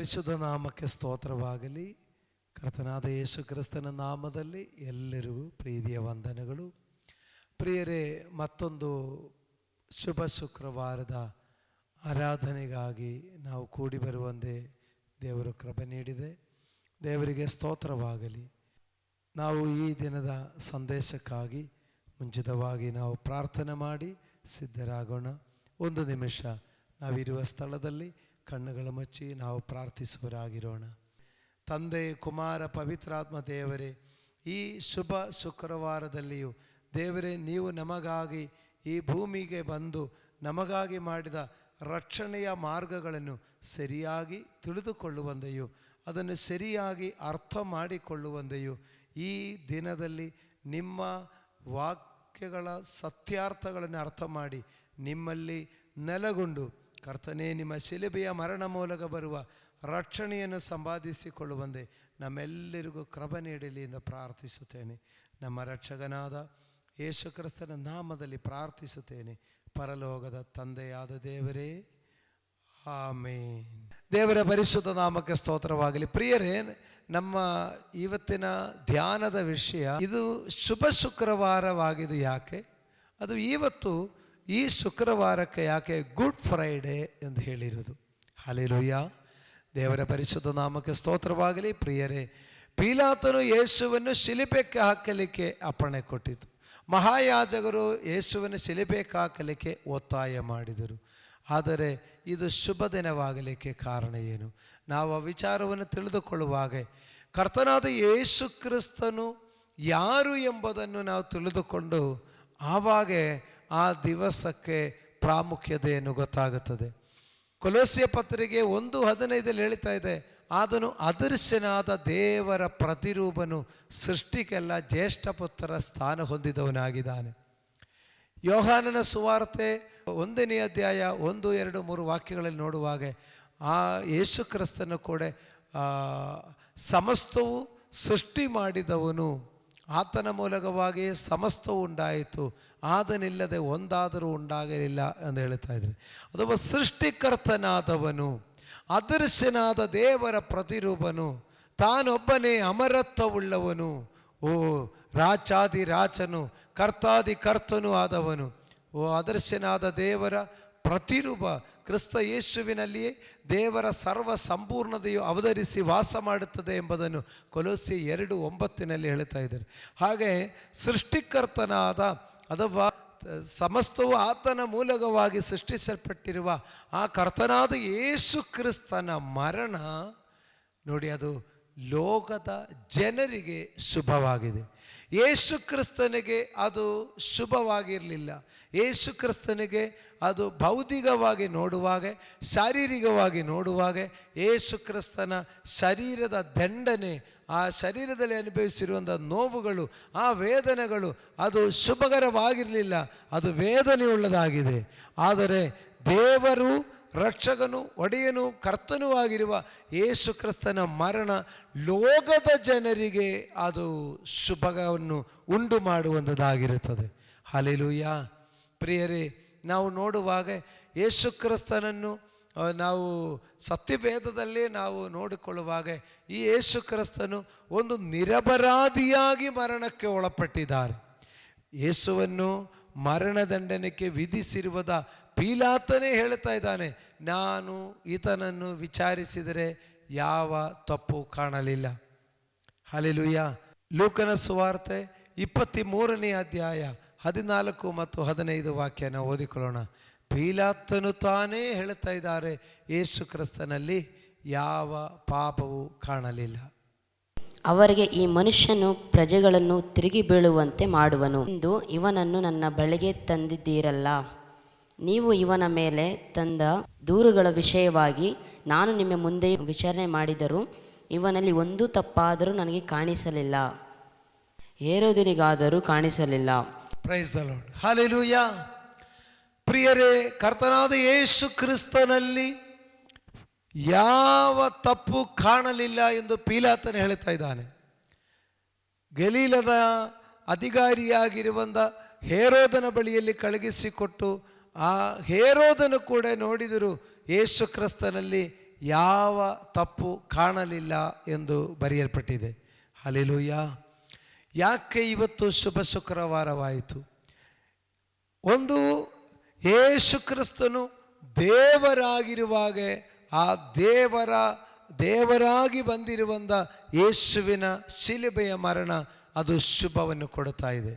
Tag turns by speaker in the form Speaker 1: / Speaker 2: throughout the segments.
Speaker 1: ಪರಿಶುದ್ಧ ನಾಮಕ್ಕೆ ಸ್ತೋತ್ರವಾಗಲಿ. ಕರ್ತನಾದ ಯೇಸು ಕ್ರಿಸ್ತನ ನಾಮದಲ್ಲಿ ಎಲ್ಲರಿಗೂ ಪ್ರೀತಿಯ ವಂದನೆಗಳು. ಪ್ರಿಯರೇ, ಮತ್ತೊಂದು ಶುಭ ಶುಕ್ರವಾರದ ಆರಾಧನೆಗಾಗಿ ನಾವು ಕೂಡಿ ಬರುವಂತೆ ದೇವರು ಕೃಪೆ ನೀಡಿದೆ. ದೇವರಿಗೆ ಸ್ತೋತ್ರವಾಗಲಿ. ನಾವು ಈ ದಿನದ ಸಂದೇಶಕ್ಕಾಗಿ ಮುಂಚಿತವಾಗಿ ನಾವು ಪ್ರಾರ್ಥನೆ ಮಾಡಿ ಸಿದ್ಧರಾಗೋಣ. ಒಂದು ನಿಮಿಷ ನಾವಿರುವ ಸ್ಥಳದಲ್ಲಿ ಕಣ್ಣುಗಳ ಮುಚ್ಚಿ ನಾವು ಪ್ರಾರ್ಥಿಸುವರಾಗಿರೋಣ. ತಂದೆ, ಕುಮಾರ, ಪವಿತ್ರಾತ್ಮ ದೇವರೇ, ಈ ಶುಭ ಶುಕ್ರವಾರದಲ್ಲಿಯೂ ದೇವರೇ, ನೀವು ನಮಗಾಗಿ ಈ ಭೂಮಿಗೆ ಬಂದು ನಮಗಾಗಿ ಮಾಡಿದ ರಕ್ಷಣೆಯ ಮಾರ್ಗಗಳನ್ನು ಸರಿಯಾಗಿ ತಿಳಿದುಕೊಳ್ಳುವಂತೆಯೂ ಅದನ್ನು ಸರಿಯಾಗಿ ಅರ್ಥ ಮಾಡಿಕೊಳ್ಳುವಂತೆಯೂ ಈ ದಿನದಲ್ಲಿ ನಿಮ್ಮ ವಾಕ್ಯಗಳ ಸತ್ಯಾರ್ಥಗಳನ್ನು ಅರ್ಥ ಮಾಡಿ ನಿಮ್ಮಲ್ಲಿ ನೆಲೆಗೊಂಡು ಕರ್ತನೇ, ನಿಮ್ಮ ಶಿಲುಬೆಯ ಮರಣ ಮೂಲಕ ಬರುವ ರಕ್ಷಣೆಯನ್ನು ಸಂಪಾದಿಸಿಕೊಳ್ಳುವಂತೆ ನಮ್ಮೆಲ್ಲರಿಗೂ ಕೃಪೆ ನೀಡಲಿ ಎಂದು ಪ್ರಾರ್ಥಿಸುತ್ತೇನೆ. ನಮ್ಮ ರಕ್ಷಕನಾದ ಯೇಸು ಕ್ರಿಸ್ತನ ನಾಮದಲ್ಲಿ ಪ್ರಾರ್ಥಿಸುತ್ತೇನೆ, ಪರಲೋಕದ ತಂದೆಯಾದ ದೇವರೇ, ಆಮೇನ್. ದೇವರ ಪರಿಶುದ್ಧ ನಾಮಕ್ಕೆ ಸ್ತೋತ್ರವಾಗಲಿ. ಪ್ರಿಯರೇ, ನಮ್ಮ ಇವತ್ತಿನ ಧ್ಯಾನದ ವಿಷಯ ಇದು ಶುಭ ಶುಕ್ರವಾರವಾಗಿದ್ದು ಯಾಕೆ, ಅದು ಇವತ್ತು ಈ ಶುಕ್ರವಾರಕ್ಕೆ ಯಾಕೆ ಗುಡ್ ಫ್ರೈಡೇ ಎಂದು ಹೇಳಿರುವುದು. ಹಲ್ಲೆಲೂಯಾ. ದೇವರ ಪರಿಶುದ್ಧ ನಾಮಕ್ಕೆ ಸ್ತೋತ್ರವಾಗಲಿ. ಪ್ರಿಯರೇ, ಪೀಲಾತನು ಯೇಸುವನ್ನು ಶಿಲುಬೆಗೆ ಹಾಕಲಿಕ್ಕೆ ಅಪ್ಪಣೆ ಕೊಟ್ಟಿತು. ಮಹಾಯಾಜಕರು ಯೇಸುವನ್ನು ಶಿಲುಬೆಗೆ ಹಾಕಲಿಕ್ಕೆ ಒತ್ತಾಯ ಮಾಡಿದರು. ಆದರೆ ಇದು ಶುಭ ದಿನವಾಗಲಿಕ್ಕೆ ಕಾರಣ ಏನು? ನಾವು ಆ ವಿಚಾರವನ್ನು ತಿಳಿದುಕೊಳ್ಳುವಾಗ ಕರ್ತನಾದ ಯೇಸು ಕ್ರಿಸ್ತನು ಯಾರು ಎಂಬುದನ್ನು ನಾವು ತಿಳಿದುಕೊಂಡು ಆವಾಗ ಆ ದಿವಸಕ್ಕೆ ಪ್ರಾಮುಖ್ಯತೆಯನ್ನು ಗೊತ್ತಾಗುತ್ತದೆ. ಕೊಲೋಸ್ಯ ಪತ್ರಿಕೆ 1:15 ಹೇಳ್ತಾ ಇದೆ, ಆತನು ಅದೃಶ್ಯನಾದ ದೇವರ ಪ್ರತಿರೂಪನು, ಸೃಷ್ಟಿಗೆಲ್ಲ ಜ್ಯೇಷ್ಠ ಪುತ್ರರ ಸ್ಥಾನ ಹೊಂದಿದವನಾಗಿದ್ದಾನೆ. ಯೋಹಾನನ ಸುವಾರ್ತೆ 1ನೇ ಅಧ್ಯಾಯ 1, 2, 3 ವಾಕ್ಯಗಳಲ್ಲಿ ನೋಡುವಾಗ ಆ ಯೇಸು ಕ್ರಿಸ್ತನು ಕೂಡ ಸಮಸ್ತವು ಸೃಷ್ಟಿ ಮಾಡಿದವನು, ಆತನ ಮೂಲಕವಾಗಿ ಸಮಸ್ತವು ಉಂಟಾಯಿತು, ಆತನಿಲ್ಲದೆ ಒಂದಾದರೂ ಉಂಟಾಗಲಿಲ್ಲ ಎಂದು ಹೇಳ್ತಾ ಇದ್ದಾರೆ. ಅದೊಬ್ಬ ಸೃಷ್ಟಿಕರ್ತನಾದವನು, ಅದೃಶ್ಯನಾದ ದೇವರ ಪ್ರತಿರೂಪನು, ತಾನೊಬ್ಬನೇ ಅಮರತ್ವವುಳ್ಳವನು, ರಾಚಾದಿ ರಾಚನು, ಕರ್ತಾದಿ ಕರ್ತನು ಆದವನು, ಅದೃಶ್ಯನಾದ ದೇವರ ಪ್ರತಿರೂಪ ಕ್ರಿಸ್ತ ಯೇಸುವಿನಲ್ಲಿಯೇ ದೇವರ ಸರ್ವ ಸಂಪೂರ್ಣತೆಯು ಅವತರಿಸಿ ವಾಸ ಮಾಡುತ್ತದೆ ಎಂಬುದನ್ನು ಕೊಲೋಸ್ಯ 2:9 ಹೇಳ್ತಾ ಇದ್ದಾರೆ. ಹಾಗೆ ಸೃಷ್ಟಿಕರ್ತನಾದ ಅಥವಾ ಸಮಸ್ತವು ಆತನ ಮೂಲಕವಾಗಿ ಸೃಷ್ಟಿಸಲ್ಪಟ್ಟಿರುವ ಆ ಕರ್ತನಾದ ಯೇಸು ಕ್ರಿಸ್ತನ ಮರಣ ನೋಡಿ, ಅದು ಲೋಕದ ಜನರಿಗೆ ಶುಭವಾಗಿದೆ. ಯೇಸು ಕ್ರಿಸ್ತನಿಗೆ ಅದು ಶುಭವಾಗಿರಲಿಲ್ಲ. ಯೇಸು ಕ್ರಿಸ್ತನಿಗೆ ಅದು ಭೌತಿಕವಾಗಿ ನೋಡುವಾಗ, ಶಾರೀರಿಕವಾಗಿ ನೋಡುವಾಗ ಯೇಸು ಕ್ರಿಸ್ತನ ಶರೀರದ ದಂಡನೆ, ಆ ಶರೀರದಲ್ಲಿ ಅನುಭವಿಸಿರುವಂಥ ನೋವುಗಳು, ಆ ವೇದನೆಗಳು ಅದು ಶುಭಕರವಾಗಿರಲಿಲ್ಲ, ಅದು ವೇದನೆಯುಳ್ಳದಾಗಿದೆ. ಆದರೆ ದೇವರು ರಕ್ಷಕನು, ಒಡೆಯನು, ಕರ್ತನೂ ಆಗಿರುವ ಯೇಸು ಕ್ರಿಸ್ತನ ಮರಣ ಲೋಕದ ಜನರಿಗೆ ಅದು ಶುಭವನ್ನು ಉಂಟು ಮಾಡುವಂಥದ್ದಾಗಿರುತ್ತದೆ. ಹಲ್ಲೆಲೂಯಾ. ಪ್ರಿಯರೇ, ನಾವು ನೋಡುವಾಗ ಯೇಸು ಕ್ರಿಸ್ತನನ್ನು ನಾವು ಸತ್ಯವೇದದಲ್ಲೇ ನಾವು ನೋಡಿಕೊಳ್ಳುವಾಗ ಈ ಯೇಸು ಕ್ರಿಸ್ತನು ಒಂದು ನಿರಪರಾಧಿಯಾಗಿ ಮರಣಕ್ಕೆ ಒಳಪಟ್ಟಿದ್ದಾರೆ. ಯೇಸುವನ್ನು ಮರಣದಂಡನೆಗೆ ವಿಧಿಸಿರುವುದ ಪೀಲಾತನೇ ಹೇಳ್ತಾ ಇದ್ದಾನೆ, ನಾನು ಈತನನ್ನು ವಿಚಾರಿಸಿದರೆ ಯಾವ ತಪ್ಪು ಕಾಣಲಿಲ್ಲ. ಹಲ್ಲೆಲೂಯಾ. ಲೂಕನ ಸುವಾರ್ತೆ 23ನೇ ಅಧ್ಯಾಯ 14 ಮತ್ತು 15 ವಾಕ್ಯ ನಾವು ಓದಿಕೊಳ್ಳೋಣ. ಪೀಲಾತನು ತಾನೇ ಹೇಳ್ತಾ ಇದ್ದಾರೆ, ಯೇಸು ಕ್ರಿಸ್ತನಲ್ಲಿ ಯಾವ ಪಾಪವೂ ಕಾಣಲಿಲ್ಲ.
Speaker 2: ಅವರಿಗೆ, ಈ ಮನುಷ್ಯನು ಪ್ರಜೆಗಳನ್ನು ತಿರುಗಿ ಬೀಳುವಂತೆ ಮಾಡುವನು ಎಂದು ಇವನನ್ನು ನನ್ನ ಬಳಿಗೆ ತಂದಿದ್ದೀರಲ್ಲ. ನೀವು ಇವನ ಮೇಲೆ ತಂದ ದೂರುಗಳ ವಿಷಯವಾಗಿ ನಾನು ನಿಮ್ಮ ಮುಂದೆ ವಿಚಾರಣೆ ಮಾಡಿದರೂ ಇವನಲ್ಲಿ ಒಂದು ತಪ್ಪಾದರೂ ನನಗೆ ಕಾಣಿಸಲಿಲ್ಲ, ಹೇರೋದನಿಗಾದರೂ ಕಾಣಿಸಲಿಲ್ಲ.
Speaker 1: Praise the lord. ಹಲ್ಲೆಲೂಯಾ. ಪ್ರಿಯರೇ, ಕರ್ತನಾದ ಯೇಸು ಕ್ರಿಸ್ತನಲ್ಲಿ ಯಾವ ತಪ್ಪು ಕಾಣಲಿಲ್ಲ ಎಂದು ಪೀಲಾತನು ಹೇಳ್ತಾ ಇದ್ದಾನೆ. ಗಲೀಲದ ಅಧಿಕಾರಿಯಾಗಿರುವಂಥ ಹೇರೋದನ ಬಳಿಯಲ್ಲಿ ಕಳುಹಿಸಿಕೊಟ್ಟು ಆ ಹೇರೋದನು ಕೂಡ ನೋಡಿದರು ಯೇಸು ಕ್ರಿಸ್ತನಲ್ಲಿ ಯಾವ ತಪ್ಪು ಕಾಣಲಿಲ್ಲ ಎಂದು ಬರೆಯಲ್ಪಟ್ಟಿದೆ. ಹಲ್ಲೆಲೂಯಾ. ಯಾಕೆ ಇವತ್ತು ಶುಭ ಶುಕ್ರವಾರವಾಯಿತು? ಒಂದು, ಯೇಸು ಕ್ರಿಸ್ತನು ದೇವರಾಗಿರುವಾಗ ಆ ದೇವರಾಗಿ ಬಂದಿರುವಂಥ ಯೇಸುವಿನ ಶಿಲುಬೆಯ ಮರಣ ಅದು ಶುಭವನ್ನು ಕೊಡುತ್ತಾ ಇದೆ.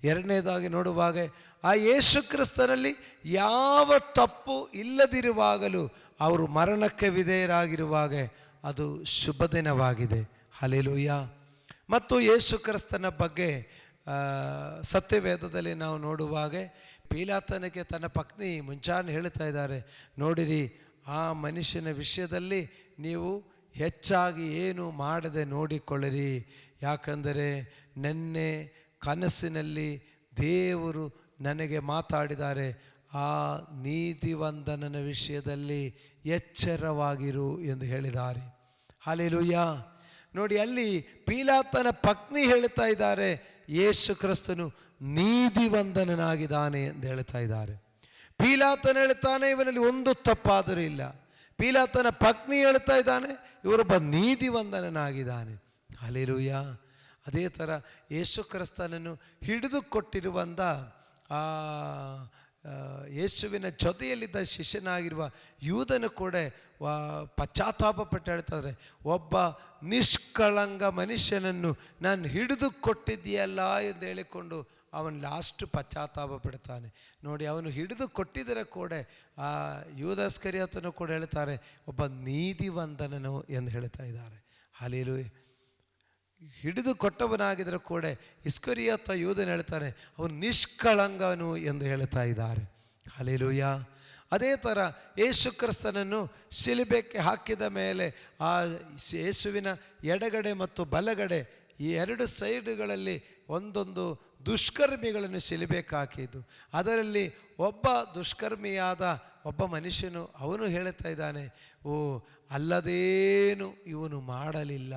Speaker 1: ಎರಡನೇದಾಗಿ ನೋಡುವಾಗ ಆ ಯೇಸು ಕ್ರಿಸ್ತನಲ್ಲಿ ಯಾವ ತಪ್ಪು ಇಲ್ಲದಿರುವಾಗಲೂ ಅವರು ಮರಣಕ್ಕೆ ವಿಧೇಯರಾಗಿರುವಾಗ ಅದು ಶುಭ ದಿನವಾಗಿದೆ. ಹಲ್ಲೆಲೂಯಾ. ಮತ್ತು ಯೇಸು ಕ್ರಿಸ್ತನ ಬಗ್ಗೆ ಸತ್ಯವೇದದಲ್ಲಿ ನಾವು ನೋಡುವಾಗ ಪೀಲಾತನಿಗೆ ತನ್ನ ಪತ್ನಿ ಮುಂಚಾನೆ ಹೇಳ್ತಾ ಇದ್ದಾರೆ, ನೋಡಿರಿ, ಆ ಮನುಷ್ಯನ ವಿಷಯದಲ್ಲಿ ನೀವು ಹೆಚ್ಚಾಗಿ ಏನು ಮಾಡದೆ ನೋಡಿಕೊಳ್ಳಿರಿ, ಯಾಕಂದರೆ ನೆನ್ನೆ ಕನಸಿನಲ್ಲಿ ದೇವರು ನನಗೆ ಮಾತಾಡಿದ್ದಾರೆ, ಆ ನೀತಿವಂತನ ವಿಷಯದಲ್ಲಿ ಎಚ್ಚರವಾಗಿರು ಎಂದು ಹೇಳಿದ್ದಾರೆ. ಹಲ್ಲೆಲೂಯಾ. ನೋಡಿ, ಅಲ್ಲಿ ಪೀಲಾತನ ಪತ್ನಿ ಹೇಳ್ತಾ ಇದ್ದಾರೆ, ಯೇಸು ಕ್ರಿಸ್ತನು ನೀತಿವಂತನಾಗಿದ್ದಾನೆ ಎಂದು ಹೇಳ್ತಾ ಇದ್ದಾರೆ. ಪೀಲಾತನ ಹೇಳ್ತಾನೆ, ಇವನಲ್ಲಿ ಒಂದು ತಪ್ಪಾದರೂ ಇಲ್ಲ. ಪೀಲಾತನ ಪತ್ನಿ ಹೇಳ್ತಾ ಇದ್ದಾನೆ, ಇವರೊಬ್ಬ ನೀತಿವಂತನಾಗಿದ್ದಾನೆ. ಹಲ್ಲೆಲೂಯಾ. ಅದೇ ಥರ ಯೇಸು ಕ್ರಿಸ್ತನನ್ನು ಹಿಡಿದು ಕೊಟ್ಟಿರುವಂಥ ಯೇಸುವಿನ ಜೊತೆಯಲ್ಲಿದ್ದ ಶಿಷ್ಯನಾಗಿರುವ ಯೂದನು ಕೂಡ ಪಶ್ಚಾತ್ತಾಪಪಟ್ಟು ಹೇಳ್ತಾರೆ, ಒಬ್ಬ ನಿಷ್ಕಳಂಕ ಮನುಷ್ಯನನ್ನು ನಾನು ಹಿಡಿದು ಕೊಟ್ಟಿದ್ದೀಯಲ್ಲ ಎಂದು ಹೇಳಿಕೊಂಡು ಅವನು ಲಾಸ್ಟ್ ಪಶ್ಚಾತ್ತಾಪ ಪಡ್ತಾನೆ. ನೋಡಿ, ಅವನು ಹಿಡಿದು ಕೊಟ್ಟಿದ್ದರೆ ಕೂಡ ಆ ಯೂದಾಸ್ಕರಿಯೋತನು ಕೂಡ ಹೇಳ್ತಾರೆ, ಒಬ್ಬ ನೀತಿವಂತನನು ಎಂದು ಹೇಳ್ತಾ ಇದ್ದಾರೆ. ಹಲ್ಲೆಲೂಯಾ. ಹಿಡಿದು ಕೊಟ್ಟವನಾಗಿದ್ದರೂ ಕೂಡ ಇಸ್ಕರಿಯೋತ ಯೂದನು ಹೇಳ್ತಾನೆ, ಅವನು ನಿಷ್ಕಳಂಕನು ಎಂದು ಹೇಳ್ತಾ ಇದ್ದಾರೆ. ಹಲ್ಲೆಲೂಯಾ. ಅದೇ ಥರ ಯೇಸು ಕ್ರಿಸ್ತನನ್ನು ಶಿಲುಬೆಗೆ ಹಾಕಿದ ಮೇಲೆ ಆ ಯೇಸುವಿನ ಎಡಗಡೆ ಮತ್ತು ಬಲಗಡೆ ಈ ಎರಡು ಸೈಡುಗಳಲ್ಲಿ ಒಂದೊಂದು ದುಷ್ಕರ್ಮಿಗಳನ್ನು ಶಿಲುಬೆಗೆ ಹಾಕಿದ್ದು. ಅದರಲ್ಲಿ ಒಬ್ಬ ದುಷ್ಕರ್ಮಿಯಾದ ಒಬ್ಬ ಮನುಷ್ಯನು ಅವನು ಹೇಳ್ತಾ ಇದ್ದಾನೆ, ಓ, ಅಲ್ಲದೇನು ಇವನು ಮಾಡಲಿಲ್ಲ,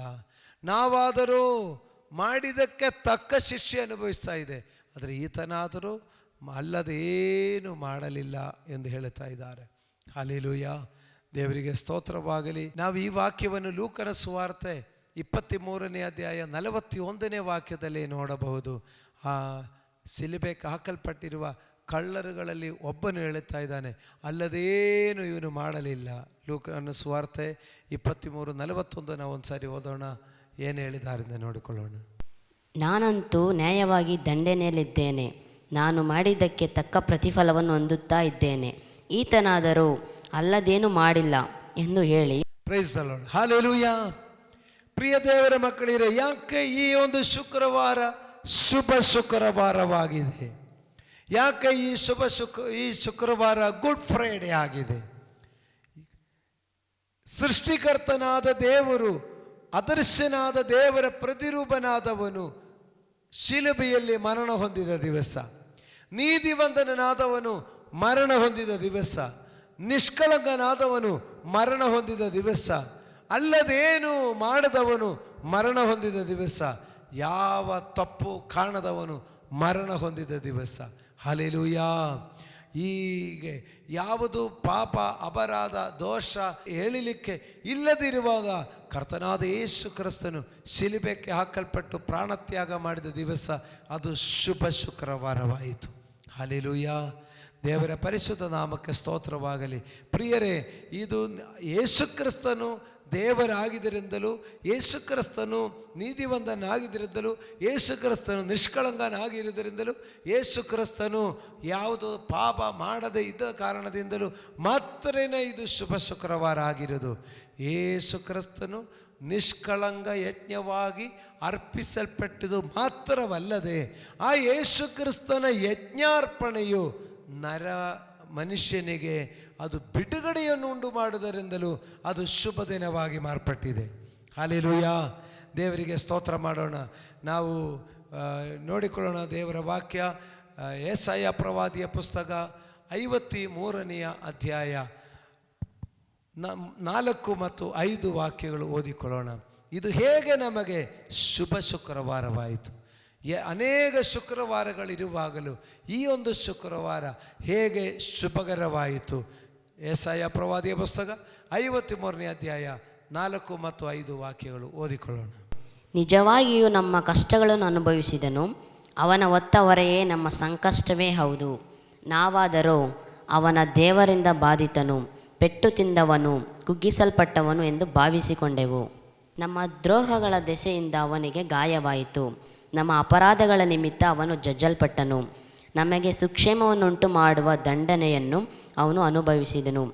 Speaker 1: ನಾವಾದರೂ ಮಾಡಿದ್ದಕ್ಕೆ ತಕ್ಕ ಶಿಕ್ಷೆ ಅನುಭವಿಸ್ತಾ ಇದೆ, ಆದರೆ ಈತನಾದರೂ ಅಲ್ಲದೇನು ಮಾಡಲಿಲ್ಲ ಎಂದು ಹೇಳ್ತಾ ಇದ್ದಾರೆ. ಹಲ್ಲೆಲೂಯಾ. ದೇವರಿಗೆ ಸ್ತೋತ್ರವಾಗಲಿ. ನಾವು ಈ ವಾಕ್ಯವನ್ನು ಲೂಕನ ಸುವಾರ್ತೆ 23ನೇ ಅಧ್ಯಾಯ 41ನೇ ವಾಕ್ಯದಲ್ಲಿ ನೋಡಬಹುದು. ಆ ಶಿಲುಬೆಗೆ ಹಾಕಲ್ಪಟ್ಟಿರುವ ಕಳ್ಳರುಗಳಲ್ಲಿ ಒಬ್ಬನು ಹೇಳುತ್ತಾ ಇದ್ದಾನೆ, ಅಲ್ಲದೇನು ಇವನು ಮಾಡಲಿಲ್ಲ. ಲೂಕನ ಸುವಾರ್ತೆ 23:41 ನಾವು ಒಂದು ಸಾರಿ ಓದೋಣ, ಏನು ಹೇಳಿದಾರಿಂದ ನೋಡಿಕೊಳ್ಳೋಣ.
Speaker 2: ನಾನಂತೂ ನ್ಯಾಯವಾಗಿ ದಂಡನೆಯಲ್ಲಿದ್ದೇನೆ, ನಾನು ಮಾಡಿದ್ದಕ್ಕೆ ತಕ್ಕ ಪ್ರತಿಫಲವನ್ನು ಹೊಂದುತ್ತಾ ಇದ್ದೇನೆ, ಈತನಾದರೂ ಅಲ್ಲದೇನು ಮಾಡಿಲ್ಲ ಎಂದು ಹೇಳಿ. Praise the lord.
Speaker 1: ಹಲ್ಲೆಲೂಯಾ. ಪ್ರಿಯ ದೇವರ ಮಕ್ಕಳಿರೆ, ಯಾಕೆ ಈ ಒಂದು ಶುಕ್ರವಾರ ಶುಭ ಶುಕ್ರವಾರವಾಗಿದೆ? ಯಾಕೆ ಈ ಶುಕ್ರವಾರ ಗುಡ್ ಫ್ರೈಡೆ ಆಗಿದೆ? ಸೃಷ್ಟಿಕರ್ತನಾದ ದೇವರು, ಅದರ್ಶನಾದ ದೇವರ ಪ್ರತಿರೂಪನಾದವನು ಶಿಲುಬೆಯಲ್ಲಿ ಮರಣ ಹೊಂದಿದ ದಿವಸ, ನೀತಿವಂತನಾದವನು ಮರಣ ಹೊಂದಿದ ದಿವಸ, ನಿಷ್ಕಳಂಕನಾದವನು ಮರಣ ಹೊಂದಿದ ದಿವಸ, ಅಲ್ಲದೇನು ಮಾಡದವನು ಮರಣ ಹೊಂದಿದ ದಿವಸ, ಯಾವ ತಪ್ಪು ಕಾಣದವನು ಮರಣ ಹೊಂದಿದ ದಿವಸ. ಹಲ್ಲೆಲೂಯಾ. ಹೀಗೆ ಯಾವುದು ಪಾಪ, ಅಪರಾಧ, ದೋಷ ಹೇಳಲಿಕ್ಕೆ ಇಲ್ಲದಿರುವಾಗ ಕರ್ತನಾದ ಯೇಸು ಕ್ರಿಸ್ತನು ಶಿಲುಬೆಗೆ ಹಾಕಲ್ಪಟ್ಟು ಪ್ರಾಣತ್ಯಾಗ ಮಾಡಿದ ದಿವಸ ಅದು ಶುಭ ಶುಕ್ರವಾರವಾಯಿತು. ಹಲ್ಲೆಲೂಯಾ. ದೇವರ ಪರಿಶುದ್ಧ ನಾಮಕ್ಕೆ ಸ್ತೋತ್ರವಾಗಲಿ. ಪ್ರಿಯರೇ, ಇದು ಯೇಸು ಕ್ರಿಸ್ತನು ದೇವರಾಗಿದ್ದರಿಂದಲೂ, ಯೇಸು ಕ್ರಿಸ್ತನು ನೀತಿವಂತನಾಗಿದ್ದರಿಂದಲೂ, ಯೇಸು ಕ್ರಿಸ್ತನು ನಿಷ್ಕಳಂಕನಾಗಿರುವುದರಿಂದಲೂ, ಯೇಸು ಕ್ರಿಸ್ತನು ಯಾವುದು ಪಾಪ ಮಾಡದೇ ಇದ್ದ ಕಾರಣದಿಂದಲೂ ಮಾತ್ರನೇ ಇದು ಶುಭ ಶುಕ್ರವಾರ ಆಗಿರೋದು. ಯೇಸು ಕ್ರಿಸ್ತನು ನಿಷ್ಕಳಂಕ ಯಜ್ಞವಾಗಿ ಅರ್ಪಿಸಲ್ಪಟ್ಟಿದ್ದು ಮಾತ್ರವಲ್ಲದೆ, ಆ ಯೇಸು ಕ್ರಿಸ್ತನ ಯಜ್ಞಾರ್ಪಣೆಯು ಮನುಷ್ಯನಿಗೆ ಅದು ಬಿಡುಗಡೆಯನ್ನು ಉಂಟು ಮಾಡುವುದರಿಂದಲೂ ಅದು ಶುಭ ದಿನವಾಗಿ ಮಾರ್ಪಟ್ಟಿದೆ. ಹಲ್ಲೆಲೂಯಾ. ದೇವರಿಗೆ ಸ್ತೋತ್ರ ಮಾಡೋಣ. ನಾವು ನೋಡಿಕೊಳ್ಳೋಣ ದೇವರ ವಾಕ್ಯ. ಯೆಶಾಯ ಪ್ರವಾದಿಯ ಪುಸ್ತಕ 53ನೇ ಅಧ್ಯಾಯ 4 ಮತ್ತು 5 ವಾಕ್ಯಗಳು ಓದಿಕೊಳ್ಳೋಣ. ಇದು ಹೇಗೆ ನಮಗೆ ಶುಭ ಶುಕ್ರವಾರವಾಯಿತು? ಅನೇಕ ಶುಕ್ರವಾರಗಳಿರುವಾಗಲೂ ಈ ಒಂದು ಶುಕ್ರವಾರ ಹೇಗೆ ಶುಭಕರವಾಯಿತು? ಯೆಶಾಯ ಪ್ರವಾದಿಯ ಪುಸ್ತಕ 53ನೇ ಅಧ್ಯಾಯ 4 ಮತ್ತು 5 ವಾಕ್ಯಗಳು ಓದಿಕೊಳ್ಳೋಣ.
Speaker 2: ನಿಜವಾಗಿಯೂ ನಮ್ಮ ಕಷ್ಟಗಳನ್ನು ಅನುಭವಿಸಿದನು, ಅವನ ಹೊತ್ತ ಹೊರೆಯೇ ನಮ್ಮ ಸಂಕಷ್ಟವೇ ಹೌದು. ನಾವಾದರೋ ಅವನ ದೇವರಿಂದ ಬಾಧಿತನು, ಪೆಟ್ಟು ತಿಂದವನು, ಕುಗ್ಗಿಸಲ್ಪಟ್ಟವನು ಎಂದು ಭಾವಿಸಿಕೊಂಡೆವು. ನಮ್ಮ ದ್ರೋಹಗಳ ದೆಸೆಯಿಂದ ಅವನಿಗೆ ಗಾಯವಾಯಿತು, ನಮ್ಮ ಅಪರಾಧಗಳ ನಿಮಿತ್ತ ಅವನು ಜಜ್ಜಲ್ಪಟ್ಟನು. ನಮಗೆ ಸುಕ್ಷೇಮವನ್ನುಂಟು ಮಾಡುವ ದಂಡನೆಯನ್ನು ಅವನು ಅನುಭವಿಸಿದನು,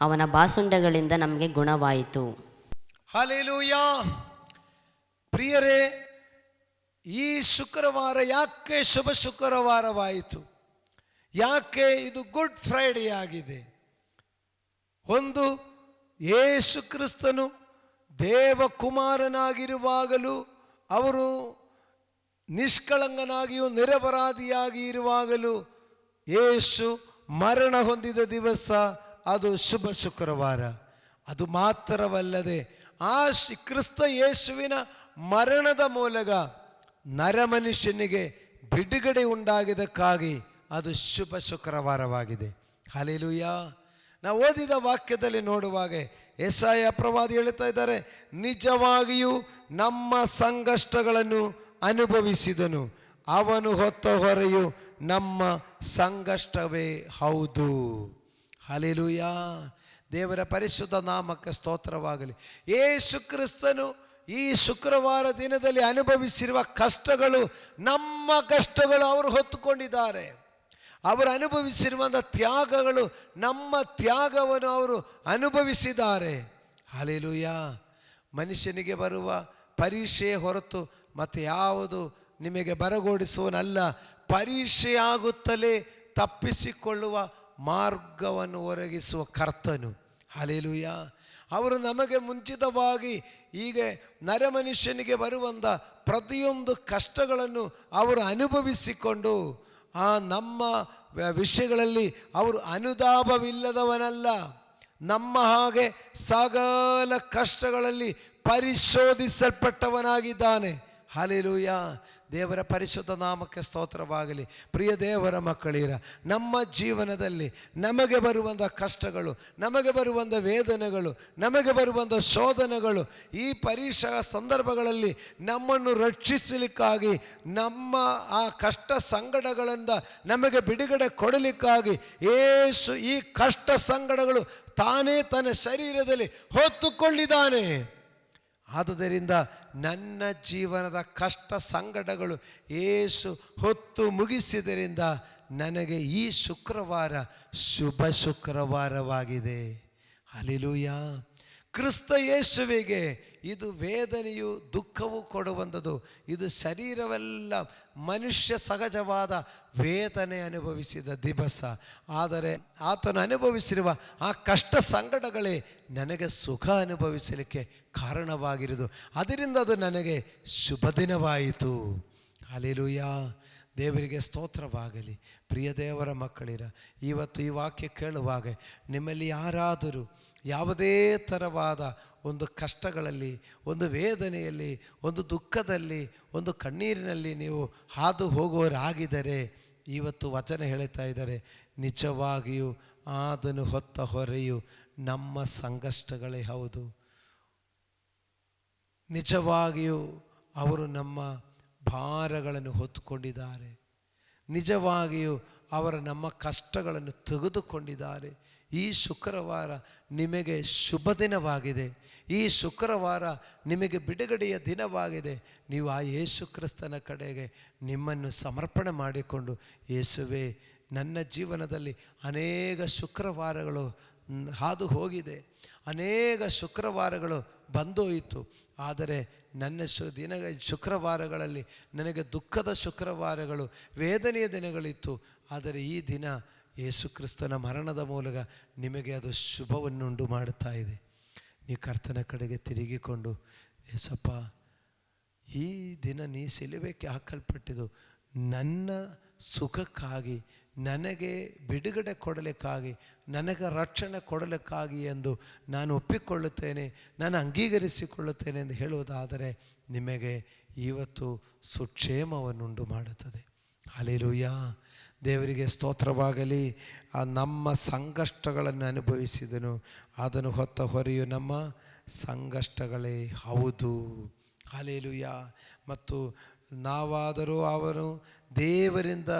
Speaker 2: ಅವನ ಬಾಸುಂಡೆಗಳಿಂದ ನಮಗೆ ಗುಣವಾಯಿತು.
Speaker 1: ಹಲ್ಲೆಲೂಯಾ. ಪ್ರಿಯರೇ, ಈ ಶುಕ್ರವಾರ ಯಾಕೆ ಶುಭ ಶುಕ್ರವಾರವಾಯಿತು? ಯಾಕೆ ಇದು ಗುಡ್ ಫ್ರೈಡೇ ಆಗಿದೆ? ಒಂದು, ಯೇಸು ಕ್ರಿಸ್ತನು ದೇವಕುಮಾರನಾಗಿರುವಾಗಲೂ, ಅವರು ನಿಷ್ಕಳಂಕನಾಗಿಯೂ ನಿರಪರಾಧಿಯಾಗಿ ಇರುವಾಗಲೂ ಯೇಸು ಮರಣ ಹೊಂದಿದ ದಿವಸ ಅದು ಶುಭ ಶುಕ್ರವಾರ. ಅದು ಮಾತ್ರವಲ್ಲದೆ ಆ ಕ್ರಿಸ್ತ ಯೇಸುವಿನ ಮರಣದ ಮೂಲಕ ನರಮನುಷ್ಯನಿಗೆ ಬಿಡುಗಡೆ ಉಂಟಾಗಿದ್ದಕ್ಕಾಗಿ ಅದು ಶುಭ ಶುಕ್ರವಾರವಾಗಿದೆ. ಹಲ್ಲೆಲೂಯಾ. ನಾವು ಓದಿದ ವಾಕ್ಯದಲ್ಲಿ ನೋಡುವಾಗ ಯೆಶಾಯ ಪ್ರವಾದಿ ಹೇಳ್ತಾ ಇದ್ದಾರೆ, ನಿಜವಾಗಿಯೂ ನಮ್ಮ ಸಂಕಷ್ಟಗಳನ್ನು ಅನುಭವಿಸಿದನು, ಅವನು ಹೊತ್ತ ಹೊರೆಯು ನಮ್ಮ ಸಂಕಷ್ಟವೇ ಹೌದು. ಹಲ್ಲೆಲೂಯಾ. ದೇವರ ಪರಿಶುದ್ಧ ನಾಮಕ್ಕೆ ಸ್ತೋತ್ರವಾಗಲಿ. ಯೇಸು ಕ್ರಿಸ್ತನು ಈ ಶುಕ್ರವಾರ ದಿನದಲ್ಲಿ ಅನುಭವಿಸಿರುವ ಕಷ್ಟಗಳು ನಮ್ಮ ಕಷ್ಟಗಳು ಅವರು ಹೊತ್ತುಕೊಂಡಿದ್ದಾರೆ. ಅವರು ಅನುಭವಿಸಿರುವಂಥ ತ್ಯಾಗಗಳು ನಮ್ಮ ತ್ಯಾಗವನ್ನು ಅವರು ಅನುಭವಿಸಿದ್ದಾರೆ. ಹಲ್ಲೆಲೂಯಾ. ಮನುಷ್ಯನಿಗೆ ಬರುವ ಪರೀಕ್ಷೆಯ ಹೊರತು ಮತ್ತು ಯಾವುದು ನಿಮಗೆ ಬರಗೋಡಿಸುವನಲ್ಲ. ಪರೀಕ್ಷೆಯಾಗುತ್ತಲೇ ತಪ್ಪಿಸಿಕೊಳ್ಳುವ ಮಾರ್ಗವನ್ನು ಒದಗಿಸುವ ಕರ್ತನು. ಹಲ್ಲೆಲೂಯಾ. ಅವರು ನಮಗೆ ಮುಂಚಿತವಾಗಿ ಹೀಗೆ ನರಮನುಷ್ಯನಿಗೆ ಬರುವಂಥ ಪ್ರತಿಯೊಂದು ಕಷ್ಟಗಳನ್ನು ಅವರು ಅನುಭವಿಸಿಕೊಂಡು ನಮ್ಮ ವಿಷಯಗಳಲ್ಲಿ ಅವರು ಅನುತಾಪವಿಲ್ಲದವನಲ್ಲ. ನಮ್ಮ ಹಾಗೆ ಸಕಲ ಕಷ್ಟಗಳಲ್ಲಿ ಪರಿಶೋಧಿಸಲ್ಪಟ್ಟವನಾಗಿದ್ದಾನೆ. ಹಲ್ಲೆಲೂಯಾ. ದೇವರ ಪರಿಶುದ್ಧ ನಾಮಕ್ಕೆ ಸ್ತೋತ್ರವಾಗಲಿ. ಪ್ರಿಯ ದೇವರ ಮಕ್ಕಳಿರ, ನಮ್ಮ ಜೀವನದಲ್ಲಿ ನಮಗೆ ಬರುವಂಥ ಕಷ್ಟಗಳು, ನಮಗೆ ಬರುವಂಥ ವೇದನೆಗಳು, ನಮಗೆ ಬರುವಂಥ ಶೋಧನೆಗಳು, ಈ ಪರೀಕ್ಷಾ ಸಂದರ್ಭಗಳಲ್ಲಿ ನಮ್ಮನ್ನು ರಕ್ಷಿಸಲಿಕ್ಕಾಗಿ, ನಮ್ಮ ಆ ಕಷ್ಟ ಸಂಕಟಗಳಿಂದ ನಮಗೆ ಬಿಡುಗಡೆ ಕೊಡಲಿಕ್ಕಾಗಿ ಯೇಸು ಈ ಕಷ್ಟ ಸಂಕಟಗಳು ತಾನೇ ತನ್ನ ಶರೀರದಲ್ಲಿ ಹೊತ್ತುಕೊಂಡಿದ್ದಾನೆ. ಆದುದರಿಂದ ನನ್ನ ಜೀವನದ ಕಷ್ಟ ಸಂಕಟಗಳು ಯೇಸು ಹೊತ್ತು ಮುಗಿಸಿದ್ದರಿಂದ ನನಗೆ ಈ ಶುಕ್ರವಾರ ಶುಭ ಶುಕ್ರವಾರವಾಗಿದೆ. ಹಲ್ಲೆಲೂಯಾ. ಕ್ರಿಸ್ತ ಯೇಸುವಿಗೆ ಇದು ವೇದನೆಯು ದುಃಖವು ಕೊಡುವಂಥದ್ದು. ಇದು ಶರೀರವೆಲ್ಲ ಮನುಷ್ಯ ಸಹಜವಾದ ವೇದನೆ ಅನುಭವಿಸಿದ ದಿವಸ. ಆದರೆ ಆತನು ಅನುಭವಿಸಿರುವ ಆ ಕಷ್ಟ ಸಂಕಟಗಳೇ ನನಗೆ ಸುಖ ಅನುಭವಿಸಲಿಕ್ಕೆ ಕಾರಣವಾಗಿರುವುದು. ಅದರಿಂದ ಅದು ನನಗೆ ಶುಭ ದಿನವಾಯಿತು. ಹಲ್ಲೆಲೂಯಾ. ದೇವರಿಗೆ ಸ್ತೋತ್ರವಾಗಲಿ. ಪ್ರಿಯ ದೇವರ ಮಕ್ಕಳಿರ, ಇವತ್ತು ಈ ವಾಕ್ಯ ಕೇಳುವಾಗ ನಿಮ್ಮಲ್ಲಿ ಯಾರಾದರೂ ಯಾವುದೇ ಥರವಾದ ಒಂದು ಕಷ್ಟಗಳಲ್ಲಿ, ಒಂದು ವೇದನೆಯಲ್ಲಿ, ಒಂದು ದುಃಖದಲ್ಲಿ, ಒಂದು ಕಣ್ಣೀರಿನಲ್ಲಿ ನೀವು ಹಾದು ಹೋಗುವವರಾಗಿದ್ದರೆ, ಇವತ್ತು ವಚನ ಹೇಳ್ತಾ ಇದ್ದಾರೆ, ನಿಜವಾಗಿಯೂ ಅದನ್ನು ಹೊತ್ತ ಹೊರೆಯು ನಮ್ಮ ಸಂಕಷ್ಟಗಳೇ ಹೌದು. ನಿಜವಾಗಿಯೂ ಅವರು ನಮ್ಮ ಭಾರಗಳನ್ನು ಹೊತ್ತುಕೊಂಡಿದ್ದಾರೆ. ನಿಜವಾಗಿಯೂ ಅವರು ನಮ್ಮ ಕಷ್ಟಗಳನ್ನು ತೆಗೆದುಕೊಂಡಿದ್ದಾರೆ. ಈ ಶುಕ್ರವಾರ ನಿಮಗೆ ಶುಭ ದಿನವಾಗಿದೆ. ಈ ಶುಕ್ರವಾರ ನಿಮಗೆ ಬಿಡುಗಡೆಯ ದಿನವಾಗಿದೆ. ನೀವು ಆ ಯೇಸು ಕ್ರಿಸ್ತನ ಕಡೆಗೆ ನಿಮ್ಮನ್ನು ಸಮರ್ಪಣೆ ಮಾಡಿಕೊಂಡು, ಯೇಸುವೇ, ನನ್ನ ಜೀವನದಲ್ಲಿ ಅನೇಕ ಶುಕ್ರವಾರಗಳು ಹಾದು ಹೋಗಿದೆ, ಅನೇಕ ಶುಕ್ರವಾರಗಳು ಬಂದೋಯಿತು. ಆದರೆ ನನ್ನ ಶುಕ್ರವಾರಗಳಲ್ಲಿ ನನಗೆ ದುಃಖದ ಶುಕ್ರವಾರಗಳು, ವೇದನೆಯ ದಿನಗಳಿತ್ತು. ಆದರೆ ಈ ದಿನ ಯೇಸು ಕ್ರಿಸ್ತನ ಮರಣದ ಮೂಲಕ ನಿಮಗೆ ಅದು ಶುಭವನ್ನುಂಟು ಮಾಡುತ್ತಾ ಇದೆ. ನೀವು ಕರ್ತನ ಕಡೆಗೆ ತಿರುಗಿಕೊಂಡು, ಯೇಸಪ್ಪ, ಈ ದಿನ ನೀ ಶಿಲುಬೆಗೆ ಹಾಕಲ್ಪಟ್ಟಿದ್ದು ನನ್ನ ಸುಖಕ್ಕಾಗಿ, ನನಗೆ ಬಿಡುಗಡೆ ಕೊಡಲಿಕ್ಕಾಗಿ, ನನಗೆ ರಕ್ಷಣೆ ಕೊಡಲಿಕ್ಕಾಗಿ ಎಂದು ನಾನು ಒಪ್ಪಿಕೊಳ್ಳುತ್ತೇನೆ, ನಾನು ಅಂಗೀಕರಿಸಿಕೊಳ್ಳುತ್ತೇನೆ ಎಂದು ಹೇಳುವುದಾದರೆ ನಿಮಗೆ ಇವತ್ತು ಸುಕ್ಷೇಮವನ್ನುಂಟು ಮಾಡುತ್ತದೆ. ಹಲ್ಲೆಲೂಯಾ. ದೇವರಿಗೆ ಸ್ತೋತ್ರವಾಗಲಿ. ನಮ್ಮ ಸಂಕಷ್ಟಗಳನ್ನು ಅನುಭವಿಸಿದನು, ಅದನ್ನು ಹೊತ್ತ ಹೊರೆಯು ನಮ್ಮ ಸಂಕಷ್ಟಗಳೇ ಹೌದು. ಹಲ್ಲೆಲೂಯಾ. ಮತ್ತು ನಾವಾದರೂ ಅವನು ದೇವರಿಂದ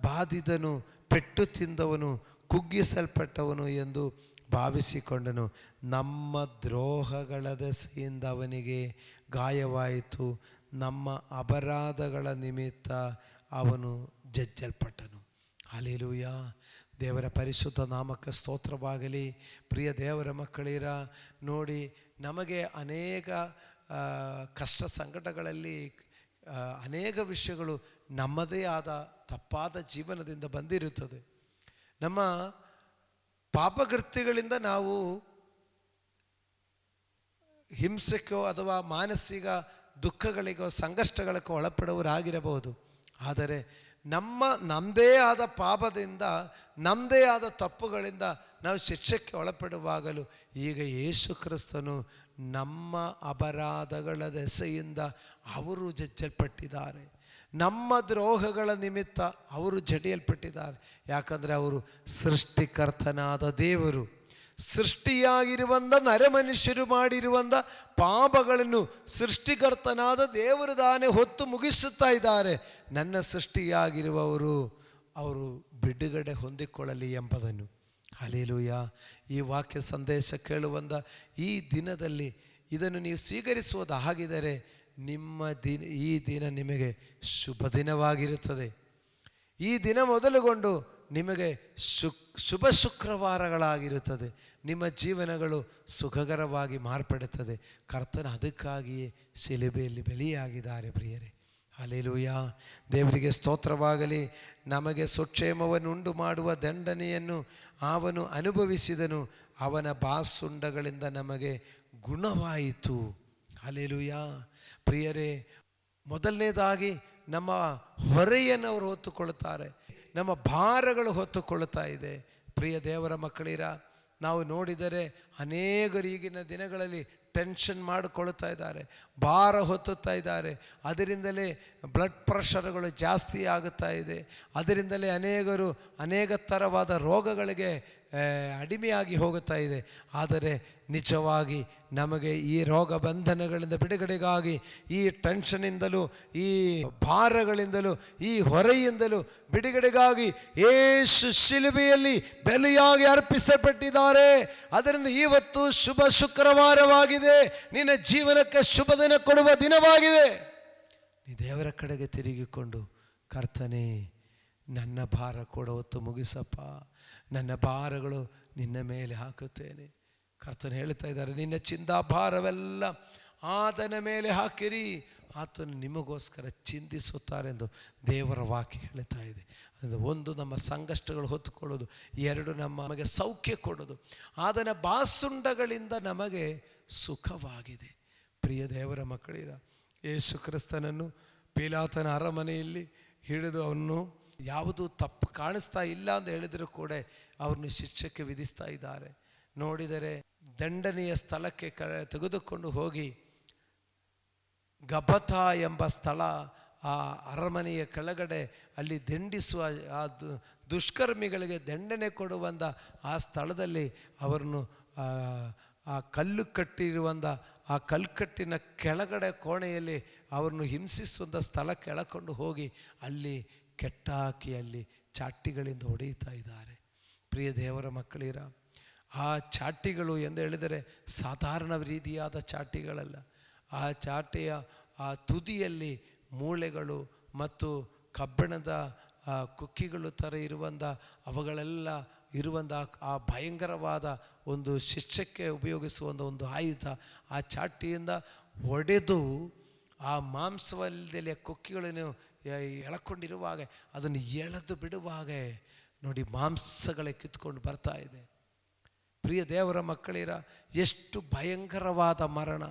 Speaker 1: ಬಾಧಿದನು, ಪೆಟ್ಟು ತಿಂದವನು, ಕುಗ್ಗಿಸಲ್ಪಟ್ಟವನು ಎಂದು ಭಾವಿಸಿಕೊಂಡನು. ನಮ್ಮ ದ್ರೋಹಗಳ ದೆಸೆಯಿಂದ ಅವನಿಗೆ ಗಾಯವಾಯಿತು, ನಮ್ಮ ಅಪರಾಧಗಳ ನಿಮಿತ್ತ ಅವನು ಜಜ್ಜಲ್ಪಟ್ಟನು. ಹಲ್ಲೆಲೂಯಾ. ದೇವರ ಪರಿಶುದ್ಧ ನಾಮಕ್ಕೆ ಸ್ತೋತ್ರವಾಗಲಿ. ಪ್ರಿಯ ದೇವರ ಮಕ್ಕಳಿರ, ನೋಡಿ, ನಮಗೆ ಅನೇಕ ಕಷ್ಟ ಸಂಕಟಗಳಲ್ಲಿ ಅನೇಕ ವಿಷಯಗಳು ನಮ್ಮದೇ ಆದ ತಪ್ಪಾದ ಜೀವನದಿಂದ ಬಂದಿರುತ್ತದೆ. ನಮ್ಮ ಪಾಪಕೃತ್ಯಗಳಿಂದ ನಾವು ಹಿಂಸೆಗೋ ಅಥವಾ ಮಾನಸಿಕ ದುಃಖಗಳಿಗೋ ಸಂಕಷ್ಟಗಳಿಗೋ ಒಳಪಡುವರಾಗಿರಬಹುದು. ಆದರೆ ನಮ್ಮದೇ ಆದ ಪಾಪದಿಂದ, ನಮ್ಮದೇ ಆದ ತಪ್ಪುಗಳಿಂದ ನಾವು ಶಿಕ್ಷೆಗೆ ಒಳಪಡುವಾಗಲೂ ಈಗ ಯೇಸು ಕ್ರಿಸ್ತನು ನಮ್ಮ ಅಪರಾಧಗಳ ದೆಸೆಯಿಂದ ಅವರು ಜಜ್ಜಲ್ಪಟ್ಟಿದ್ದಾರೆ, ನಮ್ಮ ದ್ರೋಹಗಳ ನಿಮಿತ್ತ ಅವರು ಜಡಿಯಲ್ಪಟ್ಟಿದ್ದಾರೆ. ಯಾಕಂದರೆ ಅವರು ಸೃಷ್ಟಿಕರ್ತನಾದ ದೇವರು, ಸೃಷ್ಟಿಯಾಗಿರುವಂಥ ನರಮನುಷ್ಯರು ಮಾಡಿರುವಂಥ ಪಾಪಗಳನ್ನು ಸೃಷ್ಟಿಕರ್ತನಾದ ದೇವರು ತಾನೇ ಹೊತ್ತು ಮುಗಿಸುತ್ತಾ ಇದ್ದಾರೆ. ನನ್ನ ಸೃಷ್ಟಿಯಾಗಿರುವವರು ಅವರು ಬಿಡುಗಡೆ ಹೊಂದಿಕೊಳ್ಳಲಿ ಎಂಬುದನ್ನು. ಹಲ್ಲೆಲೂಯಾ. ಈ ವಾಕ್ಯ ಸಂದೇಶ ಕೇಳುವಂಥ ಈ ದಿನದಲ್ಲಿ ಇದನ್ನು ನೀವು ಸ್ವೀಕರಿಸುವುದಾಗಿದ್ದರೆ ಈ ದಿನ ನಿಮಗೆ ಶುಭ ದಿನವಾಗಿರುತ್ತದೆ. ಈ ದಿನ ಮೊದಲುಗೊಂಡು ನಿಮಗೆ ಶುಭ ಶುಕ್ರವಾರಗಳಾಗಿರುತ್ತದೆ. ನಿಮ್ಮ ಜೀವನಗಳು ಸುಖಕರವಾಗಿ ಮಾರ್ಪಡುತ್ತದೆ. ಕರ್ತನ ಅದಕ್ಕಾಗಿಯೇ ಶಿಲುಬೆಯಲ್ಲಿ ಬಲಿಯಾಗಿದ್ದಾರೆ ಪ್ರಿಯರೇ. ಹಲ್ಲೆಲೂಯಾ. ದೇವರಿಗೆ ಸ್ತೋತ್ರವಾಗಲಿ. ನಮಗೆ ಸುಕ್ಷೇಮವನ್ನುಂಟು ಮಾಡುವ ದಂಡನೆಯನ್ನು ಅವನು ಅನುಭವಿಸಿದನು, ಅವನ ಬಾಸುಂಡಗಳಿಂದ ನಮಗೆ ಗುಣವಾಯಿತು. ಹಲ್ಲೆಲೂಯಾ. ಪ್ರಿಯರೇ, ಮೊದಲನೇದಾಗಿ ನಮ್ಮ ಹೊರೆಯನ್ನು ಅವರು ಹೊತ್ತುಕೊಳ್ಳುತ್ತಾರೆ, ನಮ್ಮ ಭಾರಗಳು ಹೊತ್ತುಕೊಳ್ಳುತ್ತಾ ಇದೆ. ಪ್ರಿಯ ದೇವರ ಮಕ್ಕಳಿರ, ನಾವು ನೋಡಿದರೆ ಅನೇಕರು ಈಗಿನ ದಿನಗಳಲ್ಲಿ ಟೆನ್ಷನ್ ಮಾಡಿಕೊಳ್ಳುತ್ತಾ ಇದ್ದಾರೆ, ಭಾರ ಹೊತ್ತುತ್ತಾ ಇದ್ದಾರೆ. ಅದರಿಂದಲೇ ಬ್ಲಡ್ ಪ್ರೆಷರ್ಗಳು ಜಾಸ್ತಿ ಆಗುತ್ತಾ ಇದೆ. ಅದರಿಂದಲೇ ಅನೇಕರು ಅನೇಕ ಥರವಾದ ರೋಗಗಳಿಗೆ ಅಡಿಮೆಯಾಗಿ ಹೋಗುತ್ತಾ ಇದೆ. ಆದರೆ ನಿಜವಾಗಿ ನಮಗೆ ಈ ರೋಗ ಬಂಧನಗಳಿಂದ ಬಿಡುಗಡೆಗಾಗಿ, ಈ ಟೆನ್ಷನಿಂದಲೂ, ಈ ಭಾರಗಳಿಂದಲೂ, ಈ ಹೊರೆಯಿಂದಲೂ ಬಿಡುಗಡೆಗಾಗಿ ಯೇಸು ಶಿಲುಬೆಯಲ್ಲಿ ಬಲಿಯಾಗಿ ಅರ್ಪಿಸಲ್ಪಟ್ಟಿದ್ದಾರೆ. ಅದರಿಂದ ಇವತ್ತು ಶುಭ ಶುಕ್ರವಾರವಾಗಿದೆ. ನಿನ್ನ ಜೀವನಕ್ಕೆ ಶುಭ ದಿನ ಕೊಡುವ ದಿನವಾಗಿದೆ. ನೀ ದೇವರ ಕಡೆಗೆ ತಿರುಗಿಕೊಂಡು, ಕರ್ತನೇ, ನನ್ನ ಭಾರ ಕೂಡ ಹೊತ್ತು ಮುಗಿಸಪ್ಪ, ನನ್ನ ಭಾರಗಳು ನಿನ್ನ ಮೇಲೆ ಹಾಕುತ್ತೇನೆ. ಕರ್ತನು ಹೇಳ್ತಾ ಇದ್ದಾರೆ, ನಿನ್ನ ಚಿಂತಾಭಾರವೆಲ್ಲ ಆತನ ಮೇಲೆ ಹಾಕಿರಿ, ಆತನು ನಿಮಗೋಸ್ಕರ ಚಿಂತಿಸುತ್ತಾರೆಂದು ದೇವರ ವಾಕ್ಯ ಹೇಳ್ತಾ ಇದೆ. ಅದು ಒಂದು, ನಮ್ಮ ಸಂಕಷ್ಟಗಳು ಹೊತ್ತುಕೊಳ್ಳೋದು; ಎರಡು, ನಮಗೆ ಸೌಖ್ಯ ಕೊಡೋದು. ಆತನ ಬಾಸುಂಡಗಳಿಂದ ನಮಗೆ ಸುಖವಾಗಿದೆ. ಪ್ರಿಯ ದೇವರ ಮಕ್ಕಳಿರ, ಯೇಸು ಕ್ರಿಸ್ತನನ್ನು ಪಿಲಾತನ ಅರಮನೆಯಲ್ಲಿ ಹಿಡಿದು ಅವನು ಯಾವುದು ತಪ್ಪು ಕಾಣಿಸ್ತಾ ಇಲ್ಲ ಅಂತ ಹೇಳಿದರೂ ಕೂಡ ಅವ್ರನ್ನ ಶಿಕ್ಷೆಗೆ ವಿಧಿಸ್ತಾ ಇದ್ದಾರೆ. ನೋಡಿದರೆ ದಂಡನೆಯ ಸ್ಥಳಕ್ಕೆ ತೆಗೆದುಕೊಂಡು ಹೋಗಿ ಗಬತಾ ಎಂಬ ಸ್ಥಳ, ಆ ಅರಮನೆಯ ಕೆಳಗಡೆ ಅಲ್ಲಿ ದಂಡಿಸುವ ಆ ದುಷ್ಕರ್ಮಿಗಳಿಗೆ ದಂಡನೆ ಕೊಡುವಂಥ ಆ ಸ್ಥಳದಲ್ಲಿ ಅವರನ್ನು ಆ ಕಲ್ಲು ಕಟ್ಟಿರುವಂಥ ಆ ಕಲ್ಕಟ್ಟಿನ ಕೆಳಗಡೆ ಕೋಣೆಯಲ್ಲಿ ಅವರನ್ನು ಹಿಂಸಿಸುವಂಥ ಸ್ಥಳಕ್ಕೆ ಎಳಕೊಂಡು ಹೋಗಿ ಅಲ್ಲಿ ಕೆಟ್ಟಾಕಿ ಅಲ್ಲಿ ಚಾಟಿಗಳಿಂದ ಹೊಡೆಯುತ್ತಾ ಇದ್ದಾರೆ. ಪ್ರಿಯ ದೇವರ ಮಕ್ಕಳಿರ, ಆ ಚಾಟಿಗಳು ಎಂದು ಹೇಳಿದರೆ ಸಾಧಾರಣ ರೀತಿಯಾದ ಚಾಟಿಗಳಲ್ಲ. ಆ ಚಾಟಿಯ ಆ ತುದಿಯಲ್ಲಿ ಮೂಳೆಗಳು ಮತ್ತು ಕಬ್ಬಿಣದ ಕುಕ್ಕಿಗಳು ಥರ ಇರುವಂಥ ಅವುಗಳೆಲ್ಲ ಇರುವಂಥ ಆ ಭಯಂಕರವಾದ ಒಂದು ಶಿಕ್ಷಕ್ಕೆ ಉಪಯೋಗಿಸುವಂಥ ಒಂದು ಆಯುಧ. ಆ ಚಾಟಿಯಿಂದ ಹೊಡೆದು ಆ ಮಾಂಸವಲ್ಲದೆ ಕುಕ್ಕಿಗಳನ್ನು ಎಳಕೊಂಡಿರುವಾಗ, ಅದನ್ನು ಎಳೆದು ಬಿಡುವಾಗ ನೋಡಿ ಮಾಂಸಗಳೇ ಕಿತ್ಕೊಂಡು ಬರ್ತಾ ಇದೆ. ಪ್ರಿಯ ದೇವರ ಮಕ್ಕಳಿರ, ಎಷ್ಟು ಭಯಂಕರವಾದ ಮರಣ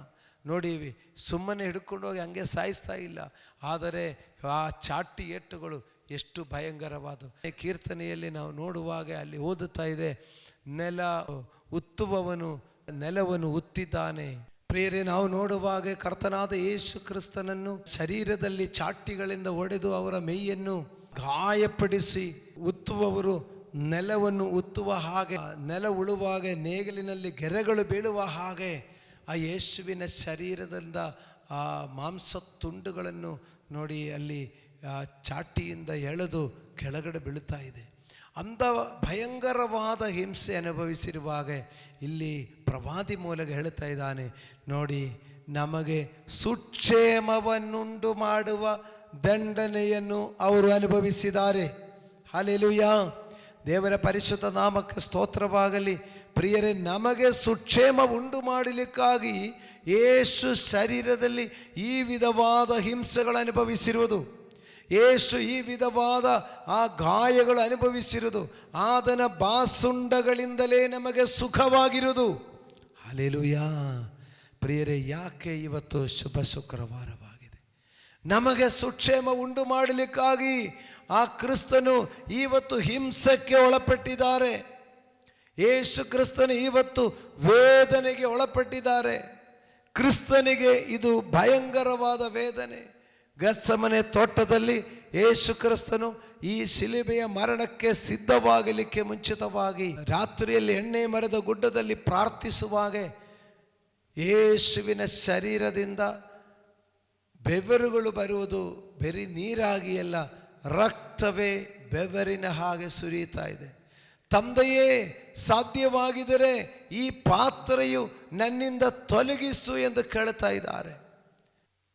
Speaker 1: ನೋಡಿ. ಸುಮ್ಮನೆ ಹಿಡ್ಕೊಂಡು ಹೋಗಿ ಹಂಗೆ ಸಾಯಿಸ್ತಾ ಇಲ್ಲ, ಆದರೆ ಆ ಚಾಟಿ ಏಟುಗಳು ಎಷ್ಟು ಭಯಂಕರವಾದ. ಕೀರ್ತನೆಯಲ್ಲಿ ನಾವು ನೋಡುವಾಗ ಅಲ್ಲಿ ಓದುತ್ತಾ ಇದೆ, ನೆಲ ಉತ್ತುವವನು ನೆಲವನ್ನು ಉತ್ತಿದ್ದಾನೆ. ಪ್ರಿಯರೇ, ನಾವು ನೋಡುವಾಗ ಕರ್ತನಾದ ಯೇಸು ಕ್ರಿಸ್ತನನ್ನು ಶರೀರದಲ್ಲಿ ಚಾಟಿಗಳಿಂದ ಹೊಡೆದು ಅವರ ಮೈಯನ್ನು ಗಾಯಪಡಿಸಿ ಉತ್ತುವವರು ನೆಲವನ್ನು ಉತ್ತುವ ಹಾಗೆ, ನೆಲ ಉಳುವಾಗ ನೇಗಿಲಿನಲ್ಲಿ ಗೆರೆಗಳು ಬೀಳುವ ಹಾಗೆ ಆ ಯೇಸುವಿನ ಶರೀರದಿಂದ ಆ ಮಾಂಸ ತುಂಡುಗಳನ್ನು ನೋಡಿ ಅಲ್ಲಿ ಚಾಟಿಯಿಂದ ಎಳೆದು ಕೆಳಗಡೆ ಬೀಳುತ್ತಾ ಇದೆ. ಅಂಥ ಭಯಂಕರವಾದ ಹಿಂಸೆ ಅನುಭವಿಸಿರುವಾಗ ಇಲ್ಲಿ ಪ್ರವಾದಿ ಮೂಲಕ ಹೇಳ್ತಾ ಇದ್ದಾನೆ, ನೋಡಿ ನಮಗೆ ಸುಕ್ಷೇಮವನ್ನುಂಟು ಮಾಡುವ ದಂಡನೆಯನ್ನು ಅವರು ಅನುಭವಿಸಿದ್ದಾರೆ. ಹಲ್ಲೆಲೂಯಾ, ದೇವರ ಪರಿಶುದ್ಧ ನಾಮಕ್ಕೆ ಸ್ತೋತ್ರವಾಗಲಿ. ಪ್ರಿಯರೇ, ನಮಗೆ ಸುಕ್ಷೇಮ ಉಂಟು ಮಾಡಲಿಕ್ಕಾಗಿ ಯೇಸು ಶರೀರದಲ್ಲಿ ಈ ವಿಧವಾದ ಹಿಂಸೆಗಳು ಅನುಭವಿಸಿರುವುದು, ಯೇಸು ಈ ವಿಧವಾದ ಆ ಗಾಯಗಳು ಅನುಭವಿಸಿರುವುದು, ಆತನ ಬಾಸುಂಡಗಳಿಂದಲೇ ನಮಗೆ ಸುಖವಾಗಿರುವುದು. ಹಲ್ಲೆಲೂಯಾ. ಪ್ರಿಯರೇ, ಯಾಕೆ ಇವತ್ತು ಶುಭ ಶುಕ್ರವಾರವಾಗಿದೆ? ನಮಗೆ ಸುಕ್ಷೇಮ ಉಂಟು ಮಾಡಲಿಕ್ಕಾಗಿ ಆ ಕ್ರಿಸ್ತನು ಇವತ್ತು ಹಿಂಸೆಗೆ ಒಳಪಟ್ಟಿದ್ದಾರೆ. ಯೇಸು ಕ್ರಿಸ್ತನು ಇವತ್ತು ವೇದನೆಗೆ ಒಳಪಟ್ಟಿದ್ದಾರೆ. ಕ್ರಿಸ್ತನಿಗೆ ಇದು ಭಯಂಕರವಾದ ವೇದನೆ. ಗೆತ್ಸೆಮನೆ ತೋಟದಲ್ಲಿ ಯೇಸು ಕ್ರಿಸ್ತನು ಈ ಶಿಲುಬೆಯ ಮರಣಕ್ಕೆ ಸಿದ್ಧವಾಗಲಿಕ್ಕೆ ಮುಂಚಿತವಾಗಿ ರಾತ್ರಿಯಲ್ಲಿ ಎಣ್ಣೆ ಮರದ ಗುಡ್ಡದಲ್ಲಿ ಪ್ರಾರ್ಥಿಸುವಾಗ ಯೇಸುವಿನ ಶರೀರದಿಂದ ಬೆವರುಗಳು ಬರುವುದು ಬರೀ ನೀರಾಗಿ ಅಲ್ಲ, ರಕ್ತವೇ ಬೆವರಿನ ಹಾಗೆ ಸುರಿಯುತ್ತಾ ಇದೆ. ತಂದೆಯೇ, ಸಾಧ್ಯವಾಗಿದ್ದರೆ ಈ ಪಾತ್ರೆಯು ನನ್ನಿಂದ ತೊಲಗಿಸು ಎಂದು ಕೇಳ್ತಾ ಇದ್ದಾರೆ.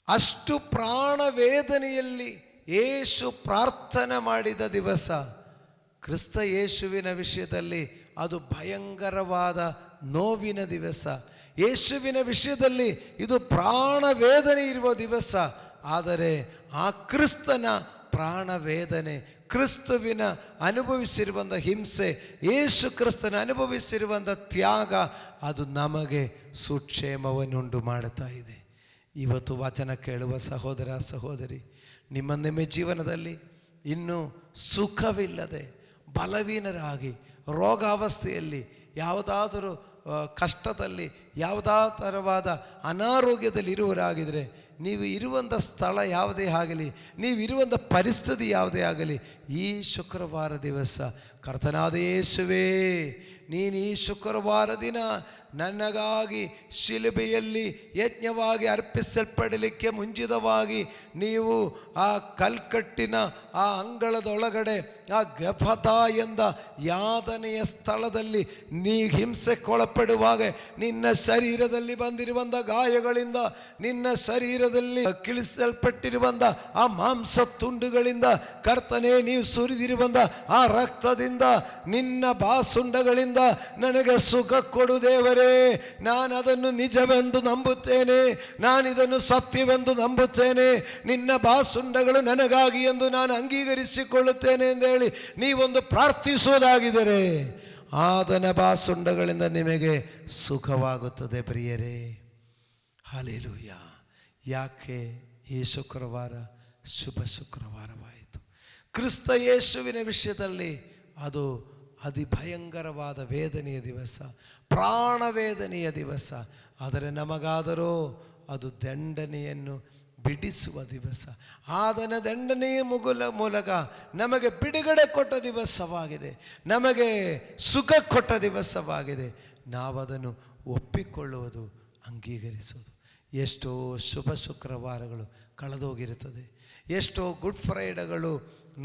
Speaker 1: ಅಷ್ಟು ಪ್ರಾಣ ವೇದನೆಯಲ್ಲಿ ಯೇಸು ಪ್ರಾರ್ಥನೆ ಮಾಡಿದ ದಿವಸ, ಕ್ರಿಸ್ತ ಯೇಸುವಿನ ವಿಷಯದಲ್ಲಿ ಅದು ಭಯಂಕರವಾದ ನೋವಿನ ದಿವಸ. ಯೇಸುವಿನ ವಿಷಯದಲ್ಲಿ ಇದು ಪ್ರಾಣ ವೇದನೆ ಇರುವ ದಿವಸ. ಆದರೆ ಆ ಕ್ರಿಸ್ತನ ಪ್ರಾಣ ವೇದನೆ, ಕ್ರಿಸ್ತುವಿನ ಅನುಭವಿಸಿರುವಂಥ ಹಿಂಸೆ, ಯೇಸು ಕ್ರಿಸ್ತನ ಅನುಭವಿಸಿರುವಂಥ ತ್ಯಾಗ, ಅದು ನಮಗೆ ಸುಕ್ಷೇಮವನ್ನುಂಟು ಮಾಡುತ್ತಾ ಇದೆ. ಇವತ್ತು ವಚನ ಕೇಳುವ ಸಹೋದರ ಸಹೋದರಿ, ನಿಮ್ಮ ಜೀವನದಲ್ಲಿ ಇನ್ನೂ ಸುಖವಿಲ್ಲದೆ ಬಲವೀನರಾಗಿ ರೋಗಾವಸ್ಥೆಯಲ್ಲಿ, ಯಾವುದಾದರೂ ಕಷ್ಟದಲ್ಲಿ, ಯಾವುದಾದರವಾದ ಅನಾರೋಗ್ಯದಲ್ಲಿ ಇರುವರಾಗಿದ್ದರೆ, ನೀವು ಇರುವಂಥ ಸ್ಥಳ ಯಾವುದೇ ಆಗಲಿ, ನೀವಿರುವಂಥ ಪರಿಸ್ಥಿತಿ ಯಾವುದೇ ಆಗಲಿ, ಈ ಶುಕ್ರವಾರ ದಿವಸ ಕರ್ತನಾದ ಯೇಸುವೇ, ನೀನು ಈ ಶುಕ್ರವಾರ ದಿನ ನನಗಾಗಿ ಶಿಲುಬೆಯಲ್ಲಿ ಯಜ್ಞವಾಗಿ ಅರ್ಪಿಸಲ್ಪಡಲಿಕ್ಕೆ ಮುಂಚಿತವಾಗಿ ನೀವು ಆ ಕಲ್ಕಟ್ಟಿನ ಆ ಅಂಗಳದೊಳಗಡೆ ಆ ಗಫತಾ ಎಂದ ಯಾತನೆಯ ಸ್ಥಳದಲ್ಲಿ ನೀ ಹಿಂಸೆಗೊಳಪಡುವಾಗ ನಿನ್ನ ಶರೀರದಲ್ಲಿ ಬಂದಿರುವಂಥ ಗಾಯಗಳಿಂದ, ನಿನ್ನ ಶರೀರದಲ್ಲಿ ಕಿಳಿಸಲ್ಪಟ್ಟಿರುವಂಥ ಆ ಮಾಂಸ ತುಂಡುಗಳಿಂದ, ಕರ್ತನೇ ನೀವು ಸುರಿದಿರುವಂಥ ಆ ರಕ್ತದಿಂದ, ನಿನ್ನ ಬಾಸುಂಡಗಳಿಂದ ನನಗೆ ಸುಖ ಕೊಡು ದೇವರೇ. ನಾನು ಅದನ್ನು ನಿಜವೆಂದು ನಂಬುತ್ತೇನೆ, ನಾನಿದನ್ನು ಸತ್ಯವೆಂದು ನಂಬುತ್ತೇನೆ. ನಿನ್ನ ಬಾಸುಂಡಗಳು ನನಗಾಗಿ ಎಂದು ನಾನು ಅಂಗೀಕರಿಸಿಕೊಳ್ಳುತ್ತೇನೆ ಎಂದೇಳಿ ನೀವೊಂದು ಪ್ರಾರ್ಥಿಸುವುದಾಗಿದ್ದರೆ ಆತನ ಬಾಸುಂಡಗಳಿಂದ ನಿಮಗೆ ಸುಖವಾಗುತ್ತದೆ. ಪ್ರಿಯರೇ, ಹಲ್ಲೆಲೂಯಾ. ಯಾಕೆ ಈ ಶುಕ್ರವಾರ ಶುಭ ಶುಕ್ರವಾರವಾಯಿತು? ಕ್ರಿಸ್ತ ಯೇಸುವಿನ ವಿಷಯದಲ್ಲಿ ಅದು ಅತಿ ಭಯಂಕರವಾದ ವೇದನೆಯ ದಿವಸ, ಪ್ರಾಣ ವೇದನೆಯ ದಿವಸ. ಆದರೆ ನಮಗಾದರೂ ಅದು ದಂಡನೆಯನ್ನು ಬಿಡಿಸುವ ದಿವಸ. ಆತನ ದಂಡನೆಯ ಮೂಲಕ ನಮಗೆ ಬಿಡುಗಡೆ ಕೊಟ್ಟ ದಿವಸವಾಗಿದೆ, ನಮಗೆ ಸುಖ ಕೊಟ್ಟ ದಿವಸವಾಗಿದೆ. ನಾವದನ್ನು ಒಪ್ಪಿಕೊಳ್ಳುವುದು, ಅಂಗೀಕರಿಸುವುದು. ಎಷ್ಟೋ ಶುಭ ಶುಕ್ರವಾರಗಳು ಕಳೆದೋಗಿರುತ್ತದೆ, ಎಷ್ಟೋ ಗುಡ್ ಫ್ರೈಡೆಗಳು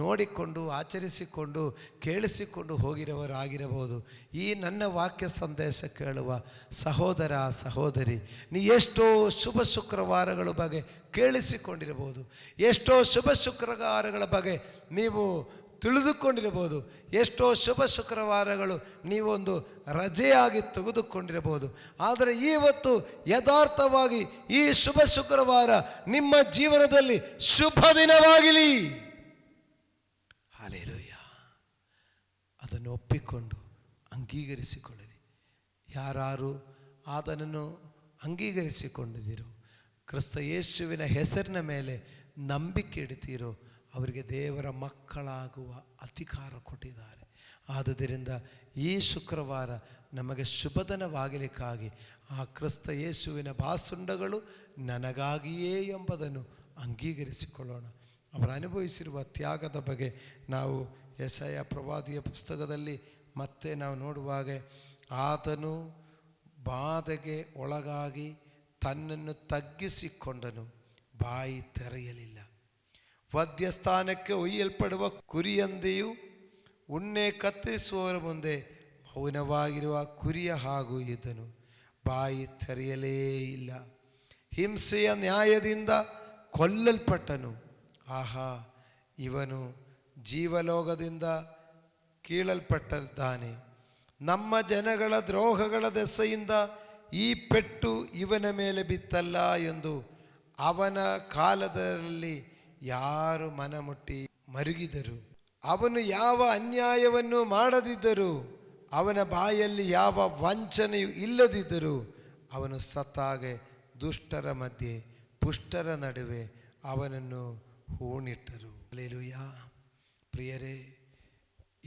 Speaker 1: ನೋಡಿಕೊಂಡು ಆಚರಿಸಿಕೊಂಡು ಕೇಳಿಸಿಕೊಂಡು ಹೋಗಿರುವವರಾಗಿರಬಹುದು. ಈ ನನ್ನ ವಾಕ್ಯ ಸಂದೇಶ ಕೇಳುವ ಸಹೋದರ ಸಹೋದರಿ, ನೀ ಎಷ್ಟೋ ಶುಭ ಶುಕ್ರವಾರಗಳ ಬಗ್ಗೆ ಕೇಳಿಸಿಕೊಂಡಿರಬಹುದು, ಎಷ್ಟೋ ಶುಭ ಶುಕ್ರವಾರಗಳ ಬಗ್ಗೆ ನೀವು ತಿಳಿದುಕೊಂಡಿರಬಹುದು, ಎಷ್ಟೋ ಶುಭ ಶುಕ್ರವಾರಗಳು ನೀವೊಂದು ರಜೆಯಾಗಿ ತೆಗೆದುಕೊಂಡಿರಬಹುದು. ಆದರೆ ಇವತ್ತು ಯಥಾರ್ಥವಾಗಿ ಈ ಶುಭ ಶುಕ್ರವಾರ ನಿಮ್ಮ ಜೀವನದಲ್ಲಿ ಶುಭ ದಿನವಾಗಲಿ. ಹಲ್ಲೆಲೂಯಾ. ಅದನ್ನು ಒಪ್ಪಿಕೊಂಡು ಅಂಗೀಕರಿಸಿಕೊಳ್ಳಿರಿ. ಯಾರು ಆತನನ್ನು ಅಂಗೀಕರಿಸಿಕೊಂಡಿದ್ದೀರೋ, ಕ್ರಿಸ್ತ ಯೇಸುವಿನ ಹೆಸರಿನ ಮೇಲೆ ನಂಬಿಕೆ ಇಡ್ತೀರೋ, ಅವರಿಗೆ ದೇವರ ಮಕ್ಕಳಾಗುವ ಅಧಿಕಾರ ಕೊಟ್ಟಿದ್ದಾರೆ. ಆದುದರಿಂದ ಈ ಶುಕ್ರವಾರ ನಮಗೆ ಶುಭದಿನವಾಗಲಿಕ್ಕಾಗಿ ಆ ಕ್ರಿಸ್ತ ಯೇಸುವಿನ ಬಾಸುಂಡಗಳು ನನಗಾಗಿಯೇ ಎಂಬುದನ್ನು ಅಂಗೀಕರಿಸಿಕೊಳ್ಳೋಣ. ಅವರು ಅನುಭವಿಸಿರುವ ತ್ಯಾಗದ ಬಗ್ಗೆ ನಾವು ಯೆಶಾಯ ಪ್ರವಾದಿಯ ಪುಸ್ತಕದಲ್ಲಿ ಮತ್ತೆ ನಾವು ನೋಡುವಾಗ, ಆತನು ಬಾಧೆಗೆ ಒಳಗಾಗಿ ತನ್ನನ್ನು ತಗ್ಗಿಸಿಕೊಂಡನು, ಬಾಯಿ ತೆರೆಯಲಿಲ್ಲ. ವಧ್ಯಸ್ಥಾನಕ್ಕೆ ಒಯ್ಯಲ್ಪಡುವ ಕುರಿಯಂತೆಯೂ ಉಣ್ಣೆ ಕತ್ತರಿಸುವವರ ಮುಂದೆ ಮೌನವಾಗಿರುವ ಕುರಿಯ ಹಾಗೂ ಇದ್ದನು, ಬಾಯಿ ತೆರೆಯಲೇ ಇಲ್ಲ. ಹಿಂಸೆಯ ನ್ಯಾಯದಿಂದ ಕೊಲ್ಲಲ್ಪಟ್ಟನು. ಆಹಾ, ಇವನು ಜೀವಲೋಕದಿಂದ ಕೀಳಲ್ಪಟ್ಟಿದ್ದಾನೆ. ನಮ್ಮ ಜನಗಳ ದ್ರೋಹಗಳ ದೆಸೆಯಿಂದ ಈ ಪೆಟ್ಟು ಇವನ ಮೇಲೆ ಬಿತ್ತಲ್ಲ ಎಂದು ಅವನ ಕಾಲದಲ್ಲಿ ಯಾರು ಮನಮುಟ್ಟಿ ಮರುಗಿದರು. ಅವನು ಯಾವ ಅನ್ಯಾಯವನ್ನು ಮಾಡದಿದ್ದರು, ಅವನ ಬಾಯಲ್ಲಿ ಯಾವ ವಂಚನೆಯೂ ಇಲ್ಲದಿದ್ದರು. ಅವನು ಸತ್ತಾಗೆ ದುಷ್ಟರ ಮಧ್ಯೆ ಪುಷ್ಟರ ನಡುವೆ ಅವನನ್ನು ಹೂಣಿಟ್ಟರು. ಹಲ್ಲೆಲೂಯಾ. ಪ್ರಿಯರೇ,